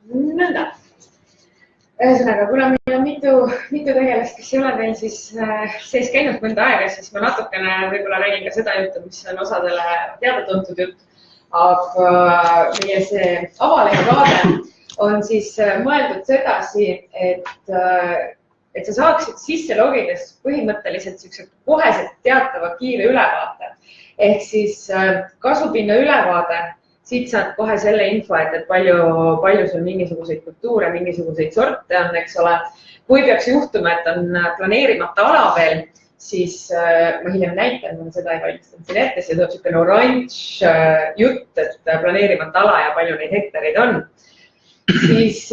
Nõnda. Ühesõnaga, kuna meil on mitu tegelast, kes ei ole veel siis sees käinud mõnda aega, siis ma natukene võib-olla räägin ka seda juttu, mis on osadele teada tuntud jutt. Aga meie see avalehe vaade on siis mõeldud sedasi, et sa saaksid sisse logides põhimõtteliselt koheselt teatava kiire ülevaate. Ehk siis kasupinna ülevaade. Siit saad kohe selle info, et palju sul mingisuguseid kultuure, mingisuguseid sorte on, eks ole. Kui peaks juhtuma, et on planeerimata ala veel, siis ma hiljem näitan, ma seda ei valmistanud siin ette, see tuleb selline oranž jutt, et planeerimata ala ja palju neid hektareid on. Siis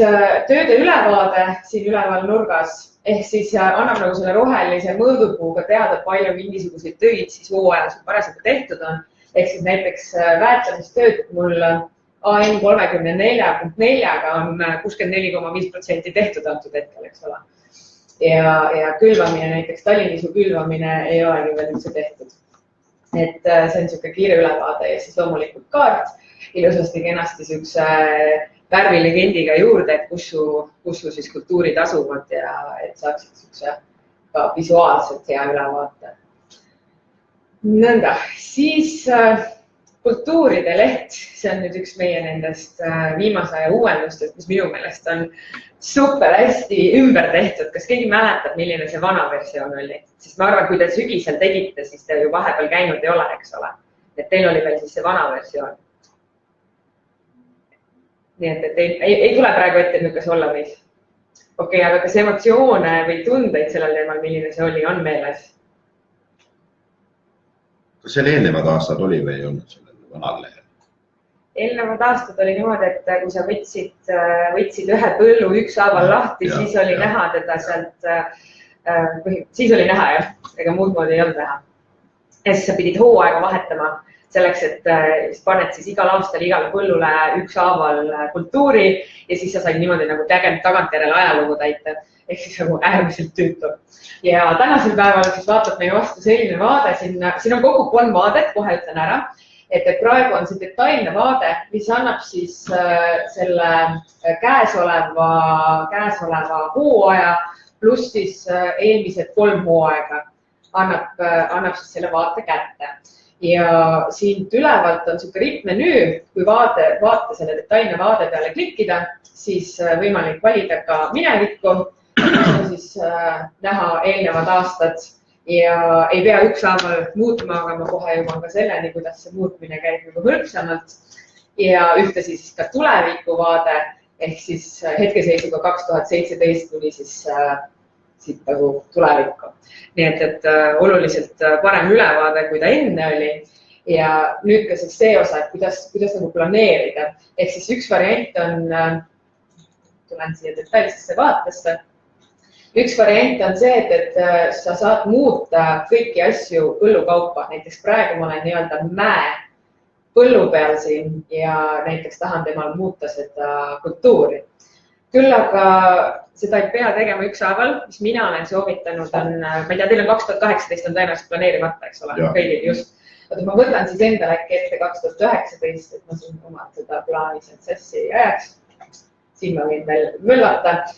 tööde ülevaade siin üleval nurgas, ehk siis annab nagu selle rohelise mõõdupuuga teada, palju mingisuguseid töid siis hooajas parasjagu tehtud on. Ehk siis näiteks väetlemistööd mul AN 34.4-ga on 64,5% tehtud antud hetkel, eks ole. Ja külvamine, näiteks Tallinnisu külvamine ei olegi veel üldse tehtud. Et see on selline kiire ülevaade ja siis loomulikult kaart ilusasti kenasti selline värvilegendiga juurde, et kus su siis kultuurid asuvad ja et saaksid selline ka visuaalselt hea ülevaate. Nõnda, siis kultuuride leht, see on nüüd üks meie nendest viimase aja uuendustest, mis minu meelest on super hästi ümber tehtud. Kas keegi mäletab, milline see vana versioon oli? Sest ma arvan, kui te sügisel tegite, siis te ju vahepeal käinud ei ole, eks ole. Et teil oli veel siis see vana versioon. Nii et ei tule praegu ette niisugune olla meis. Okei, aga kas emotsioone või tundeid sellel teemal, milline see oli, on meeles? Kas seal eelnevad aastad oli või ei olnud sellel vanal lehel? Eelnevad aastad oli niimoodi, et kui sa võtsid ühe põllu ükshaaval lahti, siis oli näha teda sealt, siis oli näha jah, ega muud moodi ei olnud näha. Ja siis sa pidid hooaega vahetama selleks, et paned siis igal aastal igale põllule ükshaaval kultuuri ja siis sa said niimoodi nagu tagantjärele ajalugu täita. Ehk siis nagu äärmiselt tüütu. Ja tänasel päeval siis vaatab meie vastu selline vaade, siin on kokku 3 vaadet, kohe ütlen ära, et praegu on see detailne vaade, mis annab siis selle käesoleva hooaja pluss siis eelmised 3 hooaega annab siis selle vaate kätte. Ja siin ülevalt on selline rippmenüü, kui vaate selle detailne vaade peale klikkida, siis võimalik valida ka minevikku, siis näha eelnevad aastad ja ei pea ükshaaval muutma, aga ma kohe jõuan ka selleni, kuidas see muutmine käib nagu hõlpsamalt ja ühtlasi siis ka tulevikuvaade ehk siis hetkeseisuga 2017 tuli siis siit nagu tulevikku. Nii et oluliselt parem ülevaade, kui ta enne oli ja nüüd ka siis see osa, et kuidas nagu planeerida. Ehk siis üks variant on, tulen siia detailsesse vaatesse. Üks variant on see, et sa saad muuta kõiki asju põllukaupa. Näiteks praegu ma olen nii-öelda mäe põllu peal siin ja näiteks tahan temal muuta seda kultuuri. Küll aga seda ei pea tegema ükshaaval, mis mina olen soovitanud on, ma ei tea, teil on 2018 on tõenäoliselt planeerimata, eks ole, kõigil just. Ma võtan siis endale äkki ette 2019, et ma siin omad seda plaanis, et sassi ei ajaks. Siin ma võin veel möllata.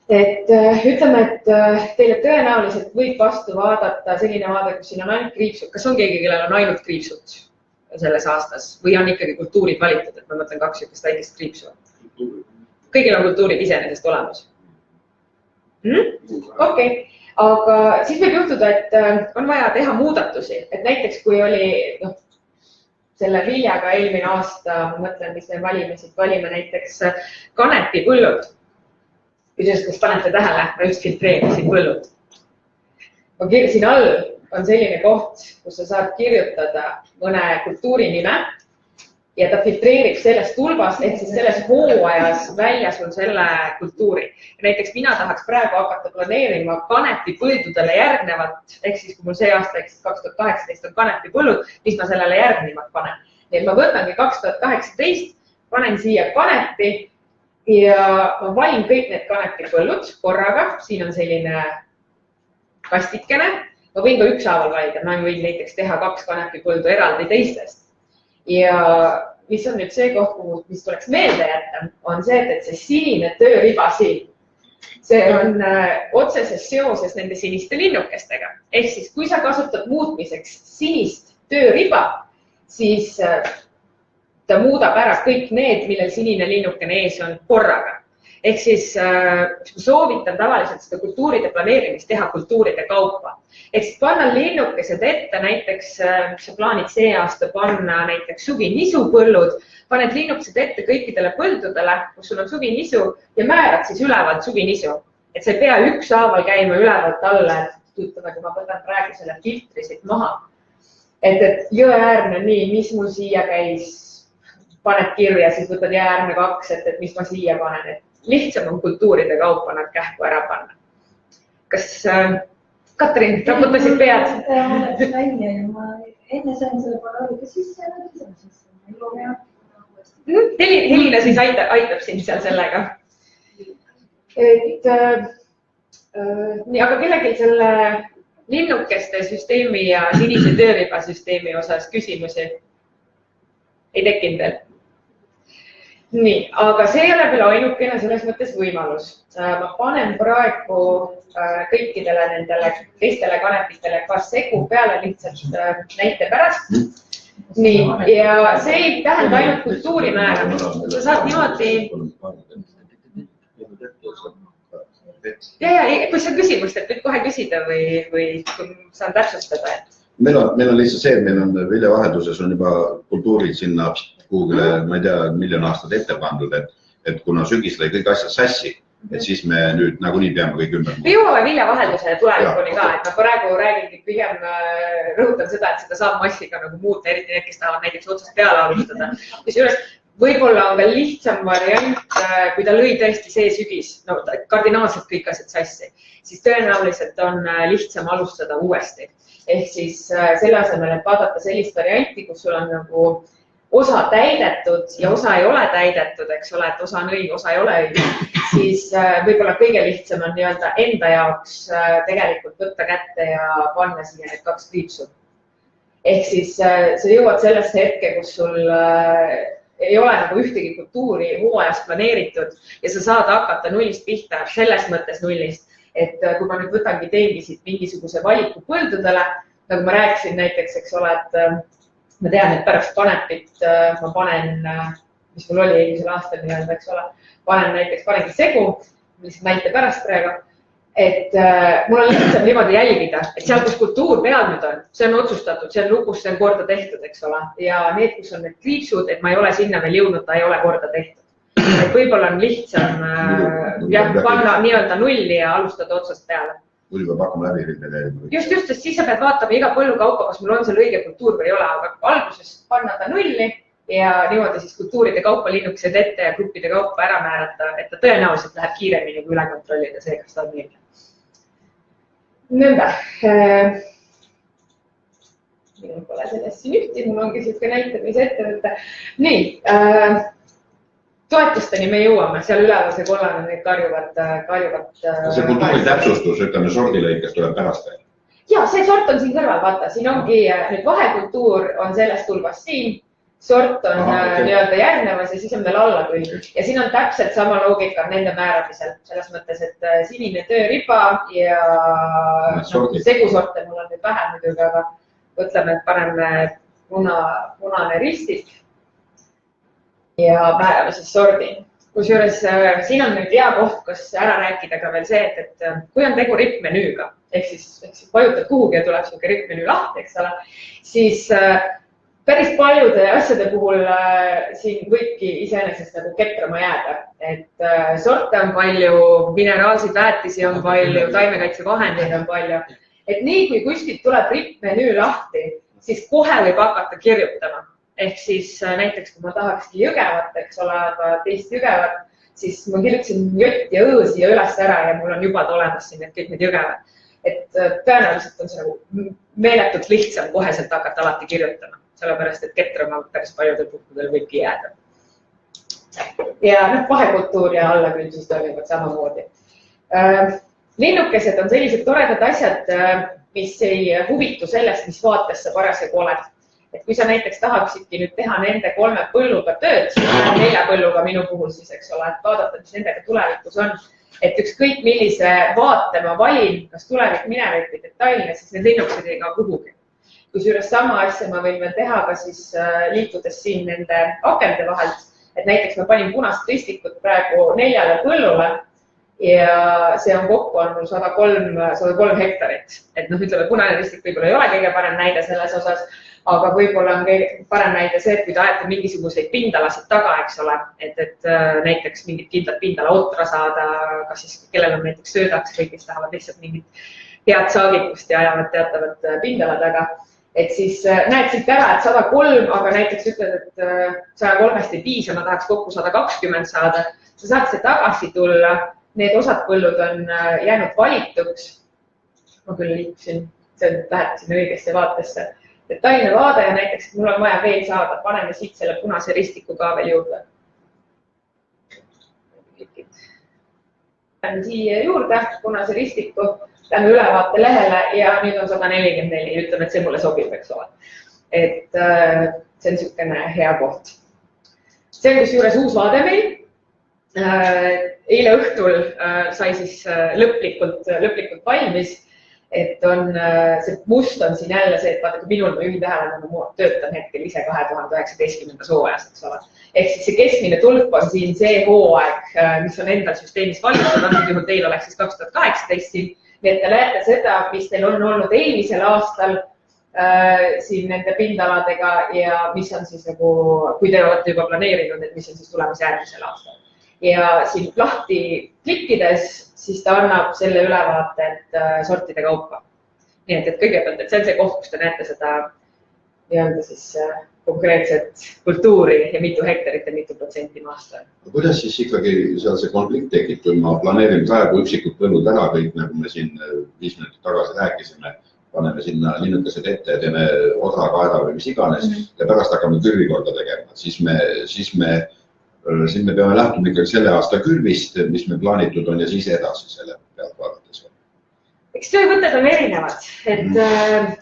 Et ütleme, et teile tõenäoliselt võib vastu vaadata selline vaade, kus siin on ainult kriipsud. Kas on keegi, kellel on ainult kriipsud selles aastas või on ikkagi kultuurid valitud, et ma mõtlen 2 väikest kriipsu? Kõigil on kultuurid iseenesest olemas. Okei, aga siis võib juhtuda, et on vaja teha muudatusi. Et näiteks kui oli selle viljaga eelmine aasta, ma mõtlen, mis me valime näiteks kanepipõllud. Küsimus, kas panete tähele, ma just filtreerisin põllud. Siin all on selline koht, kus sa saad kirjutada mõne kultuuri nime ja ta filtreerib sellest tulbast, ehk siis selles hooajas välja sul selle kultuuri. Näiteks mina tahaks praegu hakata planeerima kanepipõldudele järgnevat, ehk siis kui mul see aasta 2018 on kanepipõllud, mis ma sellele järgnevat panen. Nii et ma võtangi 2018, panen siia kanepi ja ma valin kõik need kanepipõllud korraga. Siin on selline kastikene. Ma võin ka ükshaaval valida, ma võin näiteks teha 2 kanepipõldu eraldi teistest. Ja mis on nüüd see koht, mis tuleks meelde jätta, on see, et see sinine tööriba siin, see on otseses seoses nende siniste linnukestega. Ehk siis, kui sa kasutad muutmiseks sinist tööriba, siis ta muudab ära kõik need, millel sinine linnukene ees on korraga. Ehk siis soovitan tavaliselt seda kultuuride planeerimist teha kultuuride kaupa. Ehk siis panna linnukesed ette, näiteks sa plaanid see aasta panna näiteks suvinisupõllud, paned linnukesed ette kõikidele põldudele, kus sul on suvinisu ja määrad siis ülevalt suvinisu. Et see ei pea ükshaaval käima ülevalt alla, et kui ma võtan praegu selle filtri siit maha. Et jõeäärne nii, mis mul siia käis, paned kirja, siis võtad jääärne 2, et mis ma siia panen. Et lihtsam on kultuuride kaupa nad kähku ära panna. Kas Katrin, raputasid pead? Välja ja ma enne sain selle paralooga sisse ja nüüd sisse. Helina siis aitab sind seal sellega. Nii, aga kellelgi selle linnukeste süsteemi ja sinise tööriba süsteemi osas küsimusi ei tekkinud veel. Nii, aga see ei ole veel ainukene selles mõttes võimalus. Ma panen praegu kõikidele nendele teistele kanepitele ka segu peale lihtsalt näite pärast. Nii, ja see ei tähenda ainult kultuuri määramist. Sa saad niimoodi... Ja, kui see on küsimust, et nüüd kohe küsida või saan täpsustada, et... Meil on lihtsalt see, et meil on viljevahetuses on juba kultuurid sinna kuhugile, ma ei tea, miljon aastat ette pandud, et kuna sügis lõi kõik asjad sassi, et siis me nüüd nagunii peame kõik ümber. Me jõuame viljevahelduse tulevikuni ka, et ma praegu räägingi pigem rõhutan seda, et seda saab massiga nagu muuta, eriti need, kes tahavad näiteks otsast peale alustada. Kusjuures võib-olla on ka lihtsam variant, kui ta lõi tõesti see sügis, no kardinaalselt kõik asjad sassi, siis tõenäoliselt on lihtsam alustada uuesti. Ehk siis selle asemel, et vaadata sellist varianti, kus sul on nagu osa täidetud ja osa ei ole täidetud, eks ole, et osa on õige, osa ei ole õige, siis võib-olla kõige lihtsam on nii-öelda enda jaoks tegelikult võtta kätte ja panna siia need 2 kriipsu. Ehk siis sa jõuad sellesse hetke, kus sul ei ole nagu ühtegi kultuuri hooajast planeeritud ja sa saad hakata nullist pihta, selles mõttes nullist. Et kui ma nüüd võtangi teengi siit mingisuguse valiku põldudele, nagu ma rääkisin näiteks, eks ole, et ma tean, et pärast kanepit ma panen, mis mul oli eelmisel aastal nii-öelda, eks ole, panengi segu, mis näite pärast praegu, et mul on lihtsam niimoodi jälgida, et seal, kus kultuur peal nüüd on, see on otsustatud, see on lukus, see on korda tehtud, eks ole, ja need, kus on need kriipsud, et ma ei ole sinna veel jõudnud, ta ei ole korda tehtud. Et võib-olla on lihtsam panna nii-öelda nulli ja alustada otsast peale. Kui peab hakkama läbi rindekäima. Just, sest siis sa pead vaatama iga põllu kaupa, kas mul on seal õige kultuur või ei ole, aga alguses panna ta nulli ja niimoodi siis kultuuride kaupa linnukesed ette ja gruppide kaupa ära määrata, et ta tõenäoliselt läheb kiiremini kui üle kontrollida see, kas ta on õige. Nõnda. Minul pole sellest siin ühti, mul ongi siuke näite, mis ette võtta. Nii. Toetusteni me jõuame, seal üleval see kollane neid karjuvad. See kultuuri täpsustus, ütleme, sordilõikes tuleb pärast veel. Ja, see sort on siin kõrval, vaata, siin ongi nüüd vahekultuur on sellest tulvas siin, sort on nii-öelda järgnevas ja siis on veel alla küll. Ja siin on täpselt sama loogika nende määramisel, selles mõttes, et sinine tööriba ja segusorte mul on nüüd vähem muidugi, aga võtleme, et paneme punane ristik. Ja määrame siis sordi. Kusjuures siin on nüüd hea koht, kus ära rääkida ka veel see, et kui on tegu rippmenüüga, ehk siis vajutad kuhugi ja tuleb siuke rippmenüü lahti, eks ole, siis päris paljude asjade puhul siin võibki iseenesest nagu ketrama jääda. Et sorte on palju, mineraalseid väetisi on palju, taimekaitsevahendeid on palju. Et nii kui kuskilt tuleb rippmenüü lahti, siis kohe võib hakata kirjutama. Ehk siis näiteks, kui ma tahakski Jõgevat, eks ole, aga teist Jõgevat, siis ma kirjutasin jott ja õõsi ja üles ära ja mul on juba olemas siin kõik need Jõgevad. Et tõenäoliselt on see nagu meeletult lihtsam koheselt hakata alati kirjutama, sellepärast, et ketrama päris paljudel puhkudel võibki jääda. Ja vahekultuur ja alla küll siis toimivad samamoodi. Linnukesed on sellised toredad asjad, mis ei huvitu sellest, mis vaates sa parasjagu oled. et kui sa näiteks tahaksidki nüüd teha nende 3 põlluga tööd, 4 põlluga minu puhul siis, eks ole, et vaadata, mis nendega tulevikus on, et ükskõik millise vaate ma valin, kas tulevik, minevik või detailne, siis need linnukesed ei kao kuhugi. Kusjuures sama asja ma võin veel teha ka siis liikudes siin nende akende vahelt, et näiteks ma panin punast ristikut praegu 4 põllule ja see on kokku on mul 103 hektarit. Et ütleme, punane ristik võib-olla ei ole kõige parem näide selles osas, aga võib-olla on kõige parem näide see, et kui te ajate mingisuguseid pindalasid taga, eks ole, et näiteks mingit kindlat pindala otra saada, kas siis kellel on näiteks söödaks, kõik, kes tahavad lihtsalt mingit head saagikust ja ajavad teatavat pindala taga. Et siis näed siit ära, et 103, aga näiteks ütled, et 103-st ei piisa, ma tahaks kokku 120 saada. Sa saad see tagasi tulla, need osad põllud on jäänud valituks. Ma küll liikusin, see lähetasin õigesse vaatesse. Detailne vaade ja näiteks, et mul on vaja veel saada, paneme siit selle punase ristiku ka veel juurde. Lähen siia juurde, punase ristiku. Lähme ülevaate lehele ja nüüd on 144, ütleme, et see mulle sobib, eks ole. Et see on niisugune hea koht. See on kusjuures uus vaade meil. Eile õhtul sai siis lõplikult valmis, et on, see must on siin jälle see, et vaata, kui minul ma juhin tähelepanu, ma töötan hetkel ise 2019. hooajas, eks ole. Ehk siis see keskmine tulp on siin see hooaeg, mis on endal süsteemis valitud, antud juhul teil oleks siis 2018 siin. Nii et te näete seda, mis teil on olnud eelmisel aastal siin nende pindaladega ja mis on siis nagu, kui te olete juba planeerinud, et mis on siis tulemas järgmisel aastal. Ja siin lahti klikkides, siis ta annab selle ülevaate, et sortide kaupa. Nii et kõigepealt, et see on see koht, kus te näete seda nii-öelda siis konkreetset kultuuri ja mitu hektarit ja mitu protsenti maast. Kuidas siis ikkagi seal see konflikt tekib, kui ma planeerin praegu üksikud põllud ära kõik, nagu me siin 5 minutit tagasi rääkisime, paneme sinna linnukesed ette ja teeme odra kaeda või mis iganes ja pärast hakkame külvikorda tegema. Siis me peame lähtuma ikkagi selle aasta külvist, mis meil plaanitud on ja siis edasi selle pealt vaadates. Eks töövõtted on erinevad, et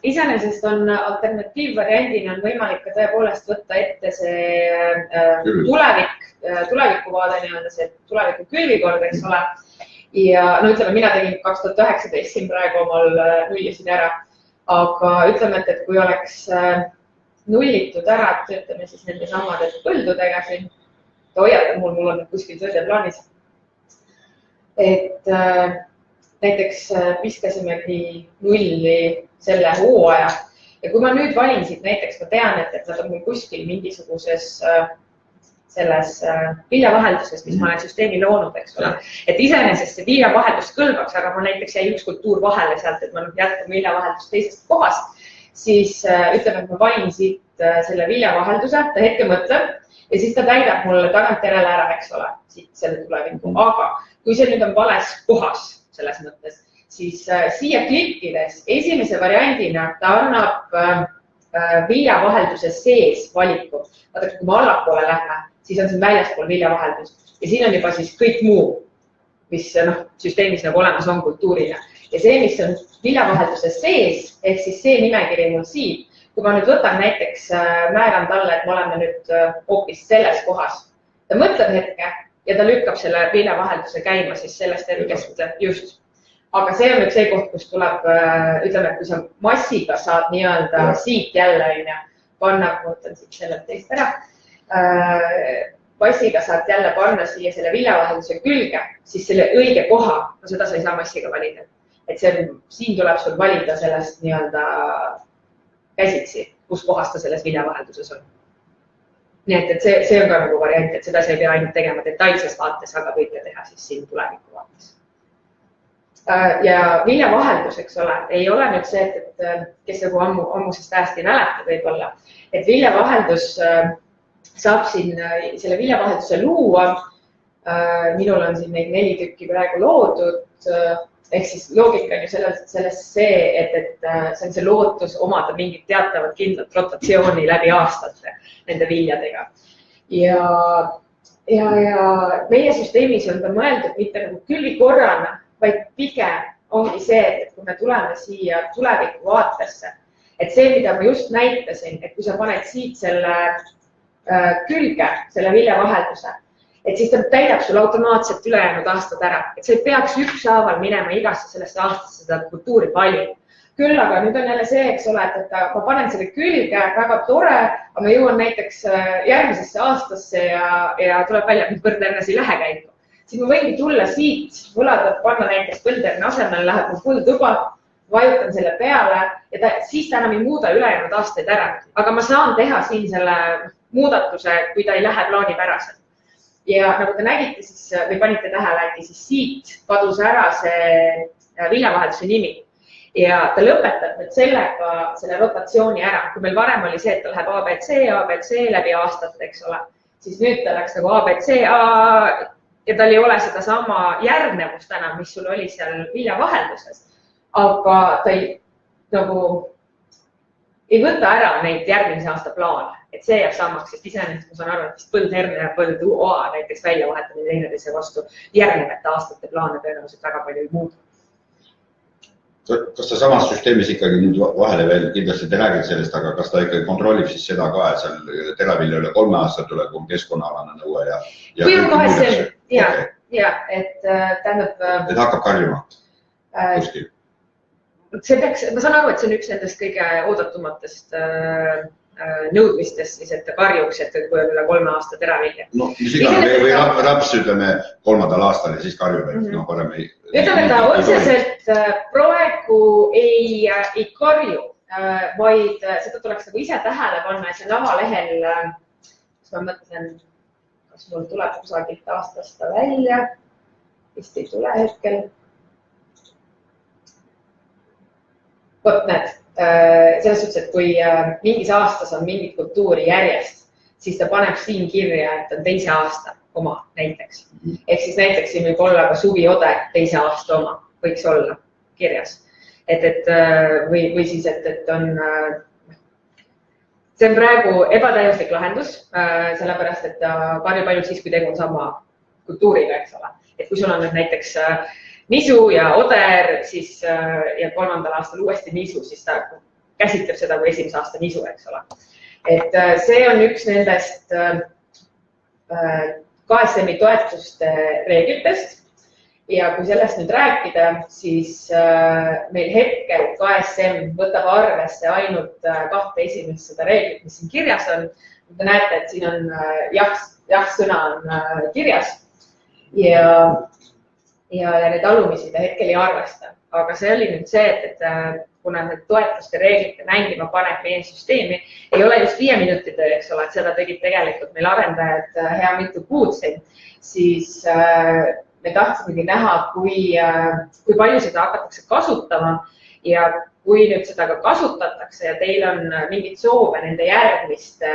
iseenesest on alternatiivvariandina on võimalik ka tõepoolest võtta ette see tulevikuvaade, nii-öelda see tuleviku külvikord, eks ole. Ja no ütleme, mina tegin 2019 siin praegu omal nullisin ära, aga ütleme, et kui oleks nullitud ära, töötame siis nende samade põldudega siin, hoiatab mul on kuskil tööde plaanis, et näiteks viskasimegi nulli selle hooaja ja kui ma nüüd valin siit näiteks, ma tean, et nad on mul kuskil mingisuguses selles viljavahelduses, mis ma olen süsteemi loonud, eks ole. Et iseenesest see viljavaheldus kõlbaks, aga ma näiteks jäi üks kultuur vahele sealt, et ma jätkan viljavaheldust teisest kohast, siis ütleme, et ma valin siit selle viljavahelduse, ta hetke mõtleb ja siis ta täidab mulle tagantjärele ära, eks ole, siit selle tuleviku. Aga kui see nüüd on vales kohas, selles mõttes, siis siia klikkides esimese variandina ta annab viljavahelduse sees valiku. Vaata, kui ma allapoole lähme, siis on siin väljaspool viljavaheldus ja siin on juba siis kõik muu, mis süsteemis nagu olemas on kultuurina. Ja see, mis on viljavahelduse sees, ehk siis see nimekiri mul siin, kui ma nüüd võtan näiteks määran talle, et me oleme nüüd hoopis selles kohas, ta mõtleb hetke, ja ta lükkab selle viljavahelduse käima siis sellest hetkest just. Aga see on nüüd see koht, kus tuleb, ütleme, et kui sa massiga saad nii-öelda siit jälle, panna, mõtlen siit sellelt teist ära, massiga saad jälle panna siia selle viljavahelduse külge, siis selle õige koha, no seda sa ei saa massiga valida. Et siin tuleb sul valida sellest nii-öelda käsitsi, kus kohas ta selles viljavahelduses on. Nii et see on ka nagu variant, et seda sa ei pea ainult tegema detailses vaates, aga võite teha siis siin tuleviku vaates. Ja viljavaheldus, eks ole, ei ole nüüd see, et kes nagu ammusest hästi mäletab võib-olla, et viljavaheldus saab siin selle viljavahelduse luua. Minul on siin neid 4 tükki praegu loodud, ehk siis loogika on ju selles see, et see on see lootus omada mingit teatavat kindlat rotatsiooni läbi aastate nende viljadega. Ja meie süsteemis on ta mõeldud mitte nagu külvikorrana, vaid pigem ongi see, et kui me tuleme siia tuleviku vaatesse, Et see, mida ma just näitasin, et kui sa paned siit selle külge, selle viljavahelduse, et siis ta täidab sul automaatselt ülejäänud aastad ära. Et sa ei peaks ükshaaval minema igasse sellesse aastasse seda kultuuri valima. Küll aga nüüd on jälle see, eks ole, et ma panen selle külge, väga tore, aga ma jõuan näiteks järgmisesse aastasse ja tuleb välja, et põldhernes ei lähe käiku. Siis ma võingi tulla siit, võlada, panna näiteks põldherne asemel, läheb mu pulltuba, vajutan selle peale ja siis ta enam ei muuda ülejäänud aastaid ära. Aga ma saan teha siin selle muudatuse, kui ta ei lähe plaanipäraselt. Ja nagu te nägite, siis, või panite tähele, siis siit kadus ära see viljavahelduse nimi. Ja ta lõpetab nüüd sellega selle rotatsiooni ära. Kui meil varem oli see, et ta läheb ABC läbi aastat, eks ole, siis nüüd ta läks nagu ABC ja tal ei ole seda sama järgnevust enam, mis sul oli seal viljavahelduses. Aga ta ei võta ära neid järgmise aasta plaane. Et see jääb samaks, sest iseenesest ma saan aru, et põldherne ja põlduoa näiteks välja vahetamine teineteise vastu järgnevate aastate plaane tõenäoliselt väga palju ei muuda. Kas ta samas süsteemis ikkagi nüüd vahele veel kindlasti te räägite sellest, aga kas ta ikkagi kontrollib siis seda ka, et seal teravilja üle 3 aastat tuleb keskkonnaalane nõue ja kui on KSM, et tähendab... Et hakkab karjuma kuskil? See peaks, ma saan aru, et see on üks nendest kõige oodatumatest nõudmistest, siis, et ta karjuks, et kui on üle 3 aasta teravilja. No, mis iganes, või raps ütleme 3. aastal ja siis karjub, et parem ei... Ütleme, ta otseselt praegu ei karju, vaid seda tuleks nagu ise tähele panna, et see avalehel, kus ma mõtlen, kas mul tuleb kusagilt aastast välja, vist ei tule hetkel. Võt need, selles suhtes, et kui mingis aastas on mingit kultuuri järjest, siis ta paneb siin kirja, et on teise aasta oma näiteks. Ehk siis näiteks siin võib olla ka suviode teise aasta oma, võiks olla kirjas. Või siis, et on, see on praegu ebatäiuslik lahendus, sellepärast, et ta karjub ainult siis, kui tegu on sama kultuuriga, eks ole. Et kui sul on näiteks nisu ja oder, siis ja 3. aastal uuesti nisu, siis ta käsitleb seda kui 1. aasta nisu, eks ole. Et see on üks nendest KSM-i toetuste reeglitest ja kui sellest nüüd rääkida, siis meil hetkel KSM võtab arvesse ainult 2 esimest seda reeglit, mis siin kirjas on. Te näete, et siin on jah-sõna on kirjas ja need alumisi ta hetkel ei arvesta. Aga see oli nüüd see, et kuna need toetuste reeglite mängima paneb meie süsteemi, ei ole just 5 minuti töö, eks ole, et seda tegid tegelikult meil arendajad hea mitu kuud siin, siis me tahtsimegi näha, kui palju seda hakatakse kasutama ja kui nüüd seda ka kasutatakse ja teil on mingid soove nende järgmiste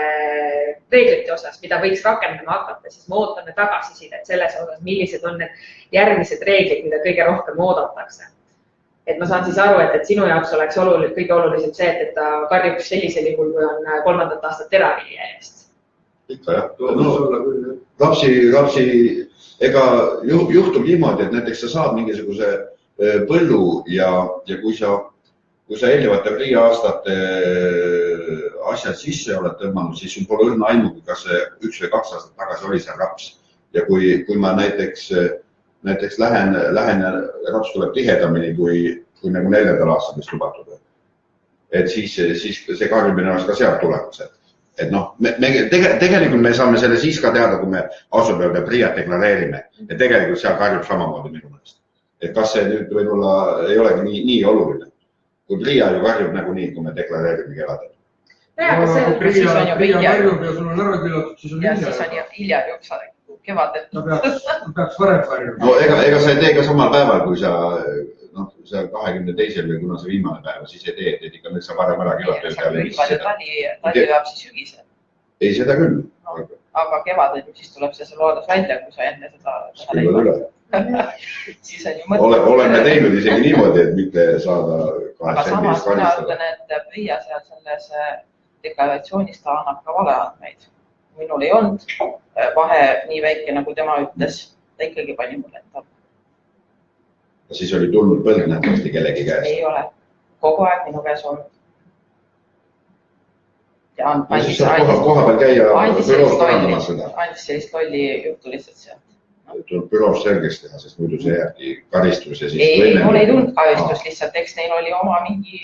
reeglite osas, mida võiks rakendama hakata, siis me ootame tagasisidet selles osas, millised on need järgmised reeglid, mida kõige rohkem oodatakse. Et ma saan siis aru, et sinu jaoks oleks kõige olulisem see, et ta karjuks sellisel juhul, kui on 3. aastat teravilja eest. Ikka jah. Lapsi, ega juhtub niimoodi, et näiteks sa saad mingisuguse põllu ja kui sa eelnevate PRIA-aastate asjad sisse oled tõmmanud, siis sul pole õrna aimugi, kas see 1 või 2 aastat tagasi oli see raps. Ja kui ma näiteks lähen ja raps tuleb tihedamini kui nagu 4. aastal, mis lubatud. Et siis see karjumine oleks ka sealt tulemas. Et noh, tegelikult me saame selle siis ka teada, kui me ausalt öelda PRIA deklareerime. Ja tegelikult seal karjub samamoodi minu mõnest. Et kas see nüüd võib-olla ei olegi nii oluline? Kui PRIA ju karjub nagu nii, kui me deklareerime kevadel. Kui PRIA karjub ja sul on ära küllatud, siis on hilja. Ja siis on hilja joksa kevadel. Peaks varem karjub. No ega sa ei tee ka samal päeval, kui sa 22. või kuna see viimane päev, siis ei tee, et ikka nüüd sa varem ära küllatud. Tali veab siis sügisel. Ei, seda küll. Aga kevadel siis tuleb see loodas välja, kui sa enne seda leiba. Siis on ju mõte. Oleme teinud isegi niimoodi, et mitte saada aga samas mina ütlen, et PRIA seal selles deklaratsioonis ta annab ka valeandmeid. Minul ei olnud vahe nii väike, nagu tema ütles, ta ikkagi pani mulle enda. Siis oli tulnud põld nähtavasti kellegi käest? Ei ole. Kogu aeg minu käes olnud. andis koha peal käia büroos parandamas seda. Andis sellist lolli juttu lihtsalt sealt. Tuleb büroos selgeks teha, sest muidu see jääbki karistus ja siis... Ei, mul ei tulnud karistus lihtsalt, eks neil oli oma mingi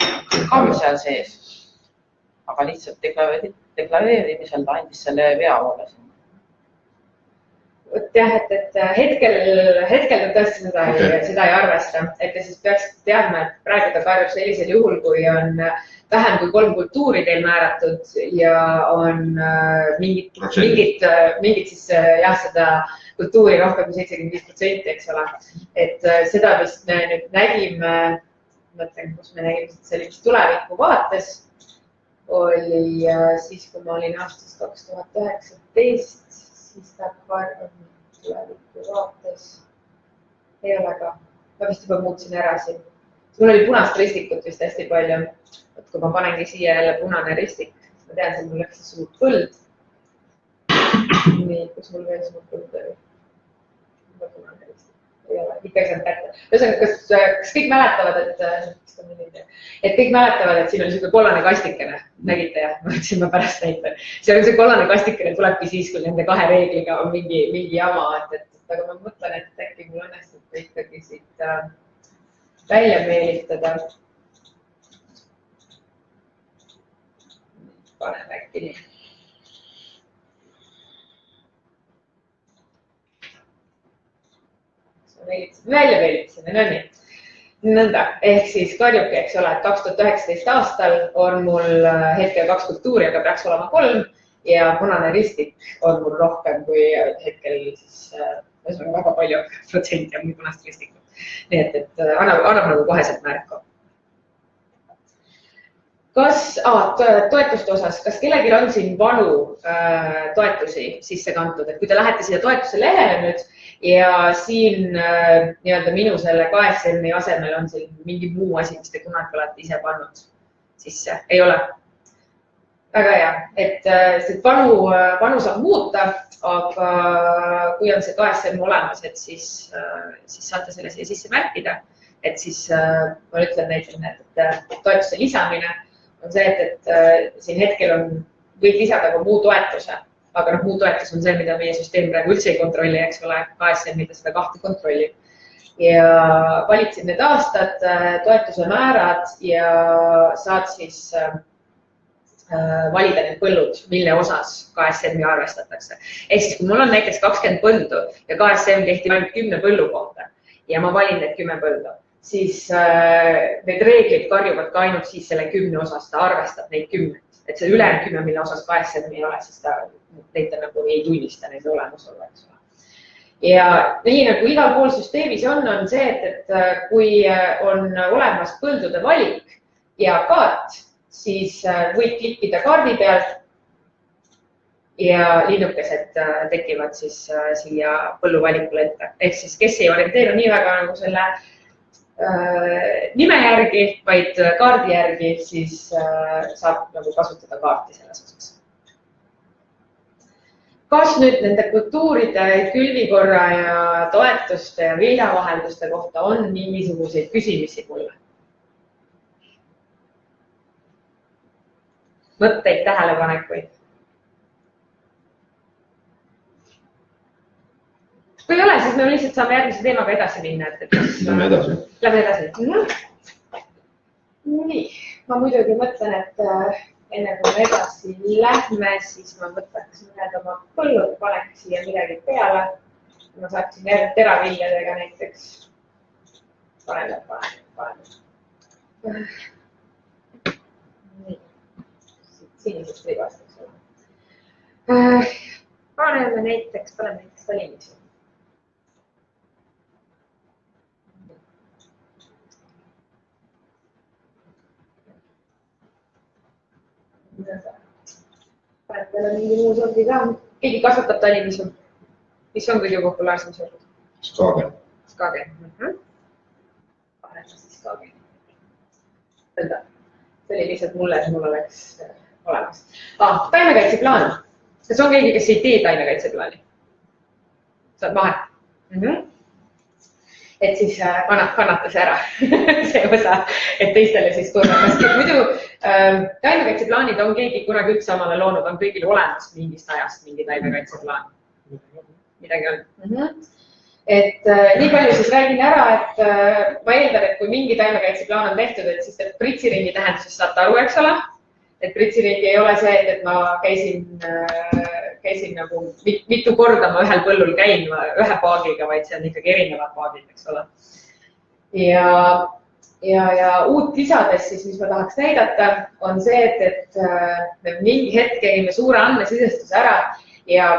kamm seal sees. Aga lihtsalt deklareerimisel ta andis selle vea mulle sinna. Jah, et hetkel ta tõesti seda ei arvesta, et te siis peaksite teadma, et praegu ta karjub sellisel juhul, kui on vähem kui 3 kultuuri teil määratud ja on mingit siis jah, seda kultuuri rohkem kui 75%, eks ole. Et seda vist me nüüd nägime, mõtlen, kus me nägime, see oli vist tuleviku vaates, oli siis, kui ma olin aastas 2019, siis ta karjub tuleviku vaates. Ei ole ka, ma vist juba muutsin ära siin. Mul oli punast ristikut vist hästi palju, et kui ma panengi siia jälle punane ristik, ma tean, see mul läks suur põld. Nii, kus mul veel suur põld oli? Ei ole, ikka ei saanud kätte. Ühesõnaga, kas kõik mäletavad, et kõik mäletavad, et siin oli selline kollane kastikene, nägite jah, ma ütlesin, ma pärast näitan. See on see kollane kastikene tulebki siis, kui nende 2 reegliga on mingi jama, aga ma mõtlen, et äkki mul õnnestub ikkagi siit välja meelitada. Paneme äkki nii. Välja meelitasime, no nii. Nõnda, ehk siis karjubki, eks ole, et 2019 aastal on mul hetkel 2 kultuuri, aga peaks olema 3 ja punane ristik on mul rohkem kui hetkel siis väga palju protsenti on mul punast ristikut. Nii et annab nagu koheselt märku. Toetuste osas, kas kellelgi on siin vanu toetusi sisse kantud, et kui te lähete siia toetuse lehele nüüd ja siin nii-öelda minu selle KSM-i asemel on siin mingi muu asi, mis te kunagi olete ise pannud sisse, ei ole? Väga hea, et see vanu saab muuta, aga kui on see KSM olemas, et siis saate selle siia sisse märkida, et siis ma ütlen näiteks, et toetuse lisamine on see, et siin hetkel võid lisada ka muu toetuse, aga muu toetus on see, mida meie süsteem praegu üldse ei kontrolli, eks ole, KSM-ida seda 2 kontrolli. Ja valitsid need aastad, toetuse määrad ja saad siis valida need põllud, mille osas KSM-i arvestatakse. Ehk siis, kui mul on näiteks 20 põldu ja KSM kehtib ainult 10 põllu kohta ja ma valin need 10 põldu, siis need reeglid karjuvad ka ainult siis selle 10 osas, ta arvestab neid 10. Et see ülejäänud 10, mille osas KSM ei ole, siis neid ta nagu ei tunnista neid olemusolu, eks ole. Ja nii nagu igal pool süsteemis on see, et kui on olemas põldude valik ja kaart, siis võid klikkida kaardi pealt ja linnukesed tekivad siis siia põlluvalikule ette. Ehk siis, kes ei orienteeru nii väga nagu selle nime järgi, vaid kaardi järgi, siis saab nagu kasutada kaarti selles osas. Kas nüüd nende kultuuride, külvikorra ja toetuste ja viljavahelduste kohta on mingisuguseid küsimisi mulle? Mõtteid, tähelepanekuid? Kui ei ole, siis me lihtsalt saame järgmise teemaga edasi minna. Lähme edasi. Lähme edasi. Nii, ma muidugi mõtlen, et enne kui me edasi lähme, siis ma võtaks mõned oma põllud, paneks siia midagi peale. Ma saaksin järg teraviljadega näiteks. Paneme. Nii, sinisest ribastaks. Paneme näiteks valimisi. Panetele mingi muu sordi ka. Keegi kasvatab talimisu. Mis on kõige populaarsem sord? Skagen. Paneme siis skagen. See oli lihtsalt mulle, et mul oleks olemas. Taimekaitseplaan. Kas on keegi, kes ei tee taimekaitseplaani? Saad mahe? et siis kannatas ära see osa, et teistele siis korrakas. Muidu taimekaitseplaanid on keegi kunagi üldse omale loonud, on kõigil olemas mingist ajast mingi taimekaitseplaan. Midagi on. Et nii palju siis räägin ära, et ma eeldan, et kui mingi taimekaitseplaan on tehtud, et siis pritsiringi tähenduses saate aru, eks ole. Et pritsiringi ei ole see, et ma käisin nagu mitu korda ma ühel põllul käin ühe paagiga, vaid see on ikkagi erinevad paagid, eks ole. Ja uut lisades siis, mis ma tahaks näidata, on see, et me mingi hetk tegime suure andmesisestuse ära ja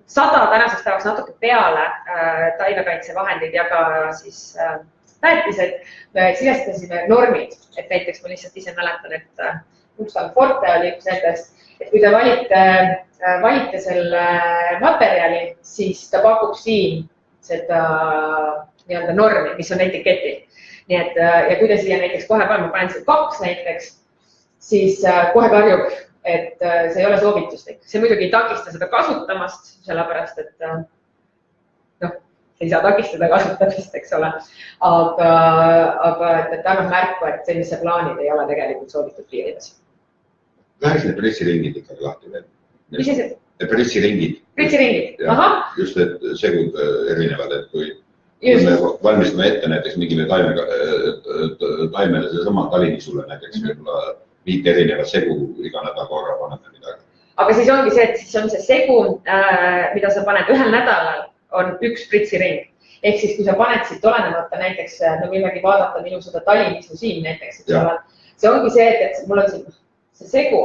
100 tänasest päevaks natuke peale taimekaitsevahendid ja ka siis väetised me sisestasime normid, et näiteks ma lihtsalt ise mäletan, et Mustal Forte oli üks nendest, et kui te valite selle materjali, siis ta pakub siin seda nii-öelda normi, mis on etiketil. Nii et, ja kui te siia näiteks kohe ma panen seda 2 näiteks, siis kohe karjub, et see ei ole soovituslik. See muidugi ei takista seda kasutamast, sellepärast, et ei saa takistada kasutamist, eks ole. Aga et annab märku, et sellise plaanid ei ole tegelikult soovitud piirides. Läheks need pritsiringid ikkagi lahti veel? Mis see? Pritsiringid. Pritsiringid, aha. Just, et segud erinevad, et kui me valmistame ette näiteks mingile taimele seesama talinisule näiteks võib-olla 5 erinevat segu iga nädal korra paneme midagi. Aga siis ongi see, et siis on see segu, mida sa paned ühel nädalal, on üks pritsiring. Ehk siis, kui sa paned siit olenemata näiteks, me võimegi vaadata minu seda talinisu siin näiteks, see ongi see, et mul on siin see segu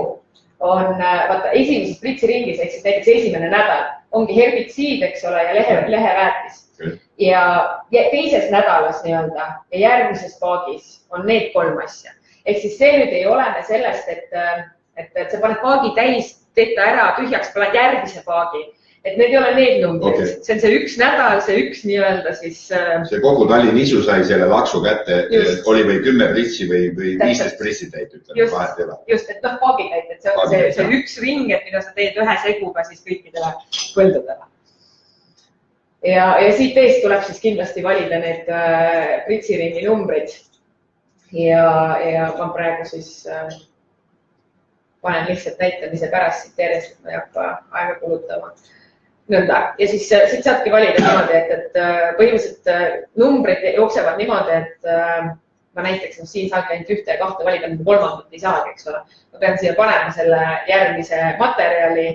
on, vaata, esimeses pritsiringis, ehk siis näiteks esimene nädal, ongi herbitsiid, eks ole, ja leheväetis. Ja teises nädalas nii-öelda ja järgmises paagis on need 3 asja. Ehk siis see nüüd ei olene sellest, et sa paned paagi täis, teed ta ära, tühjaks paned järgmise paagi. Et need ei ole need numbrid. See on see üks nädal, see üks nii-öelda siis... See kogu talinisu sai selle laksu kätte, oli või 10 pritsi või 15 pritsitäit, ütleme, vahet ei ole. Just, et paagitäit, et see on see üks ring, et mida sa teed ühe seguga siis kõikidele põldudele. Ja siit eest tuleb siis kindlasti valida need pritsiringi numbrid. Ja ma praegu siis panen lihtsalt näitamise pärast siit järjest, et ma ei hakka aega kulutama. Nõnda. Ja siis siit saadki valida niimoodi, et põhimõtteliselt numbrid jooksevad niimoodi, et ma näiteks siin saadki ainult 1 ja 2 valida, nagu 3. ei saagi, eks ole. Ma pean siia panema selle järgmise materjali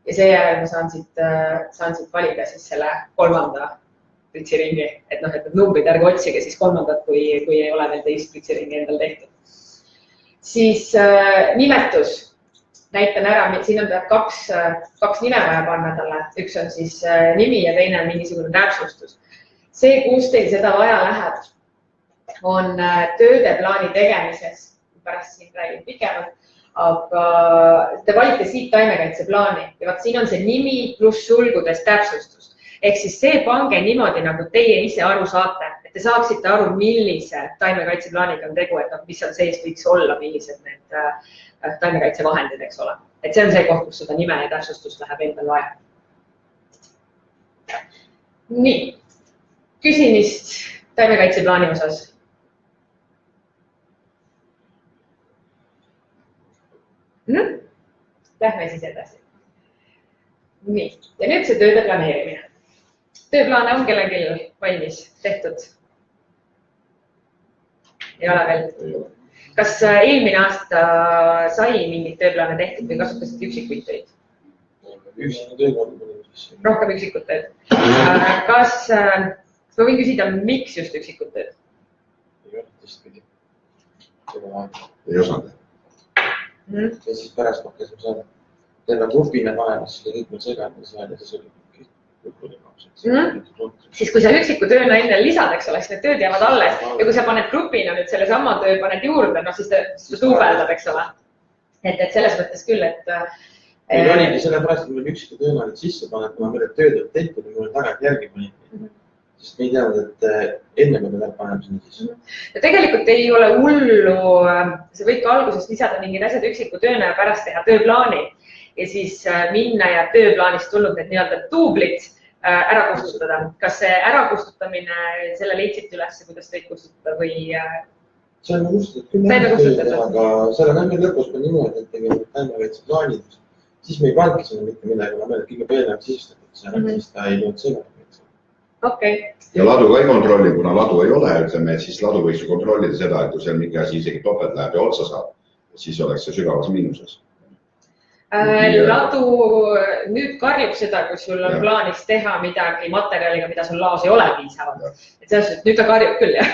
ja seejärel ma saan siit valida siis selle 3. pritsiringi. Et need numbrid ärge otsige siis 3. kui ei ole veel teist pritsiringi endal tehtud. Siis nimetus. Näitan ära, siin on 2 nime vaja panna talle. Üks on siis nimi ja teine on mingisugune täpsustus. See, kus teil seda vaja läheb, on töödeplaani tegemises. Pärast siin räägin pikemalt. Aga te valite siit taimekaitseplaani ja vaat siin on see nimi pluss sulgudes täpsustus. Ehk siis see pange niimoodi, nagu teie ise aru saate, et te saaksite aru, millise taimekaitseplaaniga on tegu, et mis seal sees võiks olla, millised need taimekaitsevahendid, eks ole. Et see on see koht, kus seda nime ja täpsustust läheb endal vaja. Nii, küsimist taimekaitseplaani osas. Lähme siis edasi. Nii, ja nüüd see tööde planeerimine. Tööplaane on kellelgi valmis tehtud? Ei ole veel? Kas eelmine aasta sai mingid tööplaane tehtud või kasutasid üksikuid töid? Rohkem üksikud tööd. Kas ma võin küsida, miks just üksikud tööd? Ei osanud. Ja siis pärast hakkasime saada terve grupina vahel, siis oli kõik meil seganud ja siis oli Siis kui sa üksiku tööna enne lisad, eks ole, siis need tööd jäävad alles ja kui sa paned grupina nüüd selle sama töö paned juurde, siis ta tuubeldab, eks ole. Et selles mõttes küll, et... Meil oligi sellepärast, et meil üksiku tööna olid sisse pannud, kui ma mõned tööd olid tehtud ja mul tagant järgi panid. Sest me ei teadnud, et enne me peame panema sinna sisse. Ja tegelikult ei ole hullu, sa võid ka algusest lisada mingid asjad üksiku tööna ja pärast teha tööplaani. Ja siis minna ja tööplaanist tulnud need nii-öelda duublid ära kustutada. Kas see ära kustutamine, selle leidsite üles, kuidas teid kustutada või? See on kustutud küll, aga selle nämmi lõpus on niimoodi, et tegime taimekaitse plaanid, siis me ei pannud sinna mitte midagi, aga meil kõige peenemalt sisustatud, siis ta ei olnud sõnad. Okay. Ja ladu ka ei kontrolli, kuna ladu ei ole, ütleme, et siis ladu võiks ju kontrollida seda, et kui seal mingi asi isegi topelt läheb ja otsa saab, siis oleks see sügavas miinuses. Ladu nüüd karjub seda, kui sul on plaanis teha midagi materjaliga, mida sul laos ei ole piisavalt. Et selles, et nüüd ta karjub küll, jah.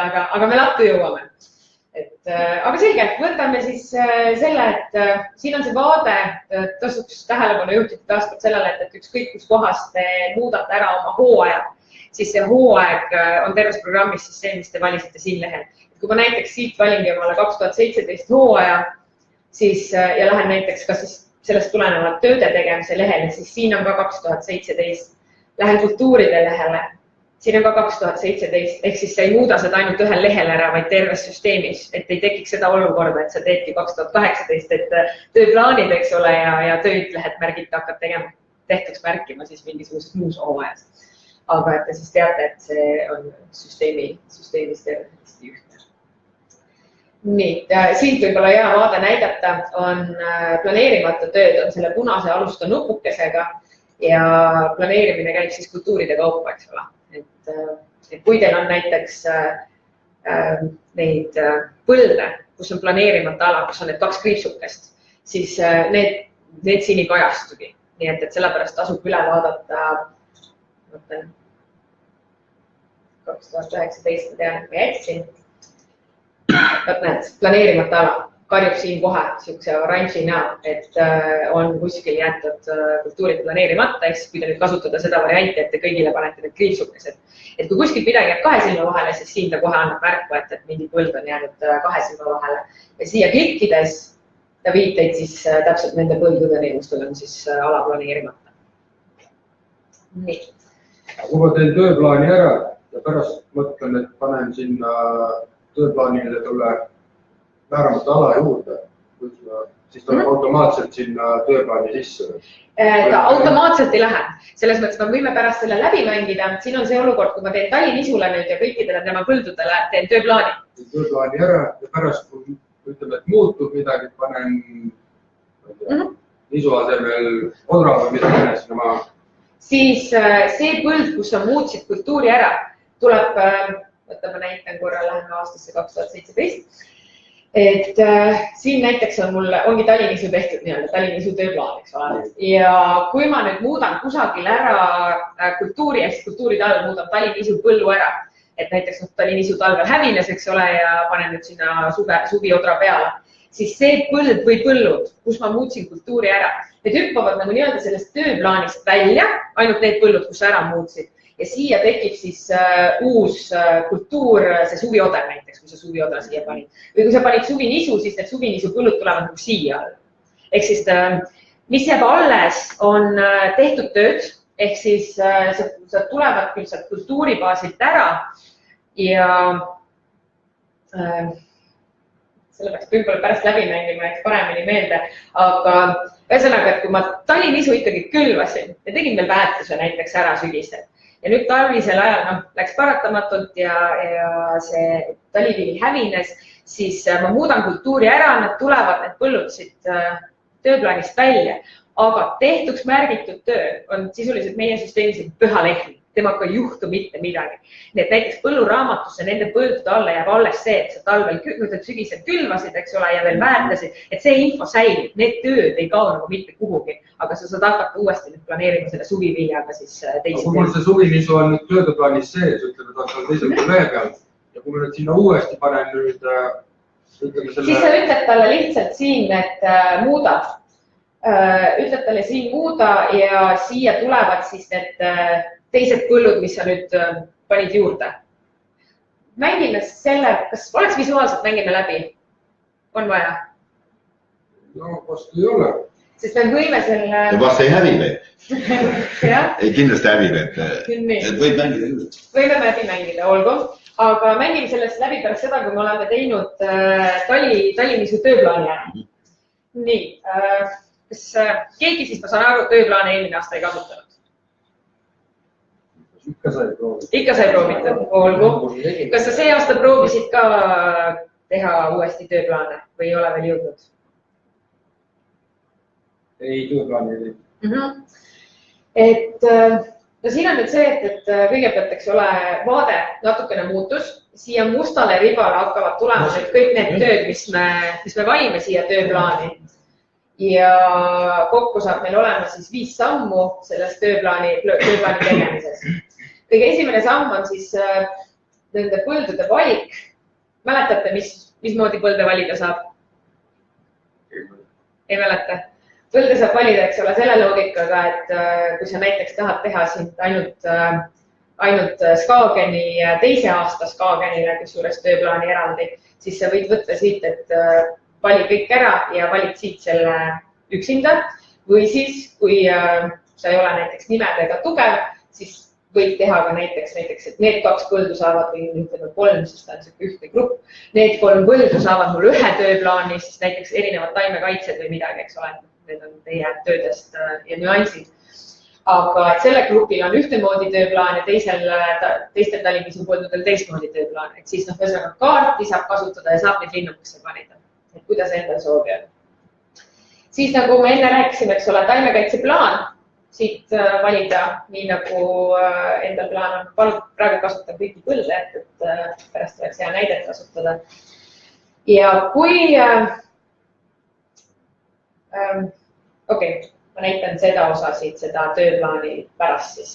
Aga me lattu jõuame. Aga selge, võtame siis selle, et siin on see vaade, tasuks tähelepanu juhtida taaskord sellele, et ükskõik kus kohas te muudate ära oma hooaja, siis see hooaeg on terves programmis siis see, mis te valisite siin lehel. Kui ma näiteks siit valingi omale 2017 hooaja, siis ja lähen näiteks ka siis sellest tulenevalt tööde tegemise lehele, siis siin on ka 2017. Lähen kultuuride lehele. Siin on ka 2017, ehk siis sa ei muuda seda ainult ühel lehel ära, vaid terves süsteemis, et ei tekiks seda olukorda, et sa teedki 2018, et tööplaanid, eks ole, ja tööd lähed märgita hakkad tegema, tehtuks märkima siis mingisugusest muus hooajas. Aga et te siis teate, et see on süsteemis tervesti ühtne. Nii, siit võib-olla hea vaade näidata on planeerimata tööd, on selle punase alusta nupukesega ja planeerimine käib siis kultuuride kaupa, eks ole. Et kui teil on näiteks neid põlde, kus on planeerimata ala, kus on need 2 kriipsukest, siis need siin ei kajastugi. Nii et sellepärast tasub üle vaadata 2019, ma tean, et ma jätsin. Näed, planeerimata ala karjub siin kohe siukse oranži näo, et on kuskil jäetud kultuurid planeerimata, ehk kui te nüüd kasutada seda varianti, et te kõigile panete need kriipsukesed. Et kui kuskil midagi jääb 2 silma vahele, siis siin ta kohe annab märku, et mingi põld on jäänud 2 silma vahele. Ja siia klikkides ta viib teid siis täpselt nende põldudeni, kus teil on siis ala planeerimata. Nii. Kui ma teen tööplaani ära ja pärast mõtlen, et panen sinna tööplaanile tule määramata ala juurde, siis tuleb automaatselt sinna tööplaani sisse. Ta automaatselt ei lähe. Selles mõttes me võime pärast selle läbi mängida. Siin on see olukord, kui ma teen Tallinnisule nüüd ja kõikidele tema põldudele teen tööplaani. Tööplaani ära ja pärast, kui ütleme, et muutub midagi, panen nisu asemel odra või midagi sinna maa. Siis see põld, kus sa muutsid kultuuri ära, tuleb, võtame näitan korra, läheme aastasse 2017. Et siin näiteks ongi Tallinnisu tehtud nii-öelda Tallinnisu tööplaan, eks ole. Ja kui ma nüüd muudan kusagil ära kultuuri, ehk kultuuride all muudan Tallinnisu põllu ära, et näiteks Tallinnisu talvel hävines, eks ole, ja panen nüüd sinna suviodra peale, siis see põld või põllud, kus ma muutsin kultuuri ära, need hüppavad nagu nii-öelda sellest tööplaanist välja, ainult need põllud, kus ära muutsid. Ja siia tekib siis uus kultuur, see suvioder näiteks, kui sa suvioder siia panid. Või kui sa panid suvinisu, siis need suvinisu põllud tulevad nagu siia. Ehk siis, mis jääb alles, on tehtud tööd, ehk siis sa tulevad küll sealt kultuuribaasilt ära ja selle peaks võib-olla pärast läbi mängima, eks paremini meelde, aga ühesõnaga, et kui ma Tallinnisu ikkagi külvasin ja tegin veel väetuse näiteks ära sügisel, ja nüüd talvisel ajal läks paratamatult ja see talivili hävines, siis ma muudan kultuuri ära, nad tulevad, need põllud siit tööplaanist välja, aga tehtuks märgitud töö on sisuliselt meie süsteemis püha lehm. Temaga ei juhtu mitte midagi. Nii et näiteks põlluraamatusse nende põldude alla jääb alles see, et sa talvel sügisel külvasid, eks ole, ja veel väetasid, et see info säilib, need tööd ei kao nagu mitte kuhugi, aga sa saad hakata uuesti nüüd planeerima selle suviviljaga siis teisi. Kui mul see suvinisu on nüüd töödeplaanis sees, ütleme, ta on teisel lehe peal ja kui ma nüüd sinna uuesti panen nüüd, ütleme selle... Siis sa ütled talle lihtsalt siin, et muuda. Ütled talle siin muuda ja siia tulevad siis need teised põllud, mis sa nüüd panid juurde. Mängime selle, kas oleks visuaalselt mängime läbi? On vaja? No, vast ei ole. Sest me võime selle... Ja vast ei hävi veel. Ei kindlasti hävi veel, et võid mängida juurde. Võime läbi mängida, olgu. Aga mängime sellest läbi pärast seda, kui me oleme teinud Tallinnisu tööplaani ära. Nii, kas keegi siis, ma saan aru, tööplaane eelmine aasta ei kasutanud? Ikka sai proovida. Ikka sai proovitud, olgu. Kas sa see aasta proovisid ka teha uuesti tööplaane või ei ole veel jõudnud? Ei, tööplaani ei teinud. No siin on nüüd see, et kõigepealt, eks ole, vaade natukene muutus. Siia mustale ribale hakkavad tulema nüüd kõik need tööd, mis me valime siia tööplaani. Ja kokku saab meil olema siis 5 sammu selles tööplaani tegemises. Kõige esimene samm on siis nende põldude valik. Mäletate, mismoodi põlde valida saab? Ei mäleta. Põlde saab valida, eks ole, selle loogikaga, et kui sa näiteks tahad teha siin ainult Skageni teise aasta Skagenile, kus juures tööplaani eraldi, siis sa võid võtta siit, et vali kõik ära ja valid siit selle üksinda. Või siis, kui sa ei ole näiteks nimedega tugev, siis võid teha ka näiteks, et need 2 põldu saavad või ütleme 3, sest ta on ühtne grupp. Need 3 põldu saavad mul ühe tööplaani, siis näiteks erinevad taimekaitsed või midagi, eks ole. Need on teie töödest ja nüansid. Aga selle grupil on ühtemoodi tööplaan ja teistel talimisupõldudel teistmoodi tööplaan. Et siis ühesõnaga kaarti saab kasutada ja saab neid linnukesse panida. Et kuidas endal soovi on. Siis nagu me enne rääkisime, eks ole, taimekaitseplaan. Siit valida nii nagu endal plaan on. Palun praegu kasutan kõiki põlde, et pärast oleks hea näidet kasutada. Ja kui ma näitan seda osa siit, seda tööplaani pärast siis.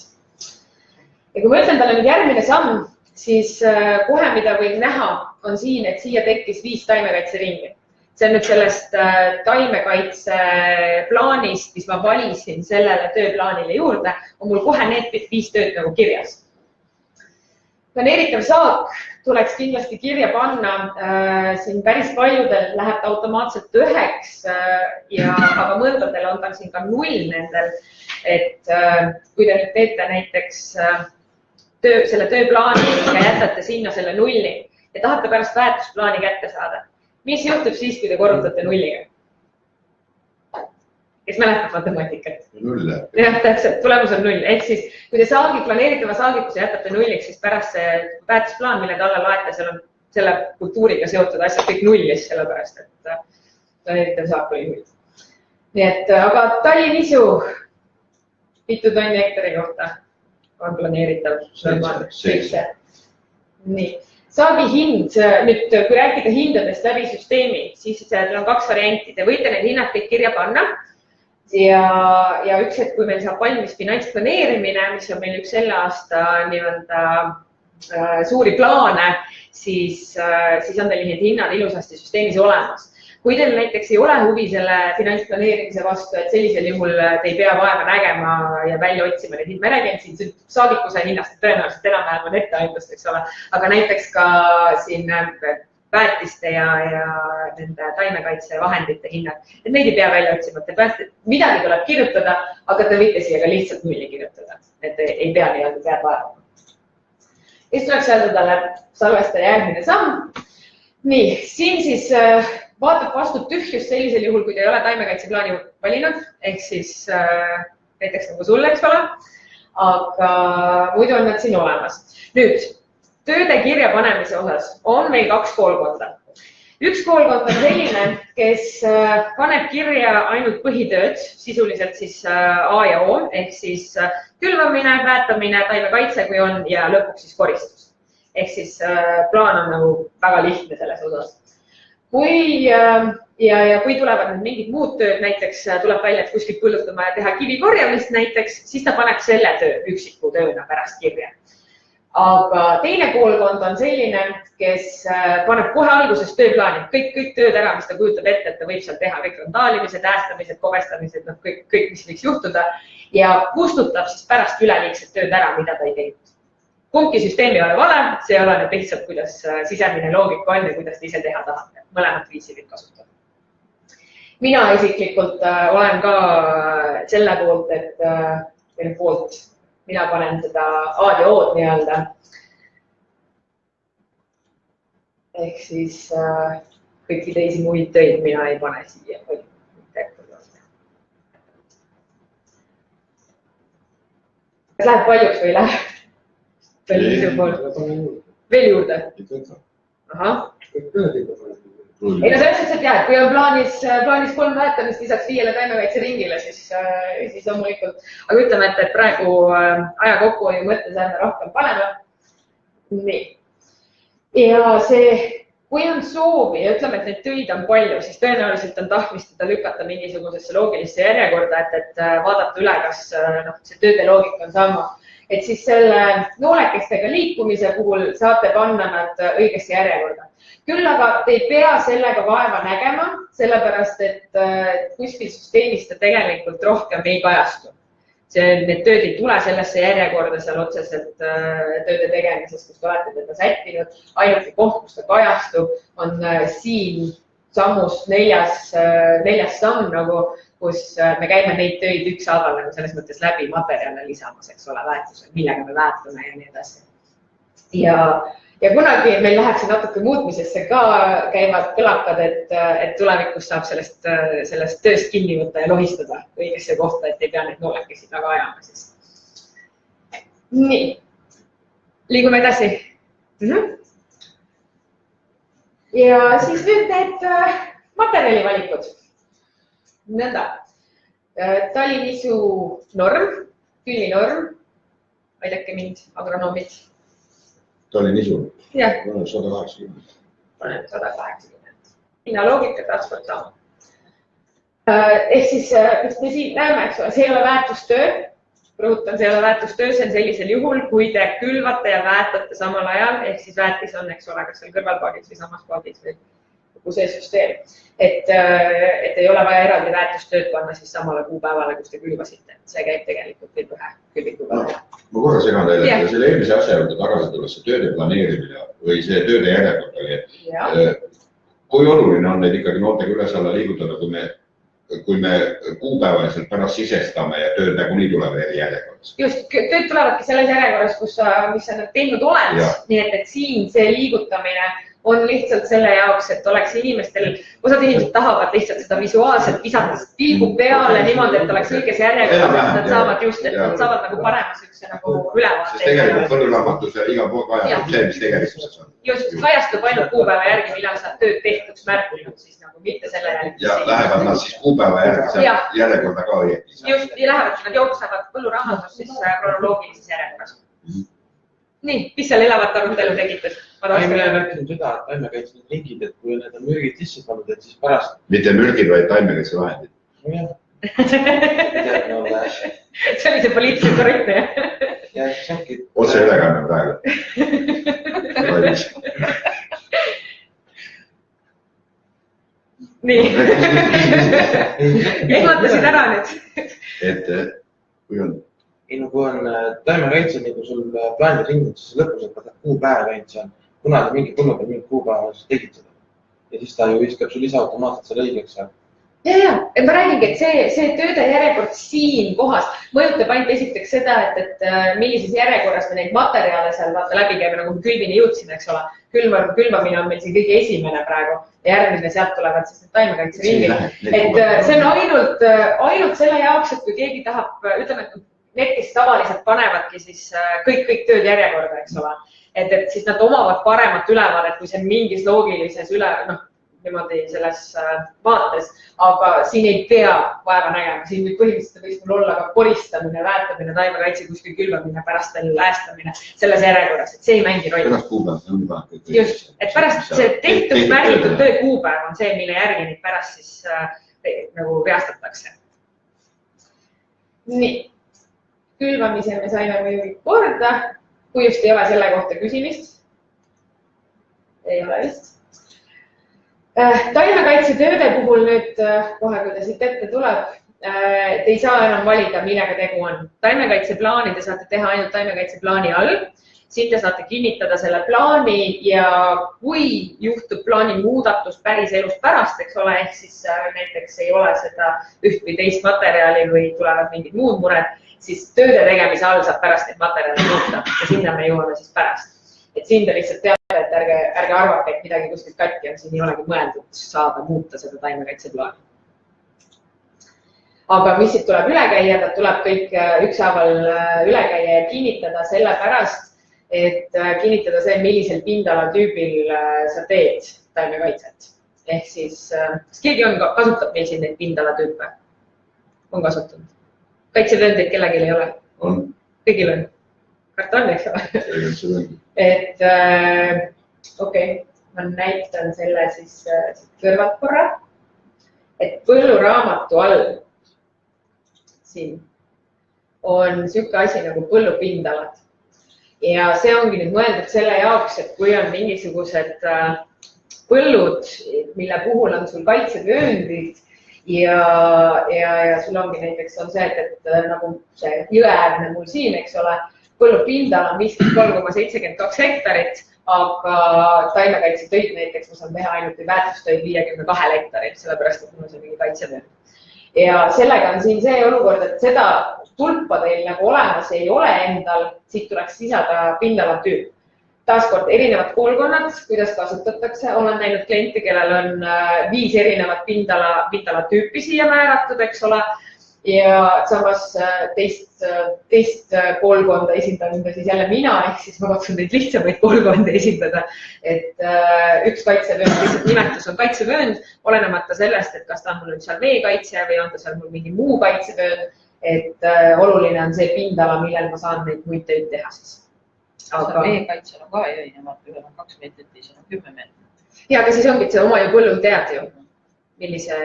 Ja kui ma ütlen talle nüüd järgmine samm, siis kohe, mida võin näha, on siin, et siia tekkis 5 taimekaitseringi. See on nüüd sellest taimekaitse plaanist, mis ma valisin sellele tööplaanile juurde, on mul kohe need 5 tööd nagu kirjas. Planeeritav saak tuleks kindlasti kirja panna. Siin päris paljudel läheb ta automaatselt 9, aga mõndadel on ta siin ka 0 nendel. Et kui te nüüd teete näiteks selle tööplaani ja jätate sinna selle 0 ja tahate pärast väärtusplaani kätte saada, mis juhtub siis, kui te korrutate 0-ga? Kes mäletab matemaatikat? 0. Jah, täpselt, tulemus on 0. Ehk siis, kui te planeeritava saagikuse jätate 0, siis pärast see väärtusplaan, mille te alla laete, seal on selle kultuuriga seotud asjad kõik 0, sellepärast, et planeeritav saak oli 0. Nii et, aga talinisu, mitu tonni hektari kohta on planeeritav? 7. Nii. Saagi hind, nüüd kui rääkida hindadest läbi süsteemi, siis teil on 2 varianti. Te võite need hinnad kõik kirja panna ja üks hetk, kui meil saab valmis finantsplaneerimine, mis on meil üks selle aasta suuri plaane, siis on teil need hinnad ilusasti süsteemis olemas. Kui teil näiteks ei ole huvi selle finantsplaneerimise vastu, et sellisel juhul te ei pea vaeva nägema ja välja otsima neid hind. Ma räägin siin saagikuse hinnast, tõenäoliselt enam-vähem on etteaimlust, eks ole, aga näiteks ka siin väetiste ja nende taimekaitsevahendite hinnad. Et neid ei pea välja otsima, et midagi tuleb kirjutada, aga te võite siia ka lihtsalt 0 kirjutada, et ei pea nii-öelda pead vaevama. Ja siis tuleks öelda talle salvesta järgmine samm. Nii, siin siis vaatab vastu tühjus sellisel juhul, kui te ei ole taimekaitseplaani valinud, ehk siis näiteks nagu sulle, eks ole, aga muidu on nad siin olemas. Nüüd, tööde kirja panemise osas on meil 2 koolkonda. Üks koolkond on selline, kes paneb kirja ainult põhitööd, sisuliselt siis A ja O, ehk siis külvamine, väetamine, taimekaitse, kui on, ja lõpuks siis koristus. Ehk siis plaan on nagu väga lihtne selles osas. Kui tulevad mingid muud tööd, näiteks tuleb välja, et kuskilt põllutama ja teha kivi korjamist näiteks, siis ta paneb selle töö üksiku tööna pärast kirja. Aga teine koolkond on selline, kes paneb kohe alguses tööplaani, kõik tööd ära, mis ta kujutab ette, et ta võib seal teha kõik randaalimised, äästamised, kobestamised, kõik, mis võiks juhtuda ja kustutab siis pärast üleliigsed tööd ära, mida ta ei teinud. Kumbki süsteem ei ole vale, see oleneb lihtsalt, kuidas sisemine loogika on ja kuidas te ise teha tahate. Mõlemat viisi võib kasutada. Mina isiklikult olen ka selle poolt, mina panen seda A-d ja O-d nii-öelda. Ehk siis kõiki teisi muid töid mina ei pane siia. Kas läheb paljuks või ei lähe? veel juurde. Ahah. Ei no selles mõttes, et jah, et kui on plaanis 3 väetamist lisaks 5 taimekaitseringile, siis loomulikult. Aga ütleme, et praegu aja kokkuhoiu mõttes ärme rohkem paneme. Nii. Ja kui on soovi ja ütleme, et neid töid on palju, siis tõenäoliselt on tahtmist teda lükata mingisugusesse loogilisse järjekorda, et vaadata üle, kas see tööde loogika on sama. Et siis selle noolekestega liikumise puhul saate panna nad õigesse järjekorda. Küll aga te ei pea sellega vaeva nägema, sellepärast, et kuskil süsteemis ta tegelikult rohkem ei kajastu. Need tööd ei tule sellesse järjekorda seal otseselt tööde tegemises, kus te olete teda sättinud. Ainuke koht, kus ta kajastub, on siin sammus 4. samm, kus me käime neid töid ükshaaval selles mõttes läbi materjale lisamas, eks ole, väärtusel, millega me väärtame ja nii edasi. Ja kunagi meil läheb see natuke muutmisesse ka, käivad kõlakad, et tulevikus saab sellest tööst kinni võtta ja lohistada õigesse kohta, et ei pea neid noolekesi taga ajama siis. Nii, liigume edasi. Ja siis nüüd need materjalivalikud. Nõnda, talinisu norm, küllinorm, aidake mind, agronoomid. Talinisu? Jah. 180. Panen 180. Hinna loogika transportama. Ehk siis, mis me siin näeme, eks ole, see ei ole väärtustöö. Rõhutan, see ei ole väärtustöö, see on sellisel juhul, kui te külvate ja väetate samal ajal, ehk siis väetis on, eks ole, kas seal kõrvalpaagis või samas paagis või see süsteem. Et ei ole vaja eraldi väärtustööd panna siis samale kuupäevale, kus te külvasite. See käib tegelikult veel ühe külvikupäeva. Ma korra segan teile, et selle eelmise asja juurde tagasi tulles see tööde planeerimine või see tööde järjekord oli. Kui oluline on neid ikkagi noortega üles alla liigutada, kui me kuupäevaliselt pärast sisestame ja tööd nagunii tuleb järjekorras? Just, tööd tulevadki selles järjekorras, mis sa teinud oled. Nii et siin see liigutamine on lihtsalt selle jaoks, et oleks inimestel, osad inimesed tahavad lihtsalt seda visuaalselt visata pilgu peale niimoodi, et oleks õiges järjekorras, et nad saavad just, et nad saavad nagu parema sükse nagu ülevaate. Sest tegelikult põlluraamatus iga pool kajastub see, mis tegelikkuses on. Just, kajastub ainult kuupäeva järgi, millal sa tööd tehtuks märkinud, siis nagu mitte selle järgi. Ja lähevad nad siis kuupäeva järgi järjekorda ka õieti. Just, ja lähevad, nad jooksevad põlluraamatus siis kronoloogilises järjekorras. Nii, mis seal elavat arutelu tegitud? Ei, me rääkinud seda, et taimekaitselised ringid, et kui need on mürgid sisse pannud, et siis pärast... Mitte mürgid, vaid taimekaitsevahendid. See oli see poliitiliselt korrektne, jah? Otse ülekanne praegu. Nii. Ehmatasid ära nüüd. Et kui on... Ei, kui on taimekaitse, kui sul plaanid ringid, siis lõpus, et võtad kuupäev ainult seal. Kunagi mingi põllu peal mingi kuupäeva tegid seda. Ja siis ta ju viskab sul ise automaatselt seal õigeks. Ja, ma räägingi, et see tööde järjekord siin kohas mõjutab ainult esiteks seda, et millises järjekorras me neid materjale seal läbi käime, nagu külvini jõudsime, eks ole. Külvamine on meil siin kõige esimene praegu ja järgmine sealt tulevad siis need taimekaitseringid. Et see on ainult selle jaoks, et kui keegi tahab, ütleme, et need, kes tavaliselt panevadki siis kõik tööd järjekorda, eks ole. Et siis nad omavad paremat ülevaadet, kui see mingis loogilises niimoodi selles vaates, aga siin ei pea vaeva nägema. Siin põhimõtteliselt võiks mul olla ka koristamine, väetamine, taimekaitse, kuskil külvamine, pärast veel äästamine selles järjekorras, et see ei mängi rolli. Pärast kuupäev on juba. Just, et pärast see tehtud märgitud töö kuupäev on see, mille järgi neid pärast siis nagu reastatakse. Nii. Külvamise me saime muidugi korda, kui just ei ole selle kohta küsimist. Ei ole vist. Taimekaitsetööde puhul nüüd, kohe kui ta siit ette tuleb, te ei saa enam valida, millega tegu on. Taimekaitseplaani te saate teha ainult taimekaitseplaani all. Siin te saate kinnitada selle plaani ja kui juhtub plaani muudatus päris elust pärast, eks ole, ehk siis näiteks ei ole seda üht või teist materjali või tulevad mingid muud mured, siis tööde tegemise all saab pärast neid materjale muuta ja sinna me jõuame siis pärast. Et siin te lihtsalt teate, et ärge arvake, et midagi kuskilt katki on, siin ei olegi mõeldud saada muuta seda taimekaitseplaani. Aga mis siit tuleb üle käia, ta tuleb kõik ükshaaval üle käia ja kinnitada sellepärast, et kinnitada see, millisel pindalatüübil sa teed taimekaitset. Ehk siis, kas keegi kasutab meil siin neid pindalatüüpe? On kasutanud? Kaitsevööndeid kellelgi ei ole? On. Kõigil on? Karton, eks ole? Et okei, ma näitan selle siis kõrvalt korra. Et põlluraamatu all siin on niisugune asi nagu põllupindalad. Ja see ongi nüüd mõeldud selle jaoks, et kui on mingisugused põllud, mille puhul on sul kaitsevööndid ja sul ongi näiteks on see, et nagu see jõeäärne mul siin, eks ole, põllupindal on 53,72 hektarit, aga taimekaitsetöid näiteks ma saan teha ainult väärtustöid 52 hektarit, sellepärast, et mul on see mingi kaitsevöönd. Ja sellega on siin see olukord, et seda tulpa teil nagu olemas ei ole endal, siit tuleks lisada pindalatüüp. Taaskord erinevad koolkonnad, kuidas kasutatakse. Olen näinud kliente, kellel on 5 erinevat pindalatüüpi siia määratud, eks ole. Ja samas teist koolkonda esindan siis jälle mina, ehk siis ma katsun neid lihtsamaid koolkonda esindada. Et üks kaitsevöönd, lihtsalt nimetus on kaitsevöönd, olenemata sellest, et kas ta on mul seal veekaitse või on ta seal mul mingi muu kaitsevöönd. Et oluline on see pindala, millel ma saan neid muid töid teha siis. Aga veekaitsel on ka erinevad, ühel on 2 meetrit, teisel on 10 meetrit. Ja, aga siis ongi, et see oma ju põllul tead ju, millise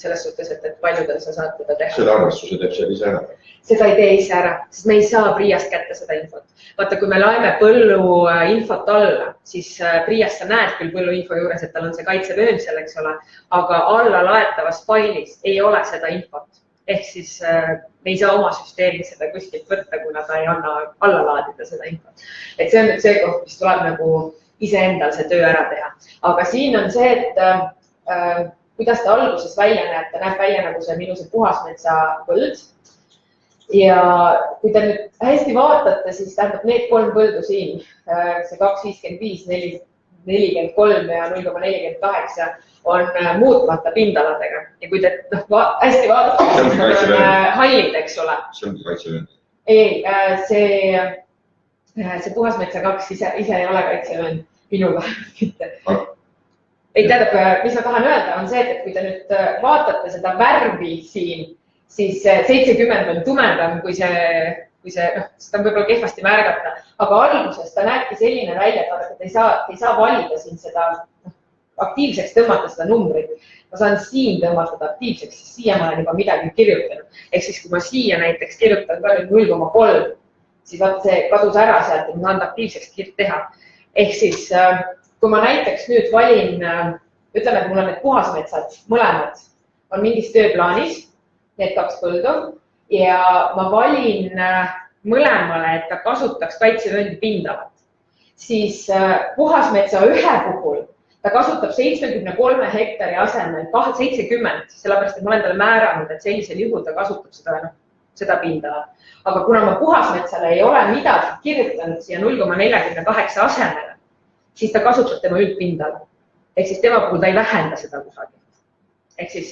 selles suhtes, et paljudel sa saad teda teha. Selle arvestuse teeb see ise ära? Seda ei tee ise ära, sest me ei saa Priast kätte seda infot. Vaata, kui me laeme põllu infot alla, siis Priast sa näed küll põllu info juures, et tal on see kaitsevöönd seal, eks ole, aga alla laetavas failis ei ole seda infot. Ehk siis me ei saa oma süsteemis seda kuskilt võtta, kuna ta ei anna alla laadida seda infot. Et see on nüüd see koht, mis tuleb nagu iseendal see töö ära teha. Aga siin on see, et kuidas ta alguses välja näeb, ta näeb välja nagu see minu see puhasmetsa põld. Ja kui te nüüd hästi vaatate, siis tähendab need 3 põldu siin, see 2,55, 43 ja 0,48 on muutmata pindaladega. Ja kui te hästi vaatate, siis nad on hallid, eks ole. See ongi kaitsevöönd? Ei, see puhasmetsa 2 ise ei ole kaitsevöönd minuga. Ei tähendab, mis ma tahan öelda, on see, et kui te nüüd vaatate seda värvi siin, siis 70 on tumedam, kui see, seda on võib-olla kehvasti märgata, aga alguses ta näebki selline välja, et ei saa valida siin seda aktiivseks tõmmata seda numbrit. Ma saan siin tõmmata aktiivseks, siis siia ma olen juba midagi kirjutanud. Ehk siis, kui ma siia näiteks kirjutan ka nüüd 0,3, siis vaat see kadus ära sealt, et ma saan aktiivseks teha. Ehk siis, kui ma näiteks nüüd valin, ütleme, et mul on need puhasmetsad, mõlemad on mingis tööplaanis, need 2 põldu, ja ma valin mõlemale, et ta kasutaks kaitsevööndi pindalat, siis puhasmetsa ühe puhul ta kasutab 73 hektari asemel 70, sellepärast, et ma olen talle määranud, et sellisel juhul ta kasutab seda pindala. Aga kuna ma puhasmetsale ei ole midagi kirjutanud siia 0,48 asemele, siis ta kasutab tema üldpindala. Ehk siis tema puhul ta ei vähenda seda kusagil. Ehk siis,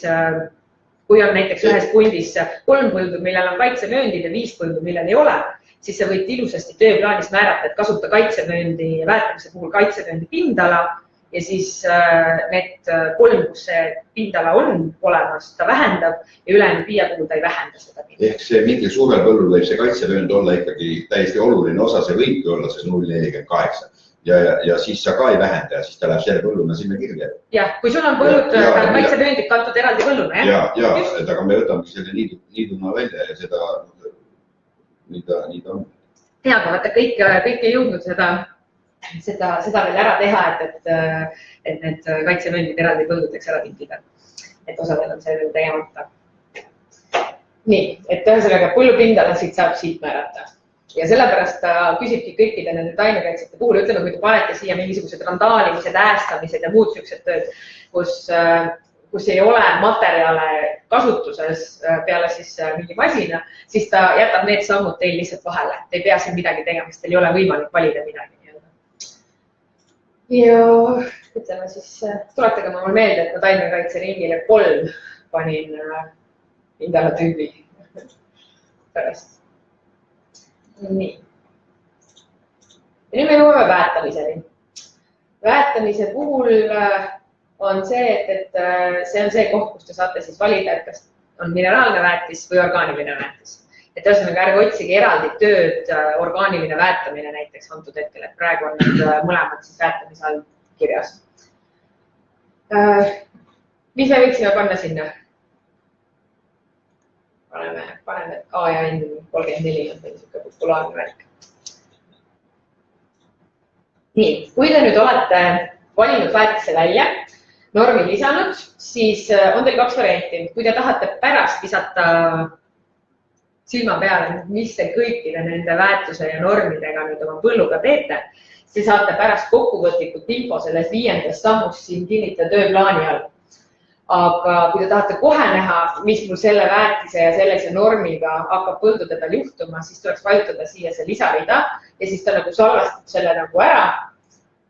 kui on näiteks ühes pundis 3 põldu, millel on kaitsevööndid ja 5 põldu, millel ei ole, siis sa võid ilusasti tööplaanis määrata, et kasuta kaitsevööndi väetamise puhul kaitsevööndi pindala. Ja siis need 3, kus see pindala on olemas, ta vähendab ja ülejäänud 5 puhul ta ei vähenda seda pindala. Ehk see mingil suurel põllul võib see kaitsevöönd olla ikkagi täiesti oluline osa, see võibki olla see 0,48. Ja siis sa ka ei vähenda ja siis ta läheb selle põlluna sinna kirja. Jah, kui sul on põllud kaitsevööndid kantud eraldi põlluna, jah? Ja, et aga me võtame selle niiduna välja ja seda, nii ta on. Ja, aga vaata, kõik ei jõudnud seda veel ära teha, et need kaitsevööndid eraldi põldudeks ära tintida. Et osadel on see veel tegemata. Nii, et ühesõnaga põllupindala saab siit määrata. Ja sellepärast ta küsibki kõikide nende taimekaitsete puhul, ütleme, kui te panete siia mingisugused randaalimised, äästamised ja muud sellised tööd, kus ei ole materjale kasutuses peale siis mingi masina, siis ta jätab need sammud teil lihtsalt vahele. Te ei pea siin midagi tegema, sest teil ei ole võimalik valida midagi. Ja ütleme siis, tuletage mul meelde, et ma taimekaitse ringile 3 panin pindalatüübi pärast. Nii. ja nüüd me jõuame väetamiseni. Väetamise puhul on see, et see on see koht, kus te saate siis valida, et kas on mineraalne väetis või orgaaniline väetis. Et ühesõnaga ärge otsige eraldi tööd orgaaniline väetamine näiteks antud hetkel, et praegu on need mõlemad siis väetamise all kirjas. Mis me võiksime panna sinna? Paneme A ja N 34 on niisugune populaarne värk. Nii, kui te nüüd olete valinud väetise välja, normi lisanud, siis on teil kaks varianti. Kui te tahate pärast visata silma peale, mis te kõikide nende väetuse ja normidega nüüd oma põlluga teete, siis saate pärast kokkuvõtlikult info selles 5. sammust siin kinnita tööplaani all. Aga kui te tahate kohe näha, mis mul selle väetise ja sellise normiga hakkab põldude peal juhtuma, siis tuleks vajutada siia see lisarida ja siis ta nagu salvestab selle nagu ära.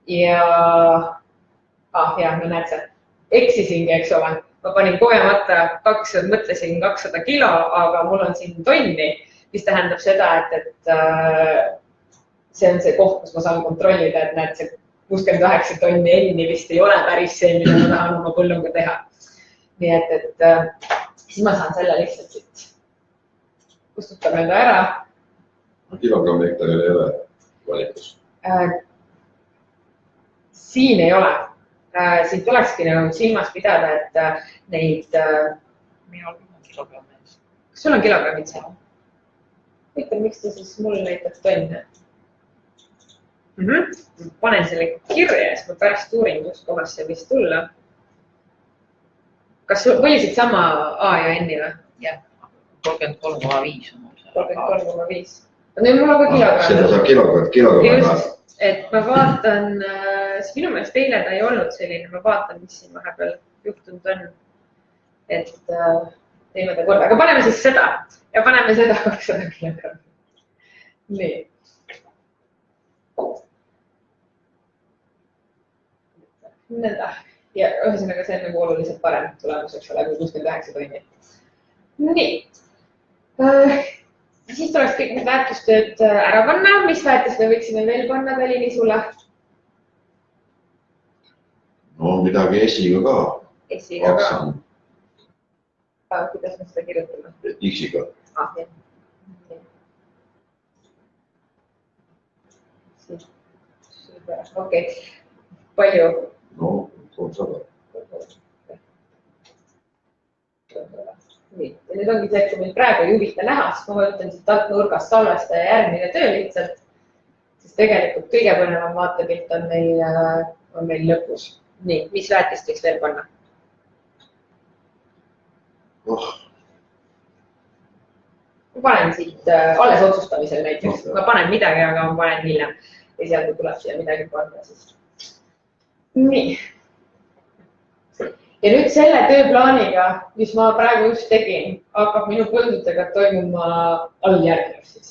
Ja, no näed see, eksisingi, eks ole. Ma panin kogemata mõtlesin 200 kilo, aga mul on siin tonni, mis tähendab seda, et see on see koht, kus ma saan kontrollida, et näed, see 68 tonni enni vist ei ole päris see, mida ma tahan oma põlluga teha. Nii et siis ma saan selle lihtsalt siit kustutab enda ära. Kilogrammi hektaril ei ole valikus? Siin ei ole. Siin tulekski nagu silmas pidada, et neid... Minul on kilogrammid. Kas sul on kilogrammid seal? Võitan, miks ta siis mul näitab tonne? Panen selle kirja ja siis ma pärast uurin, kus kohas see võis tulla. Kas sul valisid sama A ja N-i või? Jah, 33,5 on mul seal. 33,5. Nüüd mul on ka kilogramm. Seda saab kilogramm. Et ma vaatan, minu meelest eile ta ei olnud selline, ma vaatan, mis siin vahepeal juhtunud on. Et teeme ta korda, aga paneme siis seda ja paneme seda 200 kilogrammi. Nii. Nõnda. Ja ühesõnaga see on nagu oluliselt parem tulemus, eks ole, kui 69 tonni. Nii. Siis tuleks kõik need väärtustööd ära panna. Mis väärtust me võiksime veel panna Talinisule? No midagi esiga ka. Esiga ka. Kuidas me seda kirjutame? X-iga. Jah. Super, okei. Palju? No, 300. Nii, ja nüüd ongi see, et kui meil praegu ei huvita näha, siis ma vajutan siit alt nurgast salvesta ja järgmine töö lihtsalt, siis tegelikult kõige põnevam vaatepilt on meil lõpus. Nii, mis väetist võiks veel panna? Ma panen siit alles otsustamisel näiteks. Ma panen midagi, aga ma panen hiljem. Ja seal kui tuleb siia midagi panna siis. Nii. Ja nüüd selle tööplaaniga, mis ma praegu just tegin, hakkab minu põldudega toimuma alljärgnevalt siis.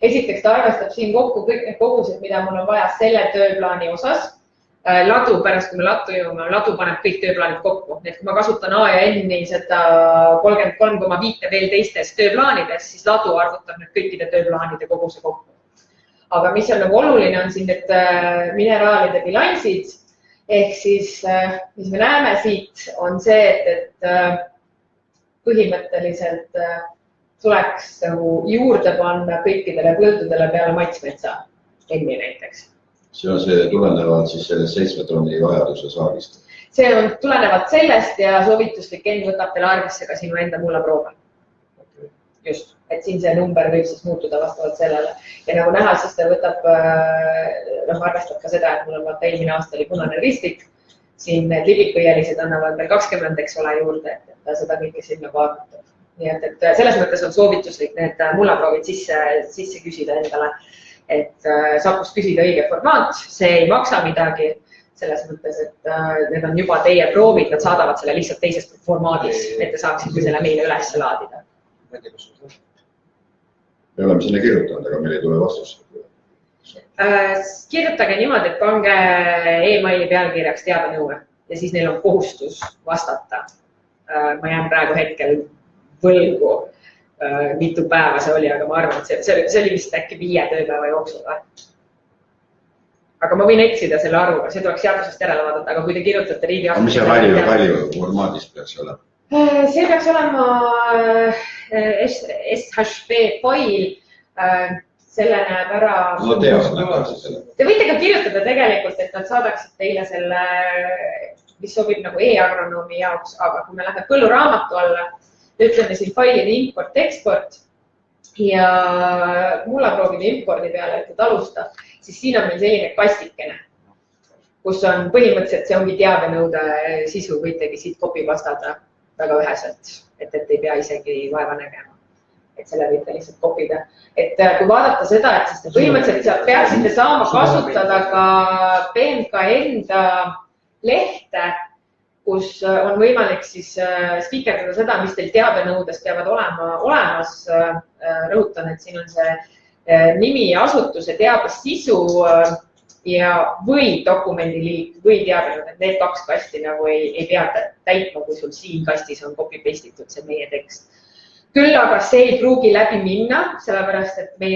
Esiteks ta arvestab siin kokku kõik need kogused, mida mul on vaja selle tööplaani osas. Ladu, pärast kui me lattu jõuame, ladu paneb kõik tööplaanid kokku. Et kui ma kasutan A ja N-i seda 33,5 veel teistes tööplaanides, siis ladu arvutab need kõikide tööplaanide koguse kokku. Aga mis on nagu oluline, on siin need mineraalide bilansid. Ehk siis, mis me näeme siit, on see, et põhimõtteliselt tuleks juurde panna kõikidele põldudele peale maitsmetsa, enni näiteks. See on see tulenevalt siis sellest 7 tonni vajaduse saagist. See on tulenevalt sellest ja soovituslik enn võtab teile arvesse ka sinu enda mullaproove. Just, et siin see number võib siis muutuda vastavalt sellele. Ja nagu näha, siis ta võtab, arvestab ka seda, et mul on vaata eelmine aasta oli punane ristik. Siin need libikõielised annavad veel 20, eks ole, juurde, et ta seda kõike siin nagu arvutab. Nii et selles mõttes on soovituslik need mullaproovid sisse küsida endale, et saab kust küsida õige formaat, see ei maksa midagi. Selles mõttes, et need on juba teie proovid, nad saadavad selle lihtsalt teises formaadis, et te saaksite selle meile üles laadida. Me oleme sinna kirjutanud, aga meil ei tule vastus. Kirjutage niimoodi, et pange e-maili pealkirjaks teabenõue ja siis neil on kohustus vastata. Ma jään praegu hetkel võlgu, mitu päeva see oli, aga ma arvan, et see oli vist äkki 5 tööpäeva jooksul. aga ma võin eksida selle arvuga, see tuleks seadusest järele vaadata, aga kui te kirjutate riigi... Mis see valju formaadis peaks olema? See peaks olema SHP fail, selle näeb ära... No teavad. Te võite ka kirjutada tegelikult, et nad saadaksid teile selle, mis sobib nagu e-agronoomi jaoks, aga kui me lähme põlluraamatu alla, ütleme siin failide import-export ja mullaproovide impordi peale, et alusta, siis siin on meil selline kastikene, kus on põhimõtteliselt, see ongi teabenõude sisu, võitegi siit kopi vastada väga üheselt, et ei pea isegi vaeva nägema. Et selle võite lihtsalt kopida. Et kui vaadata seda, et siis te põhimõtteliselt peaksite saama kasutada ka PMK enda lehte, kus on võimalik siis spikerdada seda, mis teil teabenõudes peavad olema olemas. Rõhutan, et siin on see nimi, asutuse, teabes sisu ja või dokumendiliik või teabenõud, et need kaks kasti nagu ei pea täitma, kui sul siin kastis on copy-pastitud see meie tekst. Küll aga see ei pruugi läbi minna, sellepärast, et me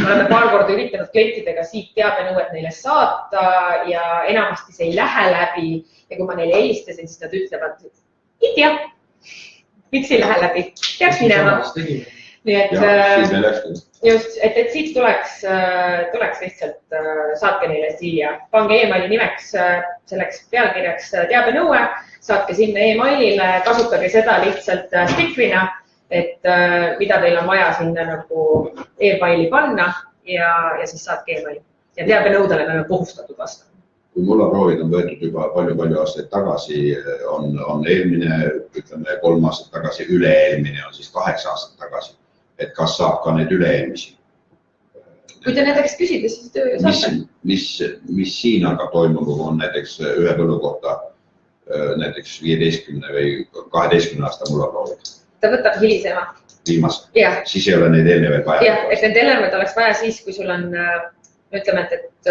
oleme paar korda üritanud klientidega siit teabenõuet neile saata ja enamasti see ei lähe läbi ja kui ma neile helistasin, siis nad ütlevad, ei tea, miks ei lähe läbi, peaks minema. Nii et, just, et siit tuleks lihtsalt, saatke neile siia, pange e-maili nimeks, selleks pealkirjaks teabenõue, saatke sinna e-mailile, kasutage seda lihtsalt stikrina, et mida teil on vaja sinna nagu e-maili panna ja siis saatke e-maili. Ja teabenõudele me oleme kohustatud vastama. Kui mullaproovid on võetud juba palju aastaid tagasi, on eelmine, ütleme 3 aastat tagasi, üle-eelmine on siis 8 aastat tagasi. Et kas saab ka need üle-eelmisi? Kui te näiteks küsida, siis saate. Mis siin aga toimub, on näiteks ühe põllu kohta näiteks 15 või 12 aasta mullaproovid? Ta võtab hilisema. Viimase? Siis ei ole neid eelnevaid vaja? Jah, et need eelnevaid oleks vaja siis, kui sul on, ütleme, et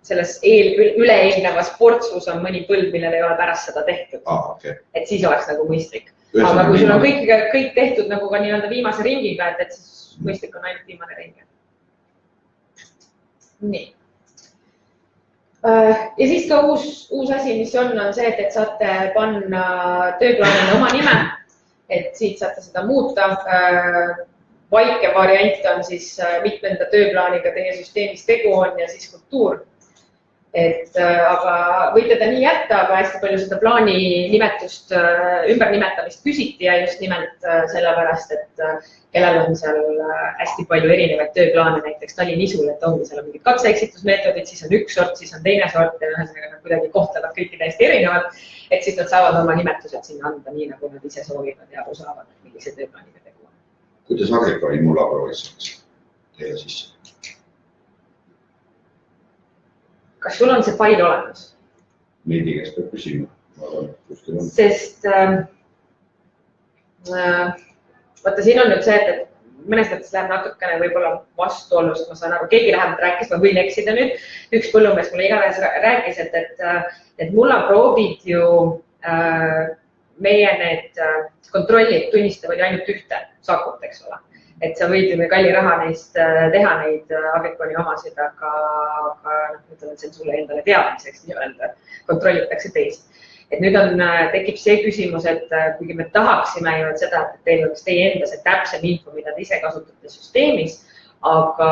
selles üle-eelnevas portsus on mõni põld, millel ei ole pärast seda tehtud. Et siis oleks nagu mõistlik. Aga kui sul on kõik tehtud nagu ka nii-öelda viimase ringiga, et siis mõistlik on ainult viimane ring. Nii. Ja siis ka uus asi, mis on see, et saate panna tööplaanile oma nime, et siit saate seda muuta. Vaike variant on siis mitmenda tööplaaniga teie süsteemis tegu on ja siis kultuur. Aga võite ta nii jätta, aga hästi palju seda plaani nimetust, ümbernimetamist küsiti ja just nimelt sellepärast, et kellel on seal hästi palju erinevaid tööplaane, näiteks Tallinnisul, et ongi seal on mingid katseeksitusmeetodid, siis on üks sort, siis on teine sort ja ühesõnaga nad kuidagi kohtlevad kõiki täiesti erinevad, et siis nad saavad oma nimetused sinna anda nii, nagu nad ise soovivad ja aru saavad, millise tööplaaniga tegu on. Kuidas Agricoli mullaproovis teile sisse? Kas sul on see fail olemas? Meidi käest peab küsima. Sest vaata, siin on nüüd see, et mõnes mõttes läheb natukene võib-olla vastuolust, ma saan aru, keegi läheb rääkis, ma võin eksida nüüd. Üks põllumees mulle iganes rääkis, et mullaproovid ju meie need kontrollid tunnistavad ainult ühte sakut, eks ole. Et sa võid ju kalli raha neist teha neid Agricoli omasid, aga ütleme, et see on sulle endale teadmiseks nii-öelda, kontrollitakse teist. Et nüüd tekib see küsimus, et kuigi me tahaksime ju seda, et teil oleks teie enda see täpsem info, mida te ise kasutate süsteemis, aga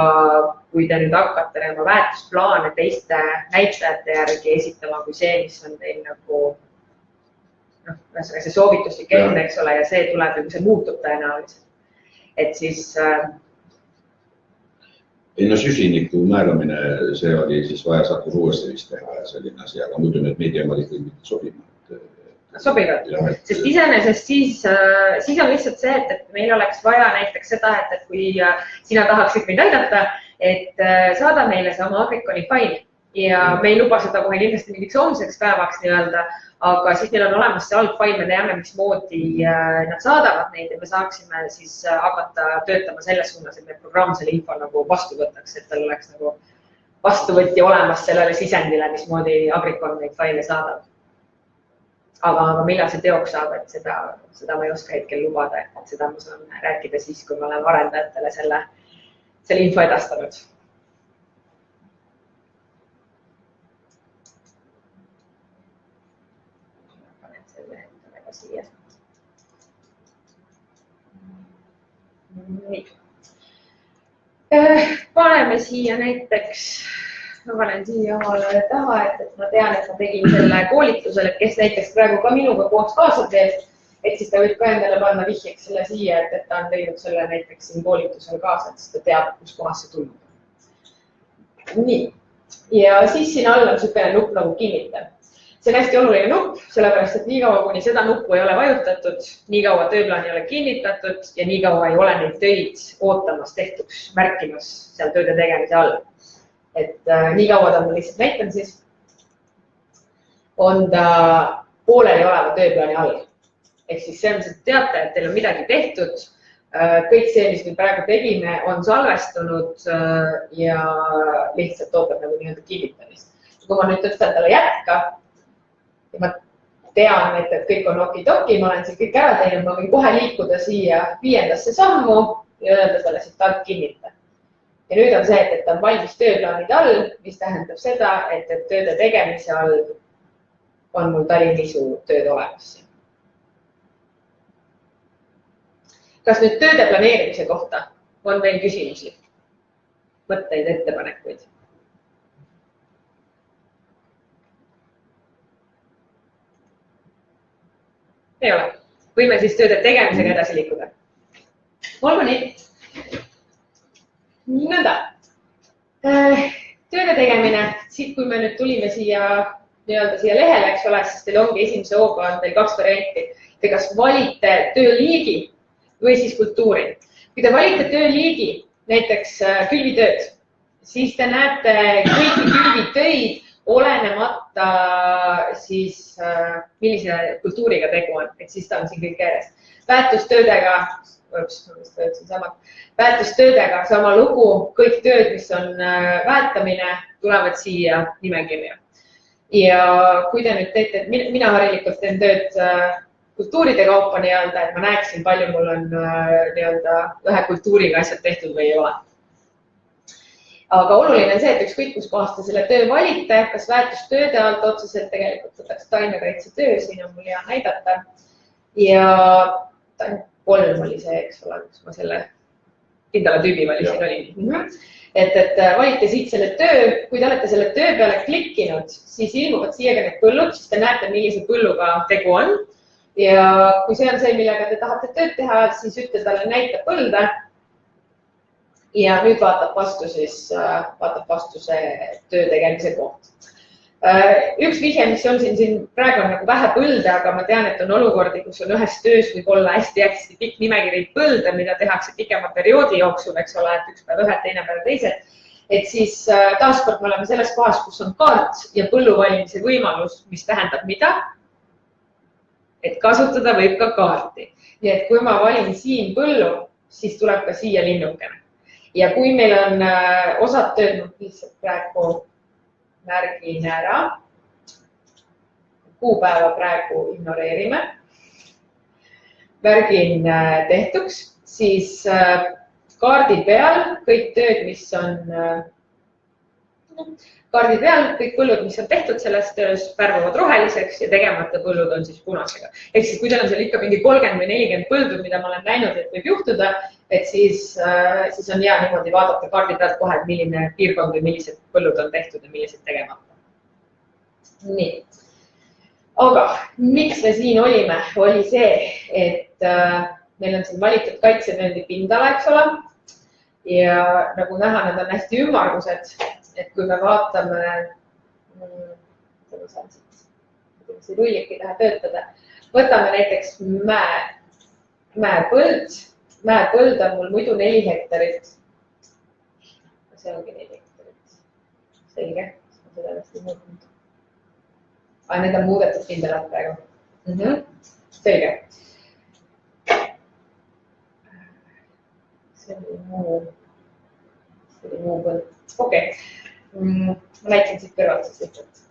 kui te nüüd hakkate oma väärtusplaane teiste näitajate järgi esitama kui see, mis on teil nagu see soovituslik enne, eks ole, ja see tuleb, kui see muutub tõenäoliselt. Et siis... Ei no süsiniku määramine, see oli siis vaja sattus uuesti vist teha ja selline asi, aga muidu need meediamad ikkagi sobivad. Sobivad, sest iseenesest siis on lihtsalt see, et meil oleks vaja näiteks seda, et kui sina tahaksid meid aidata, et saada meile see oma Agricoli fail ja me ei luba seda kohe kindlasti mingiks homseks päevaks nii-öelda, aga siis meil on olemas see algfail, me teame, mismoodi nad saadavad neid ja me saaksime siis hakata töötama selles suunas, et meie programm selle info nagu vastu võtaks, et tal oleks nagu vastuvõtja olemas sellele sisendile, mismoodi Agricol neid faile saadab. Aga millal see teoks saab, et seda ma ei oska hetkel lubada, et seda ma saan rääkida siis, kui ma olen arendajatele selle info edastanud. selle ka siia. Nii. Paneme siia näiteks, ma panen siia omale taha, et ma tean, et ma tegin selle koolitusele, et kes näiteks praegu ka minuga koos kaasa teeb, et siis ta võib ka endale panna vihjeks selle siia, et ta on teinud selle näiteks siin koolitusel kaasa, et siis ta teab, kus kohas see tulnud. Nii. Ja siis siin all on niisugune nupp nagu kinnitav. See on hästi oluline nupp, sellepärast, et nii kaua, kuni seda nuppu ei ole vajutatud, nii kaua tööplaan ei ole kinnitatud ja nii kaua ei ole neid töid ootamas tehtuks, märkimas seal tööde tegemise all. Et nii kaua ta ma lihtsalt näitan siis, on ta pooleli oleva tööplaani all. Ehk siis see on, et teate, et teil on midagi tehtud, kõik see, mis me praegu tegime, on salvestunud ja lihtsalt ootab nagu nii-öelda kinnitamist. Kui ma nüüd tõstan talle jätka, ja ma tean, et kõik on okidoki, ma olen siin kõik ära teinud, ma võin kohe liikuda siia 5. sammu ja öelda talle siit alt kinnita. Ja nüüd on see, et ta on valmis tööplaanid all, mis tähendab seda, et tööde tegemise all on mul Tallinnisu tööd olemas. Kas nüüd tööde planeerimise kohta on veel küsimusi, mõtteid, ettepanekuid? Ei ole. Võime siis tööde tegemisega edasi liikuda. Olgu nii. Nõnda. Tööde tegemine, siit kui me nüüd tulime siia lehele, eks ole, siis teil ongi esimese hooga on teil 2 varianti. Te kas valite tööliigi või siis kultuuri. Kui te valite tööliigi, näiteks külvitööd, siis te näete kõiki külvitöid, olenemata siis, millise kultuuriga tegu on, et siis ta on siin kõik järjest. Väärtustöödega sama lugu, kõik tööd, mis on väärtamine, tulevad siia nimekirja. Ja kui te nüüd teete, et mina harilikult teen tööd kultuuride kaupa nii-öelda, et ma näeksin, palju mul on nii-öelda ühe kultuuriga asjad tehtud või ei ole. Aga oluline on see, et ükskõik, kus kohast te selle töö valite, kas väärtustööde alt otseselt tegelikult võtaks taimekaitsetöö, siin on mul hea näidata. Ja 3 oli see, eks ole, kus ma selle kindala tüübi valisin olin. Et valite siit selle töö, kui te olete selle töö peale klikkinud, siis ilmuvad siia ka need põllud, siis te näete, millise põlluga tegu on. Ja kui see on see, millega te tahate tööd teha, siis ütle talle näita põlda. Ja nüüd vaatab vastu see töö tegemise koht. Üks vihje, mis on siin praegu on nagu vähe põlde, aga ma tean, et on olukordi, kus on ühes töös võib olla hästi pikk nimekiri põlde, mida tehakse pikema perioodi jooksul, eks ole, et üks päev ühed, teine päev teised. Et siis taaskord me oleme selles kohas, kus on kaart ja põllu valimise võimalus, mis tähendab mida? Et kasutada võib ka kaarti. Nii et kui ma valin siin põllu, siis tuleb ka siia linnukene. Ja kui meil on osad tööd, lihtsalt praegu märgin ära, kuupäeva praegu ignoreerime, märgin tehtuks, siis kaardi peal kõik tööd, mis on kaardi peal, kõik põllud, mis on tehtud selles töös, värvavad roheliseks ja tegemata põllud on siis punasega. Ehk siis, kui teil on seal ikka mingi 30 või 40 põldud, mida ma olen näinud, et võib juhtuda, et siis on hea niimoodi vaadata kaardi pealt kohe, milline piirkond või millised põllud on tehtud ja millised tegemata. Nii. Aga miks me siin olime, oli see, et meil on siin valitud kaitsevööndi pindala, eks ole. Ja nagu näha, need on hästi ümmargused, et kui me vaatame, see rullik ei taha töötada, võtame näiteks mäepõld. Mäepõld on mul muidu 4 hektarit. See ongi 4 hektarit. Selge, seda hästi muutnud. Need on muudetud pindalad praegu. Selge. See oli muu põld. Okei. Ma näitasin siit kõrvalt siis lihtsalt.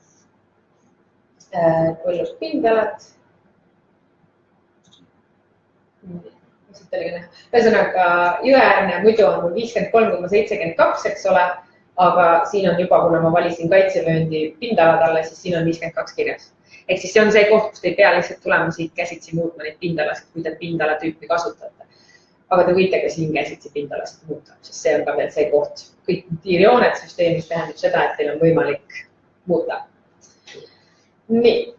Põllud pindalad. Ühesõnaga, jõeäärne muidu on mul 53,72, eks ole, aga siin on juba, kuna ma valisin kaitsevööndi pindala talle, siis siin on 52 kirjas. Ehk siis see on see koht, kus te ei pea lihtsalt tulema siit käsitsi muutma neid pindalasid, kui te pindala tüüpi kasutate. Aga te võite ka siin käsitsi pindalasid muuta, sest see on ka veel see koht. Kõik tiirjooned süsteemis tähendab seda, et teil on võimalik muuta. Nii.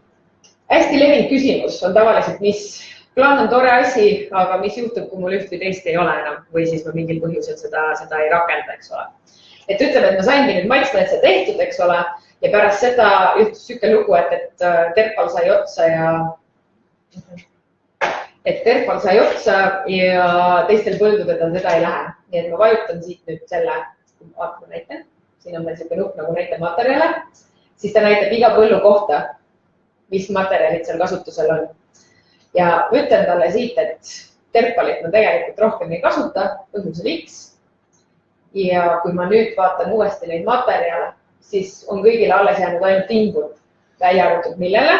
Hästi levinud küsimus on tavaliselt, mis plaan on tore asi, aga mis juhtub, kui mul üht või teist ei ole enam või siis ma mingil põhjusel seda ei rakenda, eks ole. Et ütleme, et ma saingi nüüd maitsmetsa tehtud, eks ole, ja pärast seda juhtus süüke lugu, et terpal sai otsa ja teistel põldudel seda ei lähe. Nii et ma vajutan siit nüüd selle, vaatame näite, siin on meil süüke nupp nagu näite materjale, siis ta näitab iga põllu kohta, mis materjalid seal kasutusel on. Ja ütlen talle siit, et terpalit ma tegelikult rohkem ei kasuta, põhjusel X. Ja kui ma nüüd vaatan uuesti neid materjale, siis on kõigile alles jäänud ainult timbud, välja arvatud millele?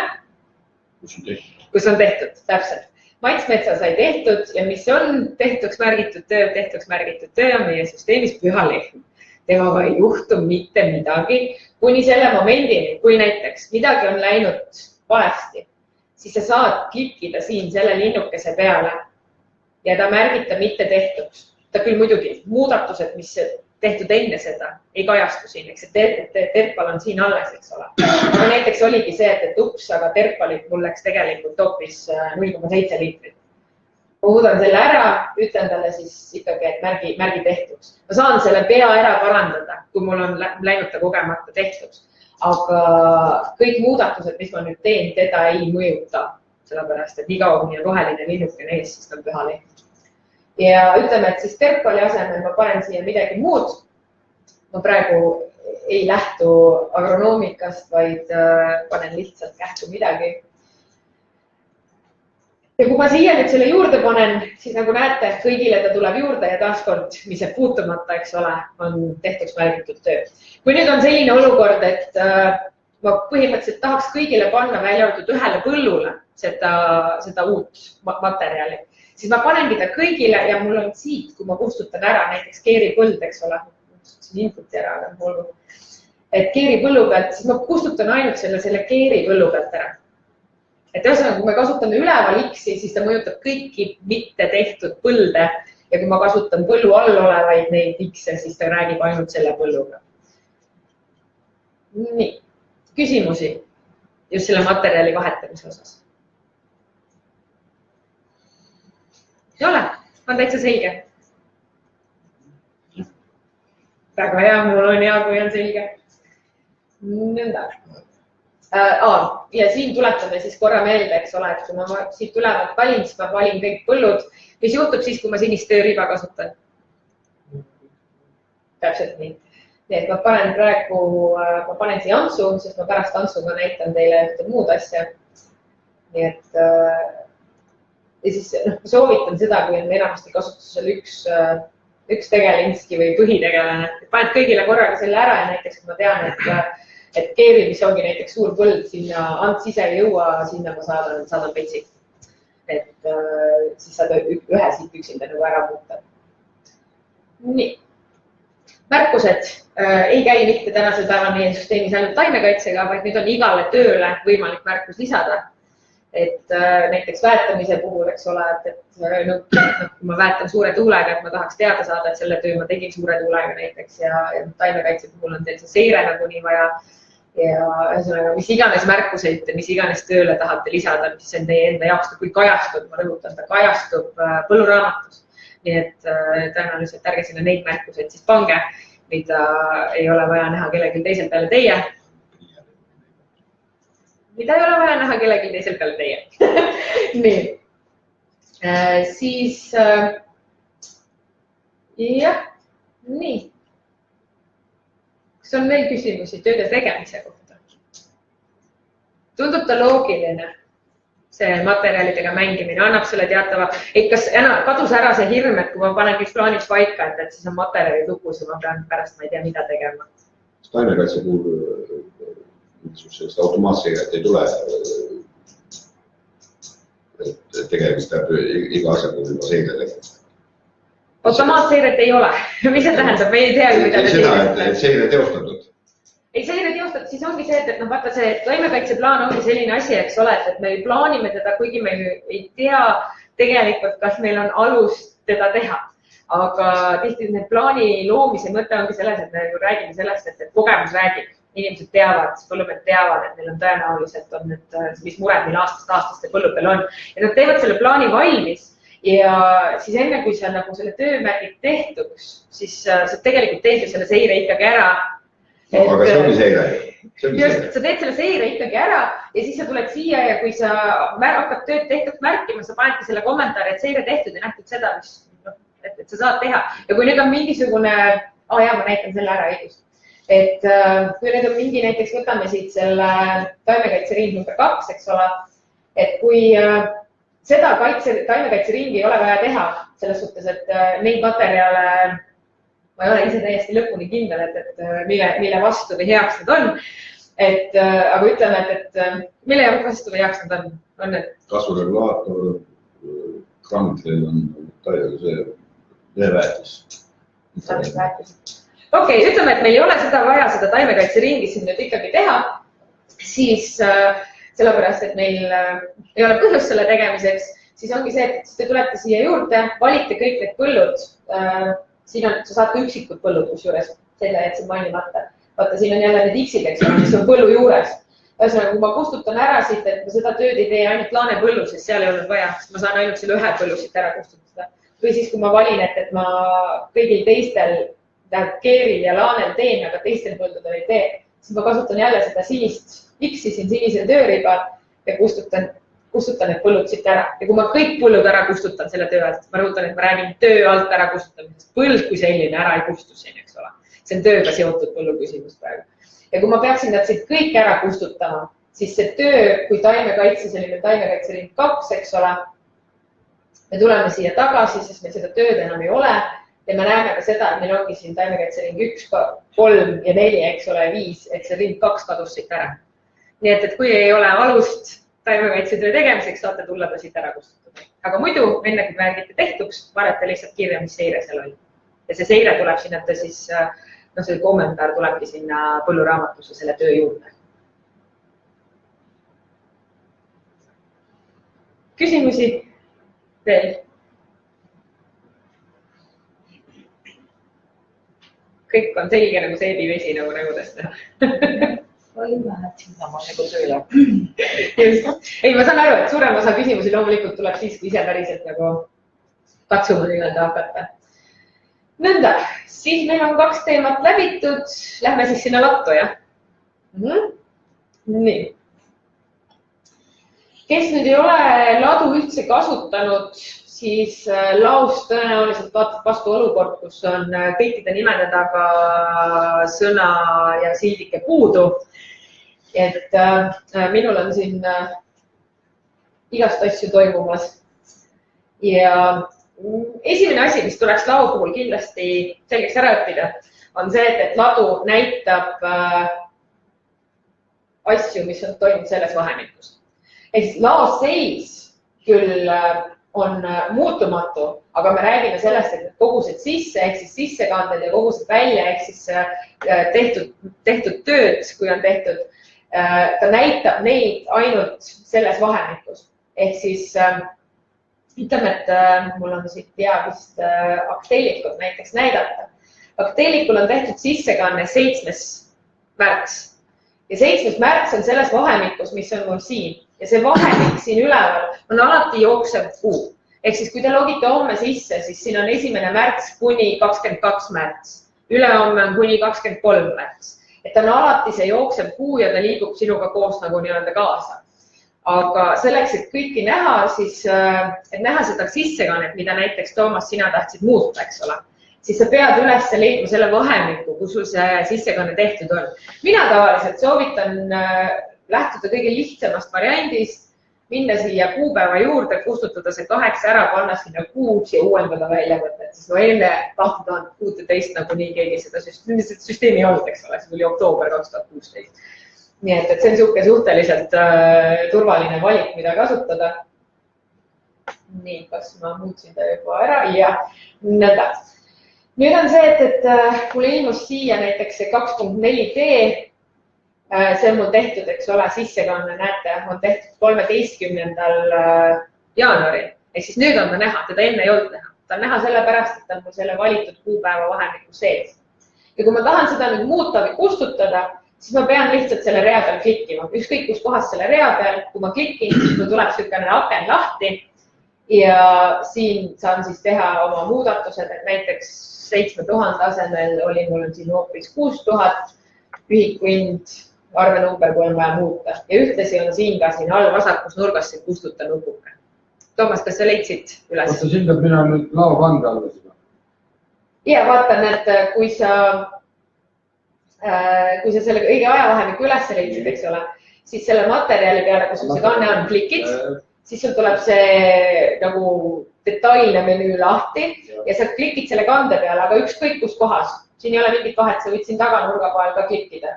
Kus on tehtud, täpselt. Maitsmetsa sai tehtud ja mis on tehtuks märgitud töö on meie süsteemis püha lehm. Temaga ei juhtu mitte midagi, kuni selle momendini, kui näiteks midagi on läinud valesti, siis sa saad klikkida siin selle linnukese peale ja ta märgita mitte tehtuks. Ta küll muidugi muudatused, mis tehtud enne seda, ei kajastu siin, eks terpal on siin alles, eks ole. Aga näiteks oligi see, et ups, aga terpalit mul läks tegelikult hoopis 0,7 liitrit. Ma muudan selle ära, ütlen talle siis ikkagi, et märgi tehtuks. Ma saan selle pea ära parandada, kui mul on läinud ta kogemata tehtuks. Aga kõik muudatused, mis ma nüüd teen, teda ei mõjuta, sellepärast, et nii kaua, kui on roheline linnukene ees, siis ta on püha lehm. Ja ütleme, et siis terpali asemel ma panen siia midagi muud. Ma praegu ei lähtu agronoomikast, vaid panen lihtsalt kähku midagi. Ja kui ma siia nüüd selle juurde panen, siis nagu näete, kõigile ta tuleb juurde ja taaskord, mis jääb puutumata, eks ole, on tehtuks märgitud töö. Kui nüüd on selline olukord, et ma põhimõtteliselt tahaks kõigile panna välja arvatud ühele põllule seda uut materjali, siis ma panengi ta kõigile ja mul on siit, kui ma kustutan ära näiteks keeripõld, eks ole, inputi ära, aga olgu. Et keeripõllu pealt, siis ma kustutan ainult selle keeripõllu pealt ära. Et ühesõnaga, kui me kasutame üleval X-i, siis ta mõjutab kõiki mitte tehtud põlde ja kui ma kasutan põllu all olevaid neid X-e, siis ta räägib ainult selle põlluga. Nii, küsimusi just selle materjali vahetamise osas. Ei ole, on täitsa selge. Väga hea, mul on hea, kui on selge. Nõnda. Ja siin tuletame siis korra meelde, eks ole, et kui ma siit ülevalt valin, siis ma valin kõik põllud. Mis juhtub siis, kui ma sinist tööriba kasutan? Täpselt nii. Nii, et ma panen praegu, ma panen siia Antsu, sest ma pärast Antsuga näitan teile ühte muud asja. Nii et ja siis soovitan seda, kui on enamasti kasutusel üks tegelinski või põhitegelane. Paned kõigile korraga selle ära ja näiteks, kui ma tean, et keeri, mis ongi näiteks suur põld, sinna Ants ise ei jõua, sinna ma saadan petsi. Et siis saad ühe siit üksinda nagu ära muuta. Nii. Märkused ei käi mitte tänasel päeval meie süsteemis ainult taimekaitsega, vaid nüüd on igale tööle võimalik märkus lisada. Et näiteks väetamise puhul, eks ole, et kui ma väetan suure tuulega, et ma tahaks teada saada, et selle töö ma tegin suure tuulega näiteks ja taimekaitse puhul on teil see seire nagunii vaja. Ja ühesõnaga, mis iganes märkuseid, mis iganes tööle tahate lisada, mis on teie enda jaoks, kui kajastub, ma rõhutan, ta kajastub põlluraamatus. Nii et tõenäoliselt ärge sinna neid märkuseid siis pange, mida ei ole vaja näha kellelgi teisel peale teie. Mida ei ole vaja näha kellelgi teisel peale teie. Nii. Siis, jah, nii. Kas on veel küsimusi tööde tegemise kohta? Tundub ta loogiline, see materjalidega mängimine, annab selle teatava, et kas kadus ära see hirm, et kui ma panen üks plaaniks paika, et siis on materjali tukus ja ma pean pärast, ma ei tea, mida tegema. Taimekaitse puhul sellist automaatselt ei tule, et tegelikult peab iga asja puhul juba seire tegema. automaatseiret ei ole. Mis see tähendab? Me ei tea, mida te teete. Et seire teostatud. Ei, seire teostatud, siis ongi see, et vaata see taimekaitseplaan ongi selline asi, eks ole, et me plaanime teda, kuigi me ei tea tegelikult, kas meil on alust teda teha. Aga tihti need plaani loomise mõte ongi selles, et me räägime sellest, et kogemus räägib. Inimesed teavad, põllupead teavad, et neil on tõenäoliselt on need, mis mured meil aastast põllupeel on. Ja nad teevad selle plaani valmis ja siis enne, kui sa nagu selle töömärgid tehtuks, siis sa tegelikult teed ju selle seire ikkagi ära. Aga see ongi seire. Just, sa teed selle seire ikkagi ära ja siis sa tuled siia ja kui sa hakkad tööd tehtud märkima, sa panedki selle kommentaari, et seire tehtud ja nähtud seda, et sa saad teha. Ja kui nüüd on mingisugune, ma näitan selle ära õigust, et kui nüüd on mingi näiteks, võtame siit selle taimekaitsering number 2, eks ole, et kui seda taimekaitseringi ei ole vaja teha, selles suhtes, et neid materjale ma ei ole ise täiesti lõpuni kindel, et mille vastu või heaks need on. Aga ütleme, et mille vastu või heaks need on? Kasvuregulaator, krammitleel on see veeväetis. Okei, ütleme, et meil ei ole seda vaja, seda taimekaitseringi siin nüüd ikkagi teha, siis sellepärast, et meil ei ole põhjust selle tegemiseks, siis ongi see, et te tulete siia juurde, valite kõik need põllud. Siin on, sa saad ka üksikud põllud, kus juures, selle jätsin mainimata. Vaata, siin on jälle need X-id, eks ole, mis on põllu juures. Ühesõnaga, kui ma kustutan ära siit, et ma seda tööd ei tee ainult laanepõllu, sest seal ei olnud vaja, sest ma saan ainult selle ühe põllu siit ära kustutada. Või siis, kui ma valin, et ma kõigil teistel keeril ja laanel teen, aga teistel põldudel ei tee, siis ma kasutan jälle seda sinist X-i siin sinisel tööriibal ja kustutan need põllud siit ära. Ja kui ma kõik põllud ära kustutan selle töö alt, ma rõhutan, et ma räägin töö alt ära kustutamisest. Põld kui selline ära ei kustu siin, eks ole. See on tööga seotud põllu küsimus praegu. Ja kui ma peaksin nad siit kõik ära kustutama, siis see töö, kui taimekaitse, selline taimekaitsering 2, eks ole, me tuleme siia tagasi, sest meil seda tööd enam ei ole. Ja me näeme ka seda, et meil ongi siin taimekaitsering 1, 3 ja 4, eks ole, 5, et see ring 2 kadus siit ära. Nii et kui ei ole alust taimekaitsetöö tegemiseks, saate tulla ta siit ära kustutada. Aga muidu, enne kui märgite tehtuks, panete lihtsalt kirja, mis seire seal oli. Ja see seire tuleb sinna, siis see kommentaar tulebki sinna põlluraamatusse selle töö juurde. Küsimusi veel? Kõik on selge nagu seebivesi nagu nägudest teha. Oli vähe. Sinna ma nagu tööle. Just. Ei, ma saan aru, et suurem osa küsimusi loomulikult tuleb siis, kui ise päriselt nagu katsuma nii-öelda hakata. Nõnda, siis meil on 2 teemat läbitud. Lähme siis sinna lattu, jah? Nii. Kes nüüd ei ole ladu üldse kasutanud, siis laos tõenäoliselt vaatab vastu olukord, kus on kõikide nimede taga sõna ja sildike puudu. Et minul on siin igast asju toimumas. Ja esimene asi, mis tuleks lao puhul kindlasti selgeks ära õppida, on see, et ladu näitab asju, mis on toimunud selles vahemikus. Ehk lao seis küll on muutumatu, aga me räägime sellest, et kogused sisse, ehk siis sissekanded ja kogused välja, ehk siis tehtud tööd, kui on tehtud, ta näitab neid ainult selles vahemikus. Ehk siis ütleme, et mul on siit vist akteelikut näiteks näidata. Akteelikul on tehtud sissekanne 7. märts. Ja 7. märts on selles vahemikus, mis on mul siin. Ja see vahemik siin üleval on alati jooksev kuu. Ehk siis, kui te logite homme sisse, siis siin on 1. märts kuni 22. märts. Ülehomme on kuni 23. märts. Et on alati see jooksev kuu ja ta liigub sinuga koos nagu nii-öelda kaasa. Aga selleks, et kõiki näha, siis et näha seda sissekannet, mida näiteks Toomas, sina tahtsid muuta, eks ole, siis sa pead üles leidma selle vahemiku, kus sul see sissekanne tehtud on. Mina tavaliselt soovitan lähtuda kõige lihtsamast variandist, minna siia kuupäeva juurde, kustutada see 8 ära, panna sinna 6 ja uuendada väljavõtet. Siis no enne 2016 nagu nii keegi seda süsteemi ei olnud, eks ole, see tuli oktoober 2016. Nii et see on suhteliselt turvaline valik, mida kasutada. nii, kas ma muutsin ta juba ära ja nõnda. Nüüd on see, et mulle ilmus siia näiteks see 2.4D. See on mul tehtud, eks ole, sissekanne, näete, on tehtud 13. jaanuaril. Ehk siis nüüd on ta näha, teda enne ei olnud näha. Ta on näha sellepärast, et ta on mul selle valitud kuupäeva vahemiku sees. Ja kui ma tahan seda nüüd muuta või kustutada, siis ma pean lihtsalt selle rea peal klikkima. Ükskõik kus kohas selle rea peal, kui ma klikin, siis mul tuleb sükane aken lahti ja siin saan siis teha oma muudatused, et näiteks 7000 asemel oli mul siin hoopis 6000 ühikuhind, arvenumber, kui on vaja muuta. Ja ühtlasi on siin ka siin all vasakus nurgas siin kustuta nupuke. Toomas, kas sa leidsid üles? Kas sa siin peab mina nüüd laokande alla seda? Ja vaatan, et kui sa selle õige ajavahemiku üles leidsid, eks ole, siis selle materjali peale, kus see kanne on, klikid, siis sul tuleb see nagu detailne menüü lahti ja sa klikid selle kande peale, aga ükskõik kus kohas. Siin ei ole mingit vahet, sa võid siin taganurga kohal ka klikkida.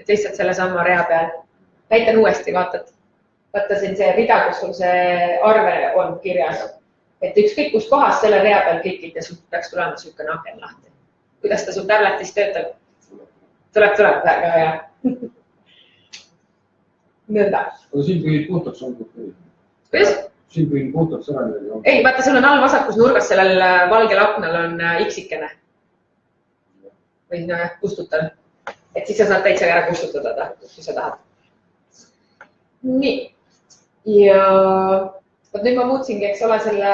Et lihtsalt selle samma rea peal. Näitan uuesti, vaata siin see rida, kus sul see arve on kirjas. Et ükskõik kus kohas selle rea peal klikid ja sul peaks tulema sükane aken lahti. Kuidas ta sul tabletis töötab? Tuleb, väga hea. Nõnda. Aga siin kui puhtaks on? Kuidas? Siin kui puhtaks ära nüüd? Ei, vaata, sul on all vasakus nurgas sellel valgel aknal on X-ikene. Või kustutan. Et siis sa saad täitsa ära kustutada ta, kui sa tahad. Nii. Ja nüüd ma muutsingi, eks ole, seda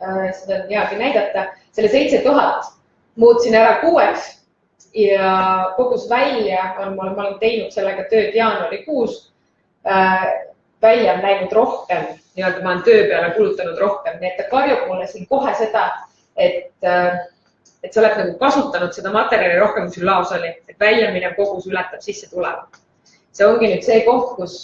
on heagi näidata. Selle 7000 muutsin ära 6 ja kogus välja on, ma olen teinud sellega tööd jaanuarikuus. Välja on läinud rohkem, nii-öelda ma olen töö peale kulutanud rohkem, nii et ta karjub mulle siin kohe seda, et sa oled nagu kasutanud seda materjali rohkem, kui sul laos oli, et väljaminev kogus ületab sisse tuleva. See ongi nüüd see koht, kus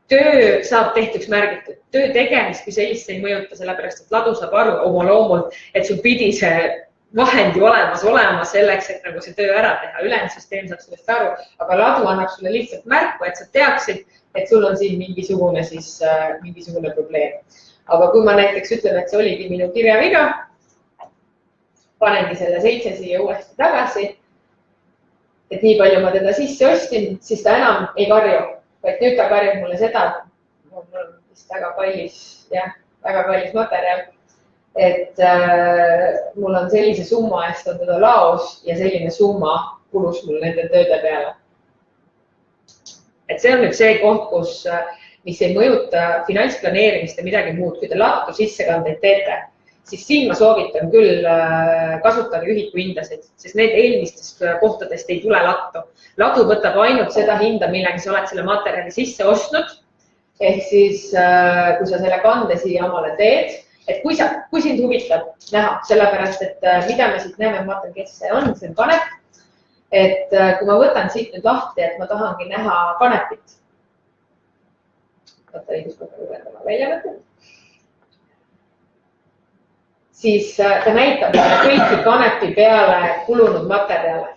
töö saab tehtuks märgitud. Töö tegemist kui sellist ei mõjuta, sellepärast et ladu saab aru oma loomult, et sul pidi see vahendi olema selleks, et nagu see töö ära teha. Ülejäänud süsteem saab sellest aru, aga ladu annab sulle lihtsalt märku, et sa teaksid, et sul on siin mingisugune probleem. Aga kui ma näiteks ütlen, et see oligi minu kirjaviga, panengi selle 7 siia uuesti tagasi, et nii palju ma teda sisse ostin, siis ta enam ei karju, vaid nüüd ta karjub mulle seda, mul on vist väga kallis materjal, et mul on sellise summa eest on teda laos ja selline summa kulus mul nende tööde peale. Et see on nüüd see koht, mis ei mõjuta finantsplaneerimist ja midagi muud. Kui te laatu sissekandeid teete, siis siin ma soovitan küll kasutada ühikuhindasid, sest need eelmistest kohtadest ei tule lattu. Ladu võtab ainult seda hinda, millega sa oled selle materjali sisse ostnud. Ehk siis, kui sa selle kande siia omale teed, et kui sind huvitab näha, sellepärast, et mida me siit näeme, ma vaatan, kes see on kanep. Et kui ma võtan siit nüüd lahti, et ma tahangi näha kanepit. Võtta õiguskohta lugedama välja võtta. Siis ta näitab kõiki kanepi peale kulunud materjale.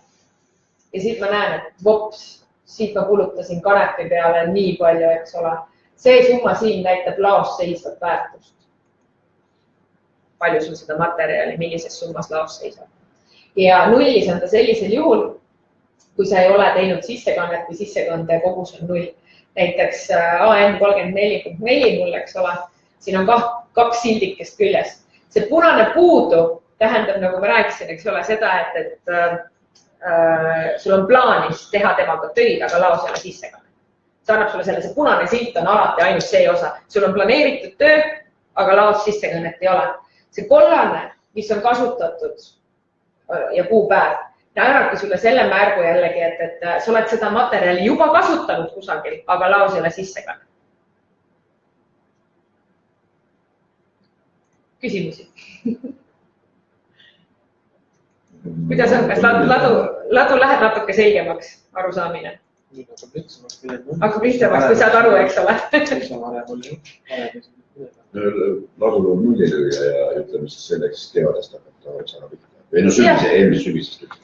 Ja siit ma näen, et vops, siit ma kulutasin kanepi peale nii palju, eks ole. See summa siin näitab laos seisvat väärtust. Palju sul seda materjali, millises summas laos seisab. Ja nullis on ta sellisel juhul, kui sa ei ole teinud sissekannet või sissekande kogus on 0. Näiteks AM34.4 mul, eks ole, siin on 2 sildikest küljest. See punane puudu tähendab, nagu ma rääkisin, eks ole, seda, et sul on plaanis teha temaga töid, aga laos ei ole sissekannet. See annab sulle selle, see punane silt on alati ainult see osa. Sul on planeeritud töö, aga laos sissekannet ei ole. See kollane, mis on kasutatud ja kuupäev, annabki sulle selle märgu jällegi, et sa oled seda materjali juba kasutanud kusagil, aga laos ei ole sissekannet. Küsimusi? Kuidas on, kas ladu läheb natuke selgemaks arusaamine? Hakkab lihtsamaks, kui saad aru, eks ole. Ladul on nullilööja ja ütleme siis selleks kevadest hakata väga pikka. Või no eelmise sügisest.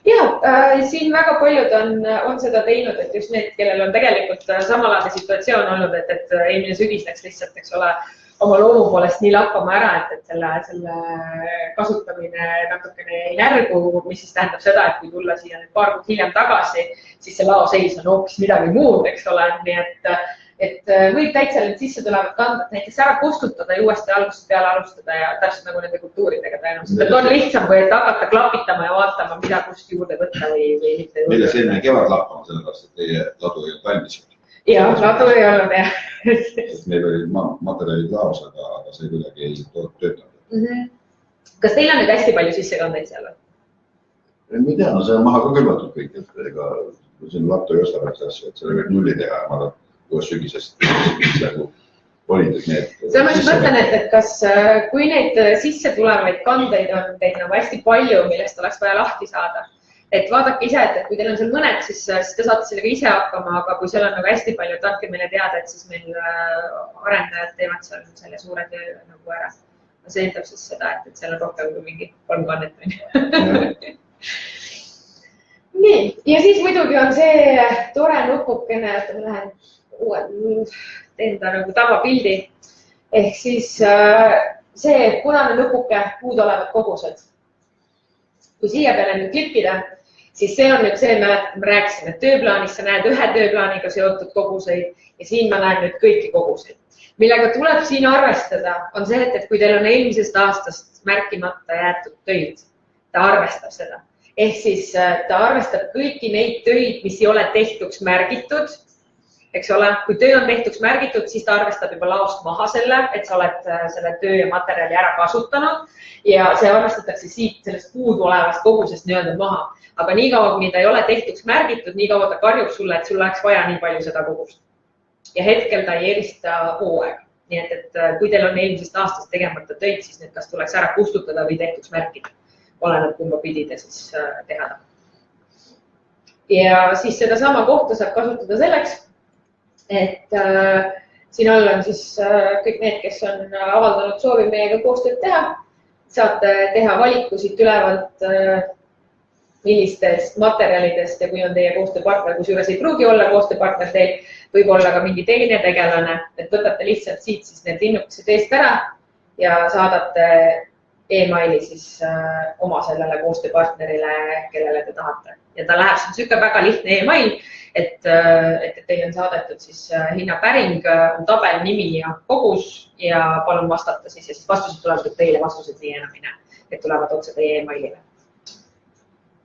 siin väga paljud on seda teinud, et just need, kellel on tegelikult samalaadne situatsioon olnud, et eelmine sügis läks lihtsalt, eks ole, oma loomu poolest nii lappama ära, et selle kasutamine natukene jäi närgu, mis siis tähendab seda, et kui tulla siia nüüd paar kuud hiljem tagasi, siis see laoseis on hoopis midagi muud, eks ole, nii et võib täitsa need sisse tulevad kandad näiteks ära kustutada ja uuesti algusest peale alustada ja täpselt nagu nende kultuuridega tõenäoliselt. Et on lihtsam, kui et hakata klapitama ja vaatama, mida kust juurde võtta või mitte. Meile selline kevad lappama, sellepärast, et teie ladu ei olnud valmis. Jah, ladu ei olnud, jah. Meil oli materjalid laos, aga see kuidagi ei töötanud. Kas teil on nüüd hästi palju sissekandeid seal? Ma ei tea, no see on maha ka külmatud kõik, et ega siin lattu ei osta pärast asju, et selle võib nulli teha ja ma arvan, koos sügisest olid need. See ma just mõtlen, et kas, kui neid sisse tulevaid kandeid on teid nagu hästi palju, millest oleks vaja lahti saada, et vaadake ise, et kui teil on seal mõned, siis te saate sellega ise hakkama, aga kui seal on nagu hästi palju, et andke meile teada, et siis meil arendajad teevad seal selle suure töö nagu ära. See eeldab siis seda, et seal on rohkem kui mingi 3 kannet. Nii, ja siis muidugi on see tore nupukene, et ma lähen teen ta nagu tavapildi. Ehk siis see punane nupuke puud olevad kogused. Kui siia peale nüüd klippida, siis see on nüüd see, me rääkisime, et tööplaanis sa näed ühe tööplaaniga seotud koguseid ja siin ma näen nüüd kõiki koguseid. Millega tuleb siin arvestada, on see, et kui teil on eelmisest aastast märkimata jäetud töid, ta arvestab seda. Ehk siis ta arvestab kõiki neid töid, mis ei ole tehtuks märgitud. Eks ole, kui töö on tehtuks märgitud, siis ta arvestab juba laost maha selle, et sa oled selle töö ja materjali ära kasutanud ja see arvestatakse siit sellest puudu olevast kogusest nii-öelda maha. Aga nii kaua, kuni ta ei ole tehtuks märgitud, nii kaua ta karjub sulle, et sul läheks vaja nii palju seda kogust. Ja hetkel ta ei erista hooaega. Nii et kui teil on eelmisest aastast tegemata töid, siis need kas tuleks ära kustutada või tehtuks märgida. Oleneb kumba pidi te siis teha. Ja siis seda sama kohta saab kasutada selleks, et siin all on siis kõik need, kes on avaldanud soovi meiega koostööd teha. Saate teha valiku siit ülevalt, millistest materjalidest ja kui on teie koostööpartner, kusjuures ei pruugi olla koostööpartner teil, võib olla ka mingi teine tegelane, et võtate lihtsalt siit siis need linnukesed eest ära ja saadate e-maili siis oma sellele koostööpartnerile, kellele te tahate. Ja ta läheb siin süke väga lihtne e-mail, et teil on saadetud siis hinnapäring, tabel, nimi ja kogus ja palun vastata siis ja siis vastused tulevad teile, vastused nii enam ei näe, et tulevad otse teie e-mailile.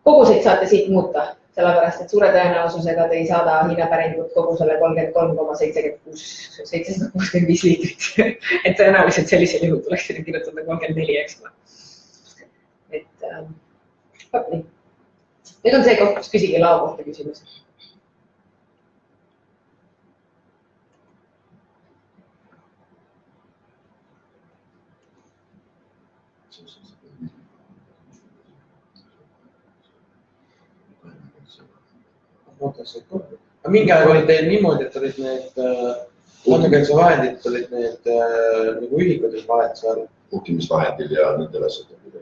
Koguseid saate siit muuta, sellepärast et suure tõenäosusega te ei saada hinnapäringut kogusele 33,765 liitrit. Et tõenäoliselt sellisel juhul tuleks sinna kirjutada 34, eks ole. Et nii. Nüüd on see koht, kus küsige lao kohta küsimus. Mingi aeg oli teil niimoodi, et olid need andmekaitsevahendid, olid need nagu ühikud, mis vahetus all? Puhtimisvahendil ja nendel asjadel.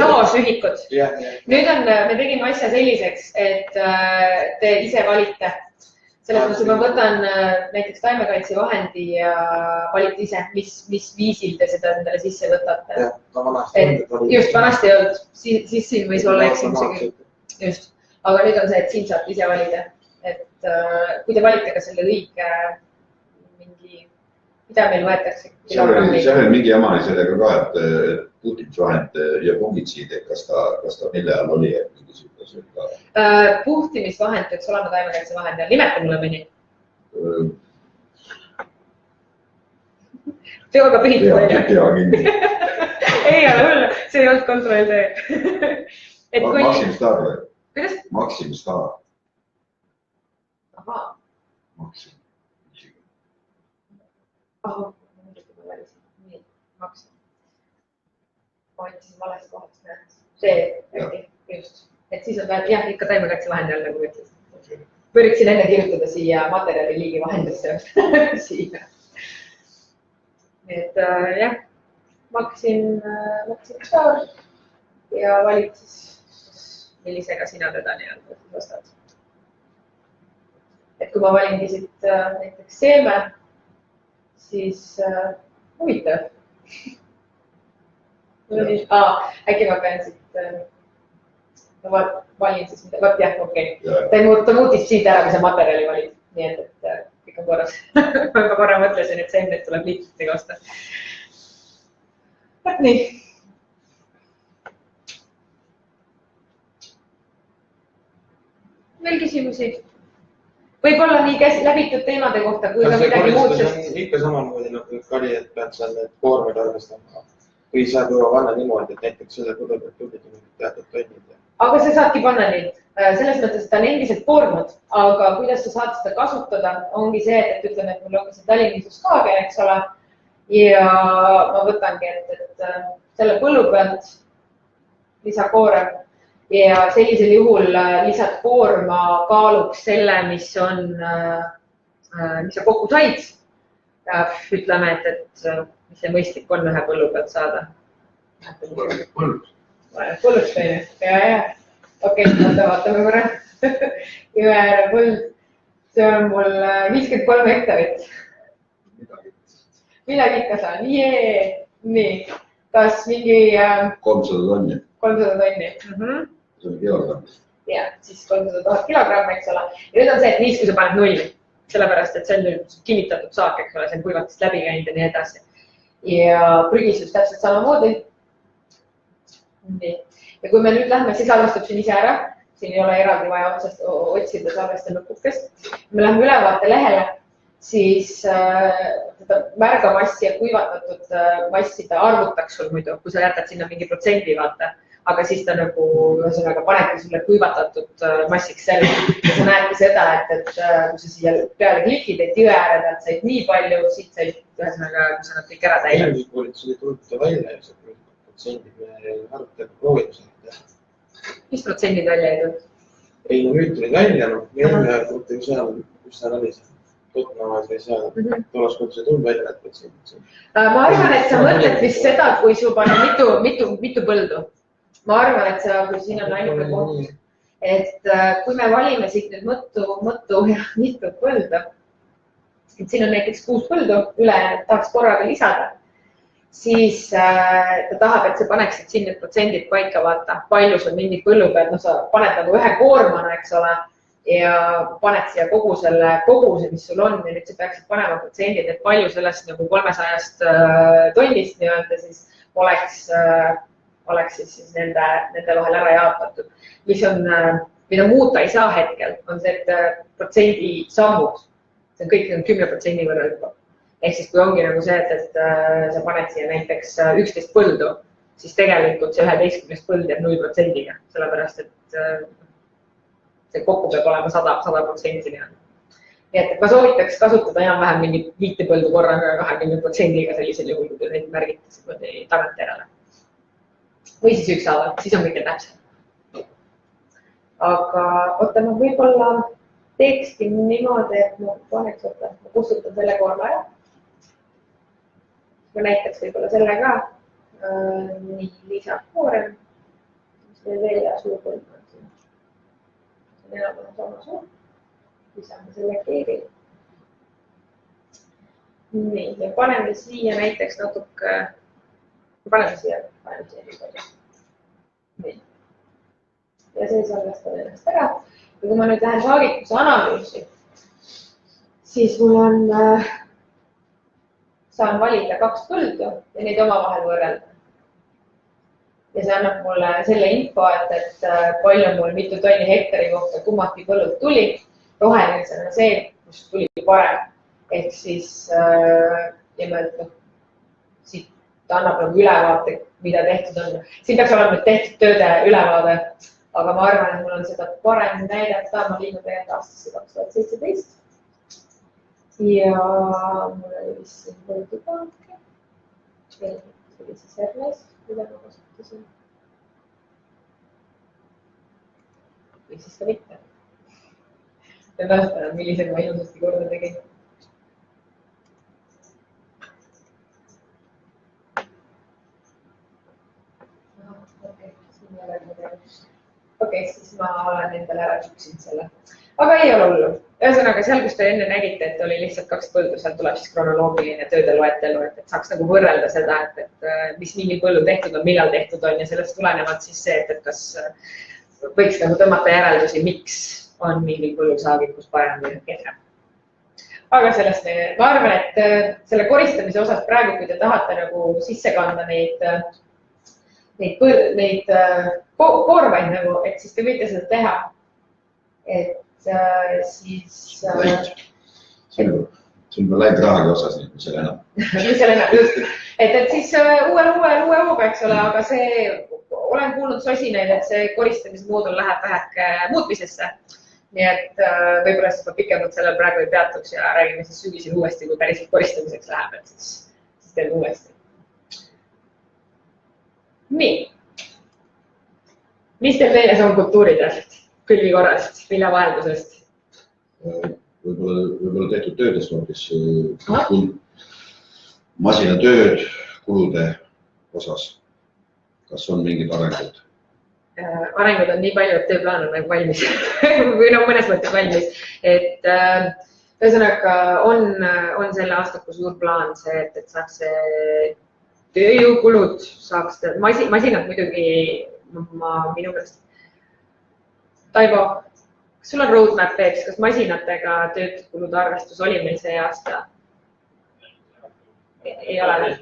Laosühikud. Nüüd me tegime asja selliseks, et te ise valite. Selles mõttes ma võtan näiteks taimekaitsevahendi ja valite ise, mis viisil te seda endale sisse võtate. Just vanasti ei olnud, siis siin võis olla eksimusegi. Just. Aga nüüd on see, et siin saate ise valida, et kui te valite ka selle õige mingi, mida meil võetakse? Seal oli mingi jama sellega ka, et puhtimisvahend ja fungitsiid, et kas ta mille all oli, et mingi süüklased ka? Puhtimisvahend võiks olema taimekaitsevahend ja nimeta mulle mõni. Teoga pihitu välja. Ei ole hull, see ei olnud kontroll tee. Maximus Star või? Kuidas? Maximus Star. Ahaa. Maximus. Ahah, ma välisin. Nii, Maximus. Ma võtsin valest kohast. See, just. Et siis on jah, ikka taimekaitsevahend all, nagu ütlesin. Võriksin enne kirjutada siia materjali liigi vahendisse. Siia. Et jah, Maximus Star ja valid siis millisega sina teda nii-öelda ostad. Et kui ma valingi siit näiteks seeme, siis huvitav. Äkki ma pean siit, ma valin siis, võt jah, okei. Ta muutis siit ära, kui sa materjali valid, nii et kõik on korras. Ma korra mõtlesin, et seemneid tuleb liitritega osta. Võt nii. Veel küsimusi? Võib-olla nii läbitud teemade kohta, kui ka midagi muud. Ikka samamoodi nagu kari, et pead seal need koormed arvestama. Või saab juba panna niimoodi, et näiteks selle põllu pealt tubid teatud tonnid. Aga sa saadki panna neid. Selles mõttes, et ta on endiselt koormud, aga kuidas sa saad seda kasutada, ongi see, et ütleme, et mul ongi see talimistuskaage, eks ole. Ja ma võtangi, et selle põllu pealt lisakoorem ja sellisel juhul lisad koorma kaaluks selle, mis sa kokku said. Ütleme, et mis see mõistlik on ühe põllu pealt saada. Põllust teine. Ja. Okei, vaatame korra. Jõe ääre põld. See on mul 53 hektarit. Midagi ikka saan. Jee! Nii. Kas mingi... 300 tonni. 300 tonni. See on kilogramm. Ja, siis 300 000 kilogramm, eks ole. Ja nüüd on see, et niis, kui sa paned nulli. Sellepärast, et see on nüüd kinnitatud saak, eks ole, see on kuivatist läbi käinud ja nii edasi. Ja prügisus täpselt samamoodi. Nii. Ja kui me nüüd lähme, siis arvestab siin ise ära. Siin ei ole eraldi vaja otsida salveste nupukest. Me lähme ülevaate lehele, siis märga massi ja kuivatatud massida arvutaks sul muidu, kui sa jätad sinna mingi protsendi vaata. Aga siis ta nagu ühesõnaga panebki sulle kuivatatud massiks selle. Ja sa näedki seda, et kui sa siia peale klikid, et jõe ääre pealt said nii palju, siit said ühesõnaga, kui sa nad kõik ära täidad. Eelmise koolitusele tulite välja ja see protsendid me arvutame proovime. Mis protsendid välja ei tulnud? Ei, no nüüd tulid välja, eelmine kord seal, kus seal oli see Totnavas või seal, tolles kohtus ei tulnud välja, et protsendid. Ma arvan, et sa mõtled vist seda, kui sul paneb mitu põldu. Ma arvan, et kui siin on ainuke koht, et kui me valime siit nüüd mõttu ja mitu põldu, et siin on näiteks 6 põldu, üle tahaks korraga lisada, siis ta tahab, et sa paneksid siin need protsendid paika, vaata, palju sul mingid põllu peal, sa paned nagu ühe koormana, eks ole, ja paned siia kogu selle koguse, mis sul on, ja nüüd sa peaksid panema protsendid, et palju sellest nagu 300 tonnist nii-öelda siis oleks siis nende vahel ära jaotatud. Mida muuta ei saa hetkel, on see, et protsendi sammud, see on kõik 10% võrra juba. Ehk siis kui ongi nagu see, et sa paned siia näiteks 11 põldu, siis tegelikult see 11 põld jääb 0%-ga, sellepärast et see kokku peab olema 100%. Nii et ma soovitaks kasutada enam-vähem mingi 5 põldu korraga 20%-ga sellisel juhul, kui neid märgitakse tagant järele. Või siis ükshaaval, siis on kõige täpsem. Aga oota, ma võib-olla teekski niimoodi, et ma paneks, ma kustutan selle koorma ära. Ma näitaks võib-olla selle ka. Nii, lisakoorem. Mis meil veel hea suur põld on siin. See on enam sama suur. Lisame selle keegi. Nii, ja paneme siia näiteks natuke, paneme siia nii palju. Nii. Ja see salvestab ennast ära. Ja kui ma nüüd lähen saagikuse analüüsi, siis mul on, saan valida 2 põldu ja neid omavahel võrrelda. Ja see annab mulle selle info, et palju mul mitu tonni hektari kohta kummati põllud tuli. Roheline on see, kus tuli parem. Ehk siis, ja ma ütlen, siit ta annab nagu ülevaate, mida tehtud on. Siin peaks olema nüüd tehtud tööde ülevaade, aga ma arvan, et mul on seda parem näidata. Ma liigun tegelikult aastasse 2017. Ja mul oli vist siin põldu paanke. See oli siis Hermes, mida ma kasutasin. Või siis ka mitte. Ja mäletan, millisega ma ilusasti korda tegin. Okei, siis ma olen endale ära tüksin selle. Aga ei ole hullu. Ühesõnaga seal, kus te enne nägite, et oli lihtsalt 2 põldu, seal tuleb siis kronoloogiline tööde loetelu, et saaks nagu võrrelda seda, et mis mingi põllu tehtud on, millal tehtud on ja sellest tulenevad siis see, et kas võiks nagu tõmmata järeldusi, miks on mingi põllu saagikus parem või kehvem. Aga sellest ma arvan, et selle koristamise osas praegu, kui te tahate nagu sisse kanda neid koormaid nagu, et siis te võite seda teha. Et siis... See on läinud rahagi osas, mis seal enam. Mis seal enam, just. Et siis uue hooga, eks ole, aga see, olen kuulnud sosinaid, et see koristamise moodul läheb väheke muutmisesse. Nii et võib-olla siis ma pikemalt sellel praegu ei peatuks ja räägime siis sügisel uuesti, kui päriselt koristamiseks läheb, et siis teeme uuesti. Nii. Mis teil meeles on kultuuridest, külvikorrast, viljavaheldusest? Võib-olla tehtud töödest hoopis masinatööd kulude osas. Kas on mingid arengud? Arengud on nii palju, et tööplaan on nagu valmis või no mõnes mõttes valmis, et ühesõnaga on selle aastaku suur plaan see, et saaks tööjõukulud, saaks masinad muidugi minu meelest. Taivo, kas sul on roadmap eeks, kas masinatega töötud kulude arvestus oli meil see aasta? Ei ole.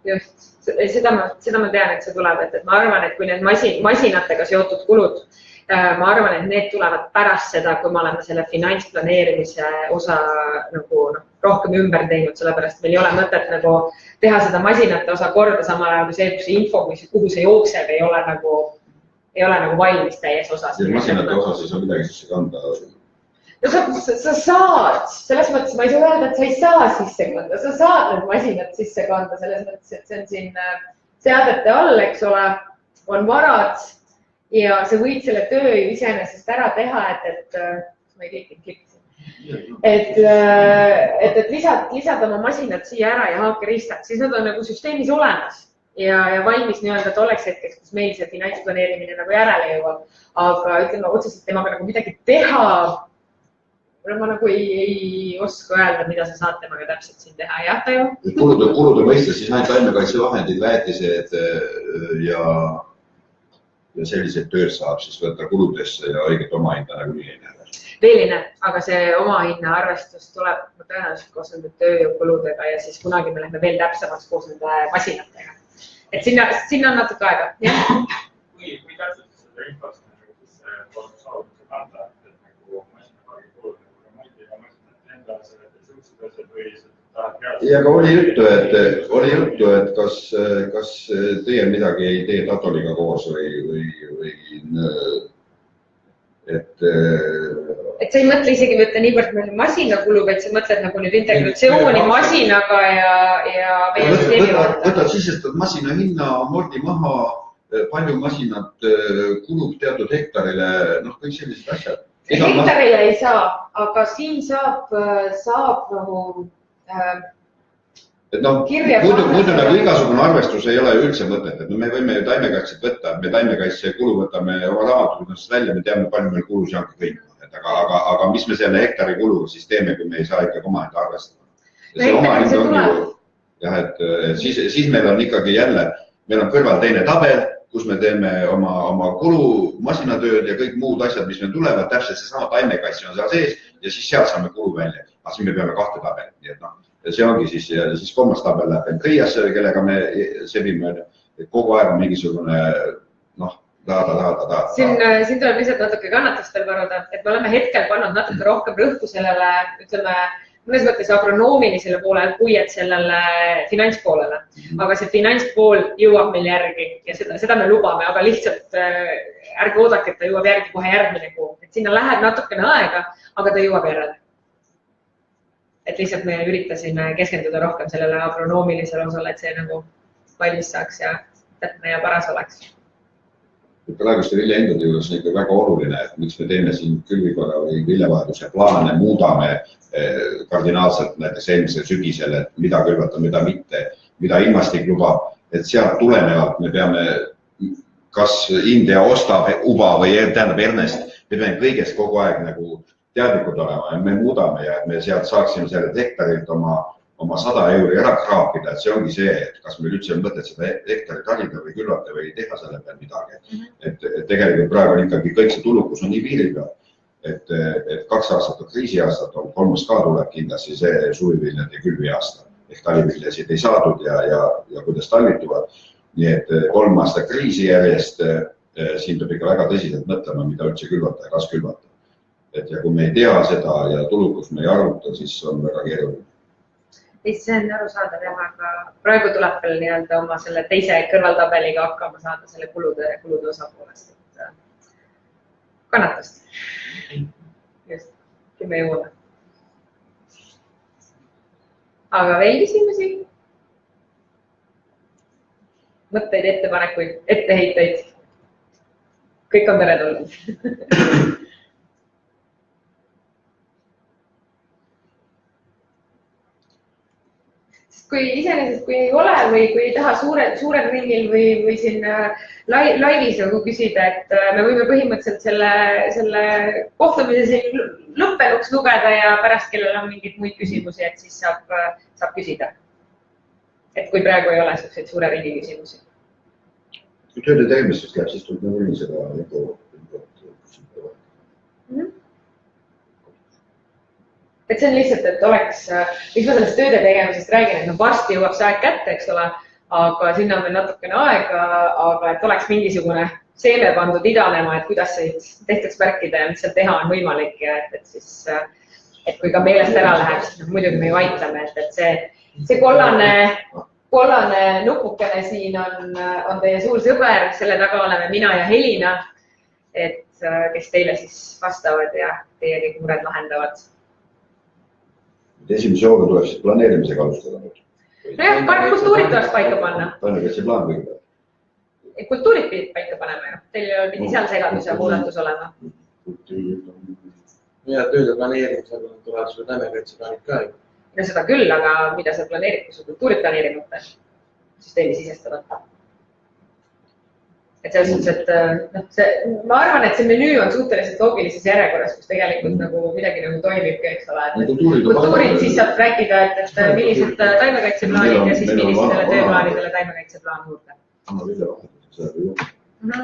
Just, seda ma tean, et see tuleb, et ma arvan, et kui need masinatega seotud kulud, ma arvan, et need tulevad pärast seda, kui me oleme selle finantsplaneerimise osa nagu rohkem ümber teinud, sellepärast meil ei ole mõtet nagu teha seda masinate osa korda samal ajal kui see, kus see info, kuhu see jookseb, ei ole nagu valmis täies osas. Masinate osas ei saa midagi sisse kanda. No sa saad, selles mõttes ma ei saa öelda, et sa ei saa sisse kanda, sa saad need masinad sisse kanda, selles mõttes, et see on siin seadete all, eks ole, on varad ja sa võid selle töö iseenesest ära teha, et ma ei klikisin, et lisad oma masinad siia ära ja haakeristad, siis nad on nagu süsteemis olemas ja valmis nii-öelda, et oleks hetkeks, kus meil see finantsplaneerimine nagu järele jõuab, aga ütleme otseselt temaga nagu midagi teha. Ma nagu ei oska öelda, mida sa saad temaga täpselt siin teha. Jah, Taivo? Kulude mõistes siis näid taimekaitsevahendid, väetised ja sellised tööd saab siis võtta kuludesse ja õiget oma hinda nagu milline. Veeline, aga see oma hinna arvestus tuleb tõenäoliselt koos nende tööjõukuludega ja siis kunagi me lähme veel täpsemaks koos nende masinatega. Et sinna on natuke aega. Kui täpselt seda infost saavutuse kanda, ja aga oli juttu, et kas teie midagi ei tee Tatoliga koos või et sa ei mõtle isegi võtta niivõrd meil masinakulu, vaid sa mõtled nagu nüüd integratsiooni masinaga ja meie süsteemi vaata. Võtad sisestad masina hinna, mordi maha, palju masinad kulub teatud hektarile, kõik sellised asjad. Hektarile ei saa, aga siin saab nagu muidu nagu igasugune arvestus ei ole üldse mõtet, et me võime ju taimekaitset võtta, me taimekaitse kulu võtame oma raamatutest välja, me teame, palju meil kulusi on kõik, aga mis me selle hektari kuluga siis teeme, kui me ei saa ikkagi omahinda arvestada. See omahinda ongi, jah, et siis meil on ikkagi jälle, meil on kõrval teine tabel, kus me teeme oma kulu, masinatööd ja kõik muud asjad, mis meil tulevad, täpselt seesama taimekaitse on seal sees ja siis sealt saame kulu välja. Aga siis me peame 2 tabelit, nii et see ongi siis 3. tabel läheb Priasse, kellega me sebime, et kogu aeg on mingisugune, tahada. Siin tuleb lihtsalt natuke kannatust veel paruda, et me oleme hetkel pannud natuke rohkem rõhku sellele, ütleme, mõnes mõttes agronoomilisele poolele, kui et sellele finantspoolele. Aga see finantspool jõuab meil järgi ja seda me lubame, aga lihtsalt ärge oodake, et ta jõuab järgi kohe järgmine kuu. Et sinna läheb natukene aega, aga ta jõuab järele. Et lihtsalt me üritasime keskenduda rohkem sellele agronoomilisele osale, et see nagu valmis saaks ja täpne ja paras oleks. praeguste viljahindude juures on ikka väga oluline, et miks me teeme siin külvikorra või viljavahetuse plaane, muudame kardinaalselt näiteks eelmisel sügisel, et mida külvata, mida mitte, mida ilmastik lubab, et sealt tulenevalt me peame, kas India ostab uba või tähendab Ernest, me peame kõigest kogu aeg nagu teadlikud olema ja me muudame ja et me sealt saaksime sellelt hektarilt oma 100 € ära kraapida, et see ongi see, et kas meil üldse on mõtet seda hektarit harida või külvata või teha selle peal midagi. Et tegelikult praegu on ikkagi kõik see tulukus on nii piiri peal, et 2 aastat on kriisiaastat on, 3. ka tuleb kindlasti see suviviljad ja külvi aasta. Ehk taliviljasid ei saadud ja kuidas talvituvad. Nii et 3 aastat kriisi järjest siin peab ikka väga tõsiselt mõtlema, mida üldse külvata ja kas külvata. Et ja kui me ei tea seda ja tulukus me ei arvuta, siis on väga keeruline. See on aru saada jah, aga praegu tuleb veel nii-öelda oma selle teise kõrvaltabeliga hakkama saada selle kulude osapoolest. Kannatust. Just, kui me jõuame. Aga veel küsimusi? Mõtteid, ettepanekuid, etteheiteid. Kõik on teretulnud. Kui iseenesest, kui ei ole või kui ei taha suurel ringil või siin laivis nagu küsida, et me võime põhimõtteliselt selle kohtumise siin lõppenuks lugeda ja pärast, kellel on mingid muid küsimusi, et siis saab küsida. Et kui praegu ei ole selliseid suure ringi küsimusi. Kui tööde tegemistest läheb, siis tuleb nagu seda info. Et see on lihtsalt, et oleks, miks ma sellest tööde tegemisest räägin, et varsti jõuab see aeg kätte, eks ole, aga sinna on veel natukene aega, aga et oleks mingisugune seeme pandud idanema, et kuidas see tehtaks märkida ja mis seal teha on võimalik ja et kui ka meelest ära läheb, siis muidugi me ju aitame, et see kollane nupukene siin on teie suur sõber, selle taga oleme mina ja Helina, et kes teile siis vastavad ja teie kõik mured lahendavad. Esimese hooga tuleb siis planeerimisega alustada. Nojah, kultuurid tuleks paika panna. Taimekaitse plaan kõigepealt. Kultuurid pidid paika panema ju. Teil pidi seal segadus ja muudatus olema. Ja tööde planeerimisega tuleb sulle taimekaitse plaanid ka ju. No seda küll, aga mida sa planeerid, kui sa kultuurid planeerimata süsteemi sisestavad? Et selles mõttes, et ma arvan, et see menüü on suhteliselt loogilises järjekorras, kus tegelikult midagi toimib, eks ole. Kultuurid siis saab rääkida, et millised taimekaitseplaanid ja siis millisele tööplaanidele taimekaitseplaan juurde. Anna vilja vahetus, see on ju.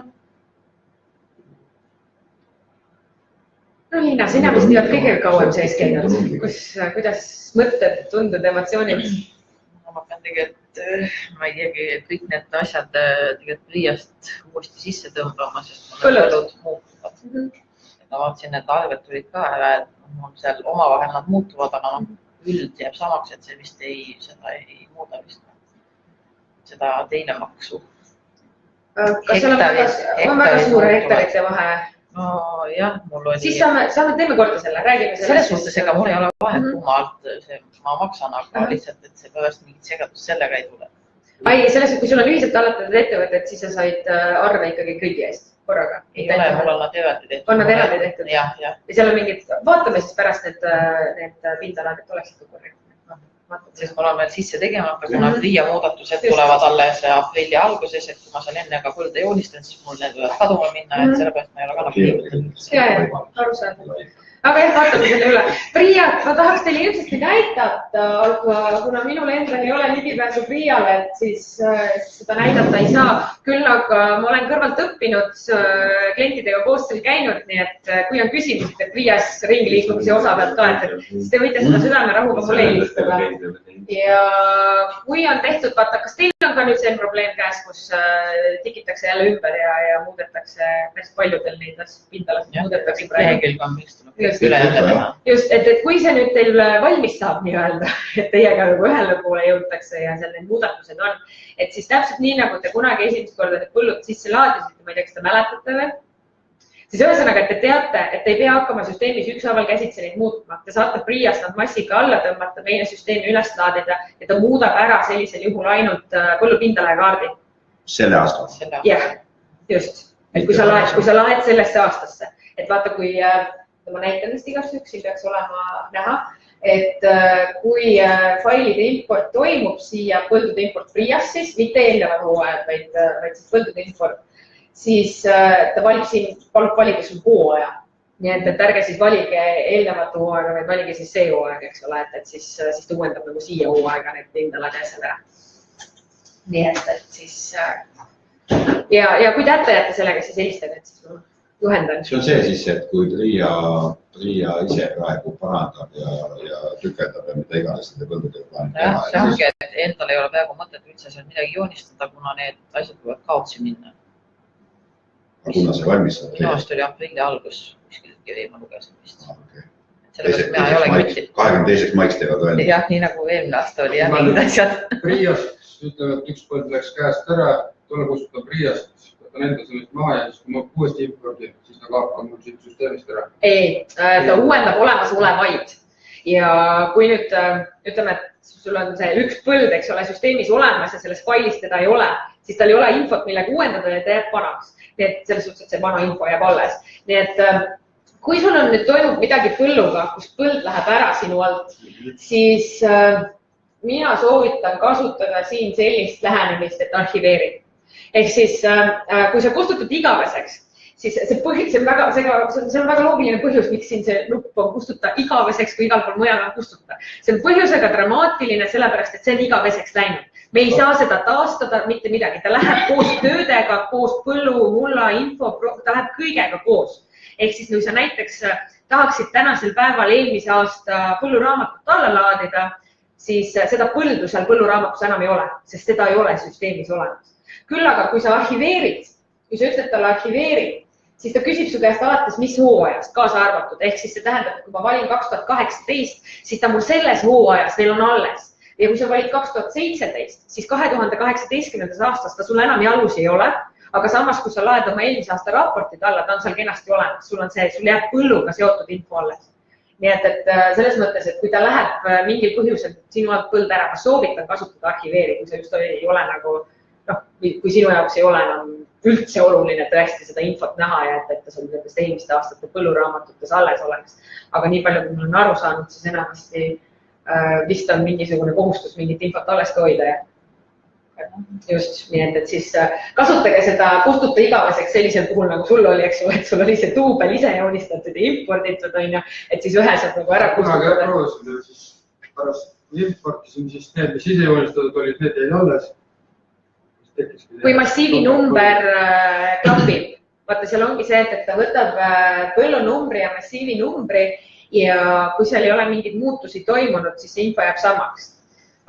No Liina, sina vist oled kõige kauem sees käinud. Kuidas mõtted, tundud, emotsioonid? Ma pean tegelikult, ma ei teagi, kõik need asjad tegelikult Riiast uuesti sisse tõmbama, sest põllud muutuvad. Ma vaatasin, et arved tulid ka ära, et seal omavahel nad muutuvad, aga üld jääb samaks, et see vist seda ei muuda vist. Seda teine maksu. Kas seal on väga suure hektarite vahe? No jah, mul oli... Siis saame teeme korda selle, räägime selle. Selles suhtes, ega mul ei ole vahet, kummalt ma maksan, aga lihtsalt, et see päevast mingit segadust sellega ei tule. Ai, selles, kui sul on ühiselt alatatud ettevõtted, siis sa said arve ikkagi kõigi eest korraga? Ei ole, mul on nad eraldi tehtud. On nad eraldi tehtud? Jah. Ja seal on mingid, vaatame siis pärast need pindalad, et oleks ikka korrektne. Sest mul on veel sisse tegemata, kuna Riia muudatused tulevad alles aprilli alguses, et kui ma seal enne ka kulda joonistan, siis mul need võivad kaduma minna, et selle pärast ma ei ole ka liigutud. Ja, aru saada. Aga jah, vaatame selle üle. Priiat, ma tahaks teile ilmselt näidata, aga kuna minul endal ei ole ligipääsu Priiale, et siis seda näidata ei saa. Küll aga ma olen kõrvalt õppinud, klientidega koos seal käinud, nii et kui on küsimused, et Priias ringiliikumise osa pealt ka, et siis te võite seda südamerahuga mulle helistada. Ja kui on tehtud, vaata, kas teil on ka nüüd see probleem käes, kus tikitakse jälle ümber ja muudetakse päris paljudel neid pindalasid muudetakse praegu. Just, et kui see nüüd teil valmis saab nii-öelda, et teiega ühele poole jõutakse ja seal need muudatused on, et siis täpselt nii, nagu te kunagi esimest korda need põllud sisse laadisite, ma ei tea, kas te mäletate veel, siis ühesõnaga, et te teate, et te ei pea hakkama süsteemis ükshaaval käsitse neid muutma. Te saate Priiast nad massiga alla tõmmata, meile süsteemi üles laadida ja ta muudab ära sellisel juhul ainult põllupindala ja kaardi. Selle aasta? Jah, just. et kui sa laed sellesse aastasse, et vaata, kui ma näitan vist igast üks, siin peaks olema näha, et kui failide import toimub siia põldude import Priassis, mitte eelnevad hooajad, vaid siis põldude import, siis ta valib siin, palub valida sul hooaja. Nii et ärge siis valige eelnevat hooaega, vaid valige siis see hooaeg, eks ole, et siis ta uuendab nagu siia hooaega need pindala käesele. Nii et siis ja kui tähte jätte sellega, siis helistage, et siis ma juhendan. See on see siis, et kui Priia ise praegu parandab ja tükeldab ja mida iganes nende põldudega plaanib teha. See ongi, et endal ei ole peaaegu mõtet üldse seal midagi joonistada, kuna need asjad võivad kaotsi minna. Aga kuna see valmistab? Minu aasta oli aprilli algus, kuskil kivi ma lugesin vist. Sellepärast mina ei ole kütti. 22. maiks teevad välja. Jah, nii nagu eelmine aasta oli ja mingid asjad. Priiast ütleme, et üks põld läks käest ära, tule kustutab Priiast, võtan enda sellest maha ja siis kui ma uuesti impordin, siis ta kaapab mul siit süsteemist ära. Ei, ta uuendab olemasolevaid. Ja kui nüüd ütleme, et sul on see üks põld, eks ole, süsteemis olemas ja selles failis teda ei ole, siis tal ei ole infot, millega uuendada ja ta jääb vanaks. Nii et selles suhtes, et see vana info jääb alles. Nii et kui sul on nüüd toimub midagi põlluga, kus põld läheb ära sinu alt, siis mina soovitan kasutada siin sellist lähenemist, et arhiveeri. Ehk siis, kui sa kustutad igaveseks, siis see on väga loogiline põhjus, miks siin see nupp on kustuta igaveseks, kui igal pool mujal on kustuta. See on põhjusega dramaatiline, sellepärast, et see on igaveseks läinud. Me ei saa seda taastada mitte midagi. Ta läheb koos töödega, koos põllu, mulla, info, ta läheb kõigega koos. Ehk siis, kui sa näiteks tahaksid tänasel päeval eelmise aasta põlluraamatut alla laadida, siis seda põldu seal põlluraamatus enam ei ole, sest seda ei ole süsteemis olemas. Küll aga, kui sa arhiveerid, kui sa ütled talle arhiveerid, siis ta küsib su käest alates, mis hooajast kaasa arvatud. Ehk siis see tähendab, et kui ma valin 2018, siis ta mul selles hooajas veel on alles. Ja kui sa valid 2017, siis 2018. aastast ta sul enam jalus ei ole, aga samas, kui sa laed oma eelmise aasta raportid alla, ta on seal kenasti olemas. Sul jääb põlluga seotud info alles. Nii et selles mõttes, et kui ta läheb mingil põhjusel sinu alt põld ära, ma soovitan kasutada arhiveeri, kui see just ei ole nagu, kui sinu jaoks ei ole enam üldse oluline tõesti seda infot näha ja et ta sul nendest eelmiste aastate põlluraamatutes alles oleks. Aga nii palju, kui ma olen aru saanud, siis enamasti vist on mingisugune kohustus mingit infot alles hoida. Just, nii et siis kasutage seda kustuta igaveseks sellisel puhul, nagu sul oli, eks ju, et sul oli see tuubel ise joonistatud ja imporditud, et siis üheselt nagu ära kustutada. Pärast importisin, siis need, mis ise joonistatud olid, need jäid alles. Kui massiivi number klapib, vaata seal ongi see, et ta võtab põllunumbri ja massiivi numbri ja kui seal ei ole mingid muutusi toimunud, siis see info jääb samaks.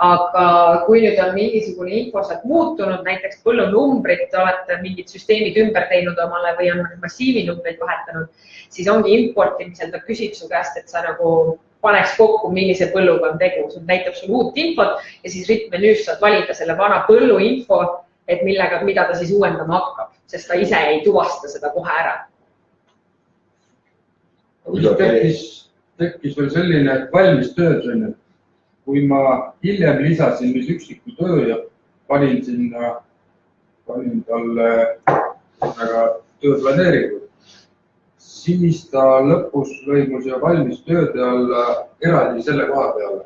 Aga kui nüüd on mingisugune info sealt muutunud, näiteks põllunumbrit, olete mingid süsteemid ümber teinud omale või on massiivinumbreid vahetanud, siis ongi importimisel, ta küsib su käest, et sa nagu paneks kokku, millise põlluga on tegu. See näitab sul uut infot ja siis rittmenüüs saad valida selle vana põllu info, et mida ta siis uuendama hakkab, sest ta ise ei tuvasta seda kohe ära. Tekkis veel selline valmis tööd, kui ma hiljem lisasin mis üksiku töö ja panin talle tööplaneeringut, siis ta lõpus lõimus ja valmis tööde alla eraldi selle koha peale.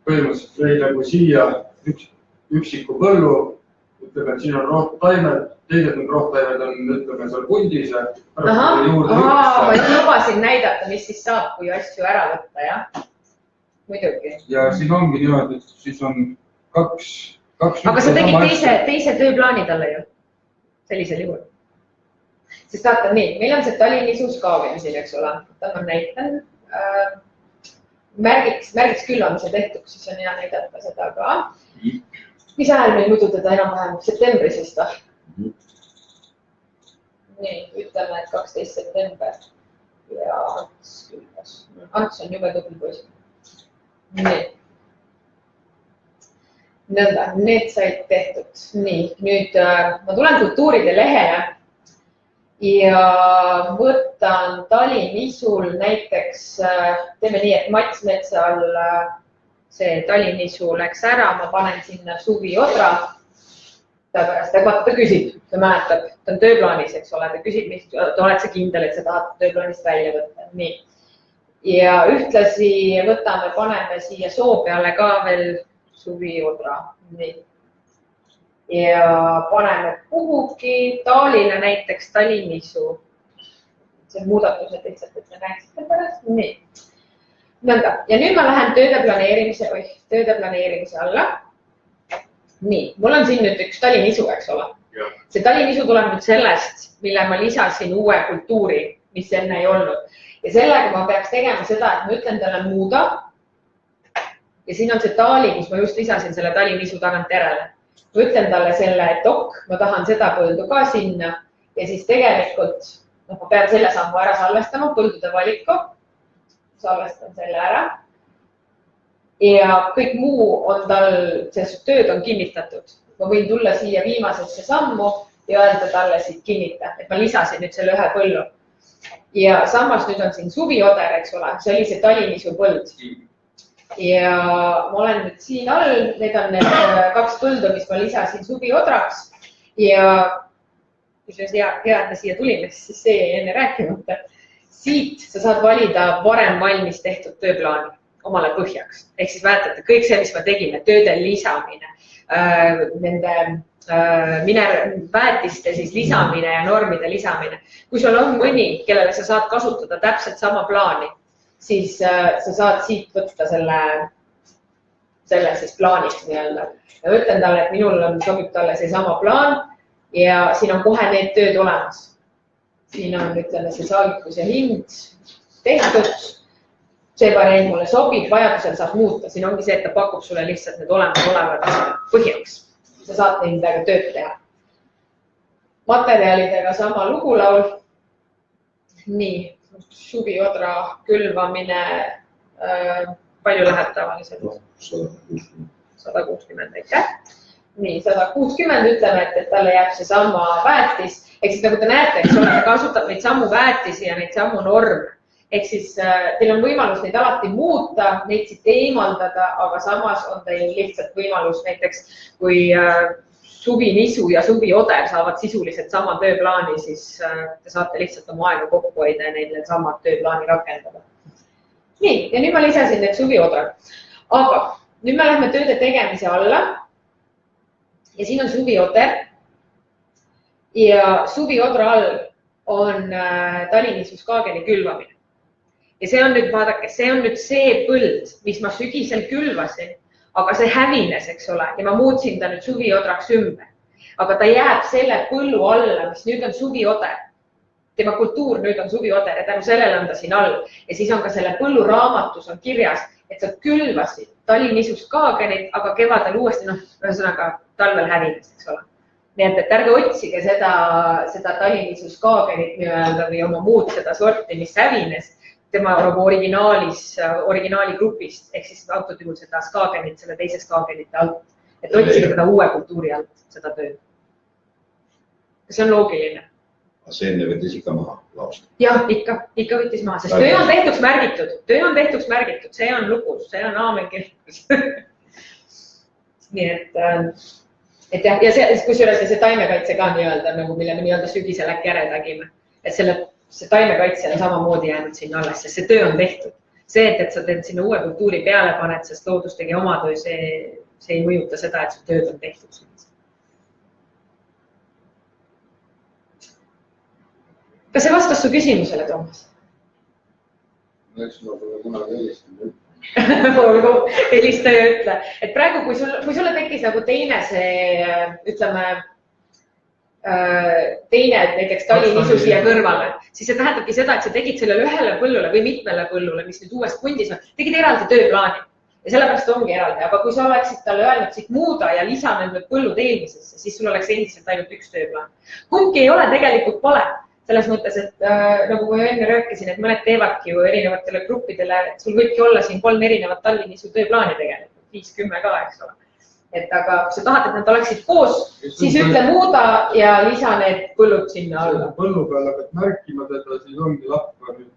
Põhimõtteliselt lõi nagu siia üksiku põllu, ütleme, et siin on rohtaimed, teised rohtaimed on, ütleme, seal pundis. Ma lubasin näidata, mis siis saab, kui asju ära võtta, jah? Muidugi. Ja siin ongi niimoodi, et siis on kaks... Aga sa tegid teise tööplaani talle ju, sellisel juhul. Sest vaata nii, meil on see Tallinnisus kaavimisel, eks ole. Ma näitan. Märgiks küllamise tehtuks, siis on hea näidata seda ka. Mis ajal meil muidu teda enam-vähem? Septembris vist või? Nii, ütleme, et 12. september. Ja Ants on jube tubli poiss. Nii. Nõnda, need said tehtud. Nii, nüüd ma tulen kultuuride lehele ja võtan Tallinnisul näiteks, teeme nii, et Mats Metsal see Tallinnisu läks ära, ma panen sinna suvi odra. pärast, vaata ta küsib, ta mäletab, ta on tööplaanis, eks ole, ta küsib, oled sa kindel, et sa tahad tööplaanist välja võtta, nii. Ja ühtlasi võtame, paneme siia soo peale ka veel suviodra, nii. Ja paneme kuhugi Taalile näiteks talinisu. See on muudatused lihtsalt, et me näeksite pärast, nii. Nõnda, ja nüüd ma lähen tööde planeerimise alla. Nii, mul on siin nüüd üks talinisu, eks ole. See talinisu tuleb nüüd sellest, mille ma lisasin uue kultuuri, mis enne ei olnud. Ja sellega ma peaks tegema seda, et ma ütlen talle muuda. Ja siin on see taali, kus ma just lisasin selle talinisu tagant järele. Ma ütlen talle selle, et ma tahan seda põldu ka sinna. Ja siis tegelikult, ma pean selle sammu ära salvestama, põldude valiku. Salvestan selle ära. Ja kõik muu on tal, see tööd on kinnitatud. Ma võin tulla siia viimasesse sammu ja öelda talle siit kinnita, et ma lisasin nüüd selle ühe põllu. Ja samas nüüd on siin suvioder, eks ole, see oli see talinisu põld. Ja ma olen nüüd siin all, need on need 2 põldu, mis ma lisasin suviodraks. Ja kui see hea, et me siia tulime, siis see enne rääkimata. Siit sa saad valida varem valmis tehtud tööplaani omale põhjaks. Ehk siis mäletate, kõik see, mis me tegime, tööde lisamine, nende väetiste siis lisamine ja normide lisamine. Kui sul on mõni, kellele sa saad kasutada täpselt sama plaani, siis sa saad siit võtta selle siis plaanist nii-öelda. Ja ütlen talle, et minul sobib talle see sama plaan ja siin on kohe need tööd olemas. Siin on, ütleme, see saagikus ja hind tehtud. See variant mulle sobib, vajadusel saab muuta. Siin ongi see, et ta pakub sulle lihtsalt need olevad põhjaks. Sa saad nendega tööd teha. Materjalidega sama lugulaul. Nii, suviodra külvamine. Palju läheb tavaliselt? 160, aitäh. Nii, 160 ütleme, et talle jääb see sama väetis. Ehk siis nagu te näete, eks ole, ta kasutab neid sammu väetisi ja neid sammu norme. Ehk siis teil on võimalus neid alati muuta, neid siit eemaldada, aga samas on teil lihtsalt võimalus näiteks, kui suvinisu ja suvioder saavad sisuliselt sama tööplaani, siis te saate lihtsalt oma aega kokku hoida ja neile samad tööplaani rakendada. Nii, ja nüüd ma lisasin need suvioder. Aga nüüd me lähme tööde tegemise alla ja siin on suvioder ja suviodra all on talinisus kaageni külvamine. Ja see on nüüd, vaadake, see on nüüd see põld, mis ma sügisel külvasin, aga see hävines, eks ole, ja ma muutsin ta nüüd suviodraks ümber. Aga ta jääb selle põllu alla, mis nüüd on suvioder. Tema kultuur nüüd on suvioder ja tänu sellele on ta siin all. Ja siis on ka selle põllu raamatus on kirjas, et sa külvasid talinisus kaagenit, aga kevadel uuesti, ühesõnaga talvel hävines, eks ole. Nii et ärge otsige seda talinisus kaagenit või oma muud seda sorti, mis hävines. Tema originaali grupist, ehk siis antud juhul seda skaagenit, selle teise skaagenite alt. Et otsige teda uue kultuuri alt, seda tööd. Kas see on loogiline? See enne võttis ikka maha lausta. Jah, ikka võttis maha, sest töö on tehtuks märgitud, see on lugus, see on aamen kirkus. Nii et jah, ja kusjuures see taimekaitse ka nii-öelda, mille me nii-öelda sügisel äkki ära tegime. Et see taimekaitse on samamoodi jäänud sinna alles, sest see töö on tehtud. See, et sa teed sinna uue kultuuri peale paned, sest loodus tegi oma töö, see ei mõjuta seda, et su tööd on tehtud. Kas see vastas su küsimusele, Toomas? Eks ma pole kunagi helistanud. Helista ja ütle. Et praegu, kui sulle tekkis nagu teine see, ütleme, teine näiteks talinisu siia kõrvale, siis see tähendabki seda, et sa tegid sellele ühele põllule või mitmele põllule, mis nüüd uues pundis on, tegid eraldi tööplaani ja sellepärast ongi eraldi. Aga kui sa oleksid talle öelnud siit muuda ja lisa need põllud eelmisesse, siis sul oleks endiselt ainult üks tööplaan. Kumbki ei ole tegelikult vale. Selles mõttes, et nagu ma enne rääkisin, et mõned teevadki ju erinevatele gruppidele, et sul võibki olla siin 3 erinevat talinisu tööplaani tegelikult, 5-10 ka, eks ole. Et aga kui sa tahad, et nad oleksid koos, siis ütle muuda ja lisa need põllud sinna alla. Põllu peale pead märkima teda, siis ongi lappa nüüd.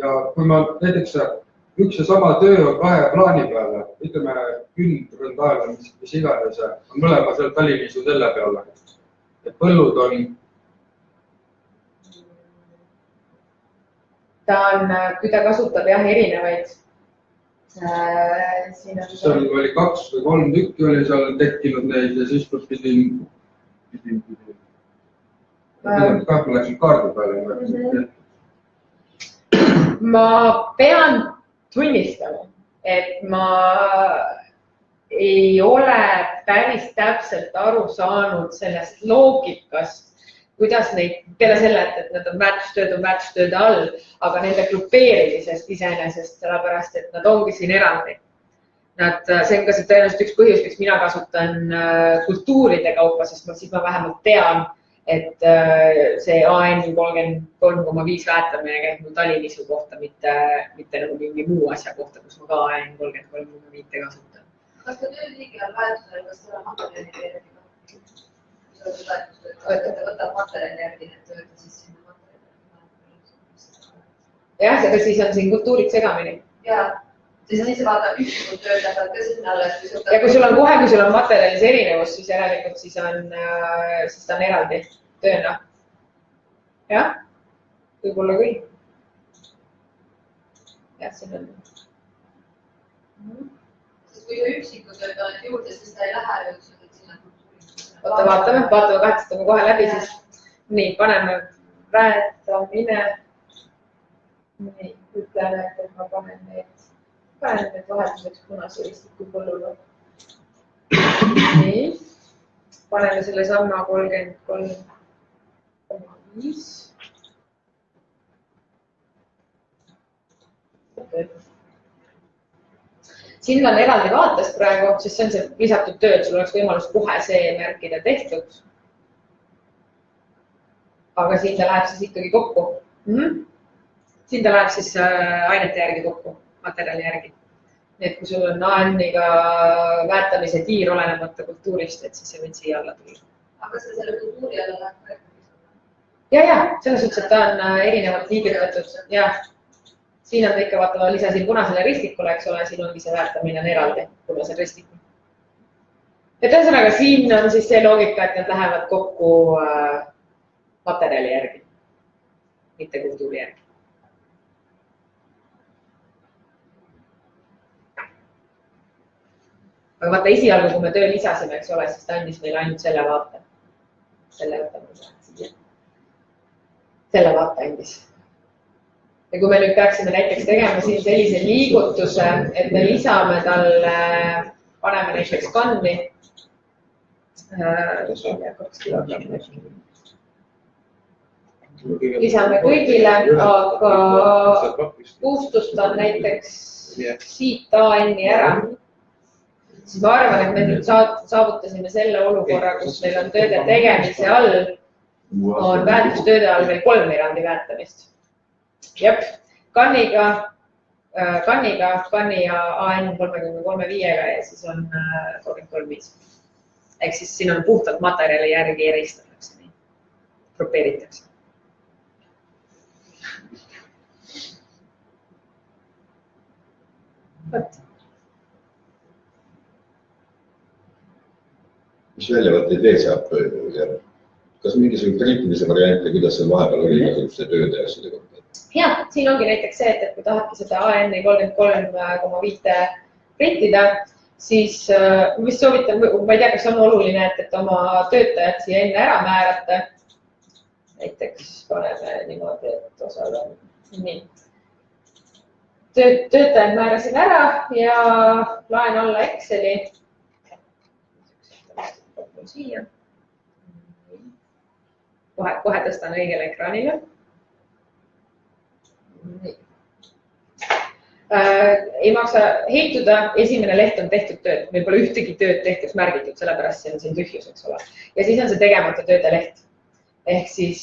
Ja kui ma näiteks üks ja sama töö on kahe plaani peale, ütleme kündrõndael, mis iganes, on mõlema seal Tallinnisu selle peale. Et põllud on... Kui ta kasutab jah erinevaid. Seal oli 2 või 3 tükki oli seal tekkinud neid ja siis pidin ma läksin kaardi peale. Ma pean tunnistama, et ma ei ole päris täpselt aru saanud sellest loogikast, kuidas neid, peale selle, et nad on väärtustööde all, aga nende grupeerimisest iseenesest, sellepärast, et nad ongi siin eraldi. See on ka tõenäoliselt üks põhjus, miks mina kasutan kultuuride kaupa, sest siis ma vähemalt tean, et see AN 33,5 väärtamine käib mul Tallinnisu kohta, mitte nagu mingi muu asja kohta, kus ma ka AN 33,5 kasutan. Kas ta tööliigi on väärtusel, kas seal on materjali järgi? Võtab materjali järgi need tööd ja siis sinna materjali. Jah, aga siis on siin kultuurid segamini. Jaa, siis vaata üksikud tööd lähevad ka sinna alles. Ja kui sul on kohe, kui sul on materjalis erinevus, siis järelikult siis ta on eraldi tööna. Jah, võib-olla küll. Jah, siin on. Kui sa üksikud tööd on juurde, siis ta ei lähe üldse sinna kultuuri. Vaatame, kahetsetame kohe läbi siis. Nii, paneme väetamine. Nii, ütleme, et ma panen need vahetuseks punase ristiku põllule. Nii, paneme selle samma 33,5. Siin on eraldi vaatest praegu, sest see on see lisatud töö, et sul oleks võimalus kohe see märkida tehtud. Aga siin ta läheb siis ikkagi kokku. Siin ta läheb siis ainete järgi kokku, materjali järgi. Nii et kui sul on AN-iga väärtamise tiir olenemata kultuurist, et siis see võid siia alla tulla. Aga see selle kultuuri alla läheb ka? Ja, selles suhtes, et ta on erinevalt liigitatud. Ja. Siin on ta ikka vaatama, lisasin punasele ristikule, eks ole, siin ongi see väärtamine on eraldi punasel ristikul. Et ühesõnaga, siin on siis see loogika, et nad lähevad kokku materjali järgi, mitte kultuuri järgi. Aga vaata esialgu, kui me töö lisasime, eks ole, siis ta andis meile ainult selle vaate. Selle vaate andis. Ja kui me nüüd peaksime näiteks tegema siin sellise liigutuse, et me lisame talle, paneme näiteks kanni. Lisame kõigile, aga kuustustan näiteks siit AN-i ära. Siis ma arvan, et me nüüd saavutasime selle olukorra, kus meil on tööde tegemise all, on väärtustööde all veel 3 erandi väärtamist. Jep, kanniga, kanni ja AN 33,5-ga ja siis on 33,5. Ehk siis siin on puhtalt materjali järgi eristatakse, nii, grupeeritakse. Võt. Mis väljavõtteid veel saab? Kas mingisugune kriitimise variante, kuidas seal vahepeal oli igasuguste tööde ja asjade kohta? Ja, siin ongi näiteks see, et kui tahadki seda AN-i 33,5 printida, siis vist soovitan, ma ei tea, kas on oluline, et oma töötajad siia enne ära määrata. Näiteks paneme niimoodi, et osal on nii. Töötajad määrasin ära ja laen alla Exceli. Siia. Kohe tõstan õigele ekraanile. Ei maksa heituda, esimene leht on tehtud tööd. Meil pole ühtegi tööd tehtud märgitud, sellepärast see on siin tühjus, eks ole. Ja siis on see tegemata tööde leht. ehk siis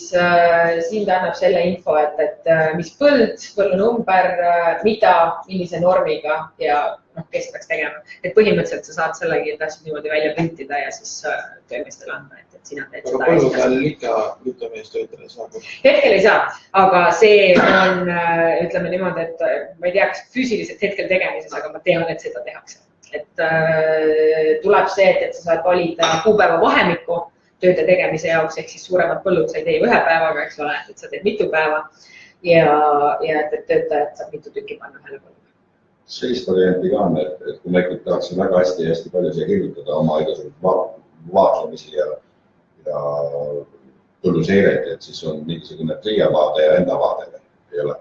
siin ta annab selle info, et mis põld, põllu number, mida, millise normiga ja kes peaks tegema. Et põhimõtteliselt sa saad sellegi asju niimoodi välja printida ja siis töömeestele anda, et sina teed seda. Aga põllu peal ikka jutumeest töötele saab? Hetkel ei saa, aga see on, ütleme niimoodi, et ma ei tea, kas füüsiliselt hetkel tegemises, aga ma tean, et seda tehakse. Et tuleb see, et sa saad valida kuupäeva vahemikku tööde tegemise jaoks, ehk siis suuremad põllud sa ei tee ühe päevaga, eks ole, et sa teed mitu päeva ja et töötajad saab mitu tükki panna ühele põllule. Sellist varianti ka on, et kui ma ikkagi tahaksin väga hästi palju siia kirjutada oma igasugused vaatlemisi ja põlluseireid, et siis on mingisugune PRIA vaade ja enda vaade, ei ole?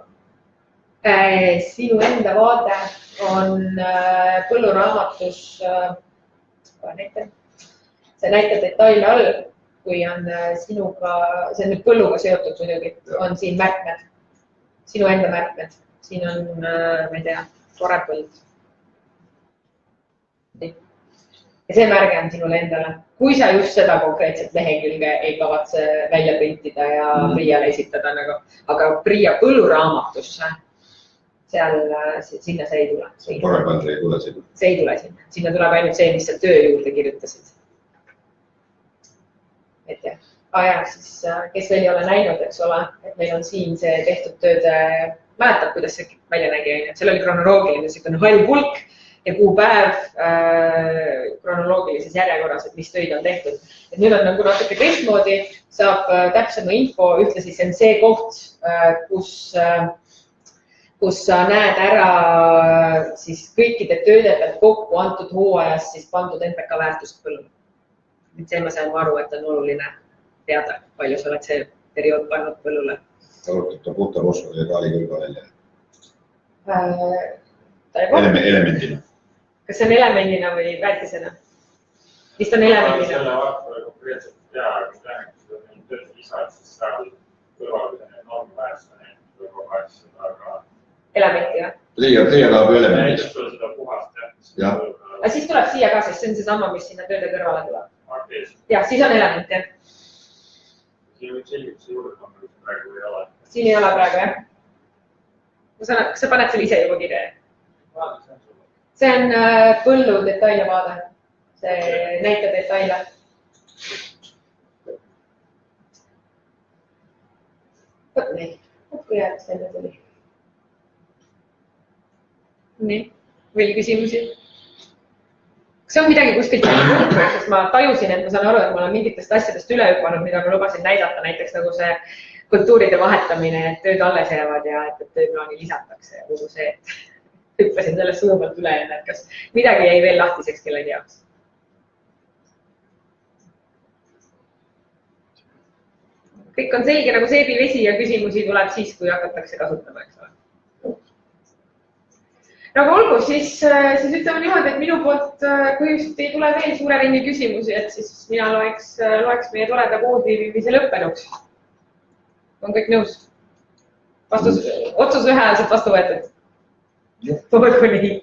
Sinu enda vaade on põlluraamatus, see näitab detaile all, kui on sinuga, see on nüüd põlluga seotud muidugi, on siin märkmed, sinu enda märkmed. Siin on, ma ei tea, tore põld. Ja see märge on sinule endale. Kui sa just seda konkreetset lehekülge ei kavatse välja printida ja PRIA-le esitada, aga PRIA põlluraamatusse, seal, sinna see ei tule. Paremalt ei tule sinna? See ei tule sinna. Sinna tuleb ainult see, mis sa töö juurde kirjutasid. Et jah. Siis, kes veel ei ole näinud, eks ole, et meil on siin see tehtud tööde, mäletab, kuidas see välja nägi. Seal oli kronoloogiline, see hall pulk ja kuupäev kronoloogilises järjekorras, et mis töid on tehtud. Et nüüd on nagu natuke teistmoodi, saab täpsema info, ühtlasi see on see koht, kus sa näed ära siis kõikide tööde pealt kokku antud hooajas siis pandud NPK väärtused põllule. Et see ma saan aru, et on oluline teada, palju sa oled see periood pannud põllule. Arutab ta puhta fosfori ja kaalikõlga välja? Elemendina. Kas see on elemendina või väetisena? Vist on elemendina. Selle vaatavale konkreetselt tea, aga tean, et seda on tööd lisad, siis seal kõrvalise normi väärtusene aga elementi, jah? Teie tahab elemendis. Näiteks tuleb seda puhast, jah. Aga siis tuleb siia ka, sest see on see sama, mis sinna tööde kõrvale tuleb. Jah, siis on element, jah. Siin võib selgituse juurde panna, kui see praegu ei ole. Siin ei ole praegu, jah. Kas sa paned selle ise juba kirja? See on põllu detaile vaade. See näita detaile. Võt nii. Kui jääks enne tuli. Nii. Veel küsimusi? See on midagi kuskilt muutunud, sest ma tajusin, et ma saan aru, et ma olen mingitest asjadest üle hüpanud, mida ma lubasin näidata, näiteks nagu see kultuuride vahetamine, et tööd alles jäävad ja et tööplaani lisatakse ja kogu see, et hüppasin sellest suumalt üle, et kas midagi jäi veel lahtiseks kellegi jaoks. Kõik on selge nagu seebivesi ja küsimusi tuleb siis, kui hakatakse kasutama, eks ole. Nagu olgu, siis ütleme niimoodi, et minu poolt, kui just ei tule veel suure ringi küsimusi, et siis mina loeks meie toreda koodviibimise lõppenuks. On kõik nõus? Otsus ühehäälselt vastu võetud? Olgu nii.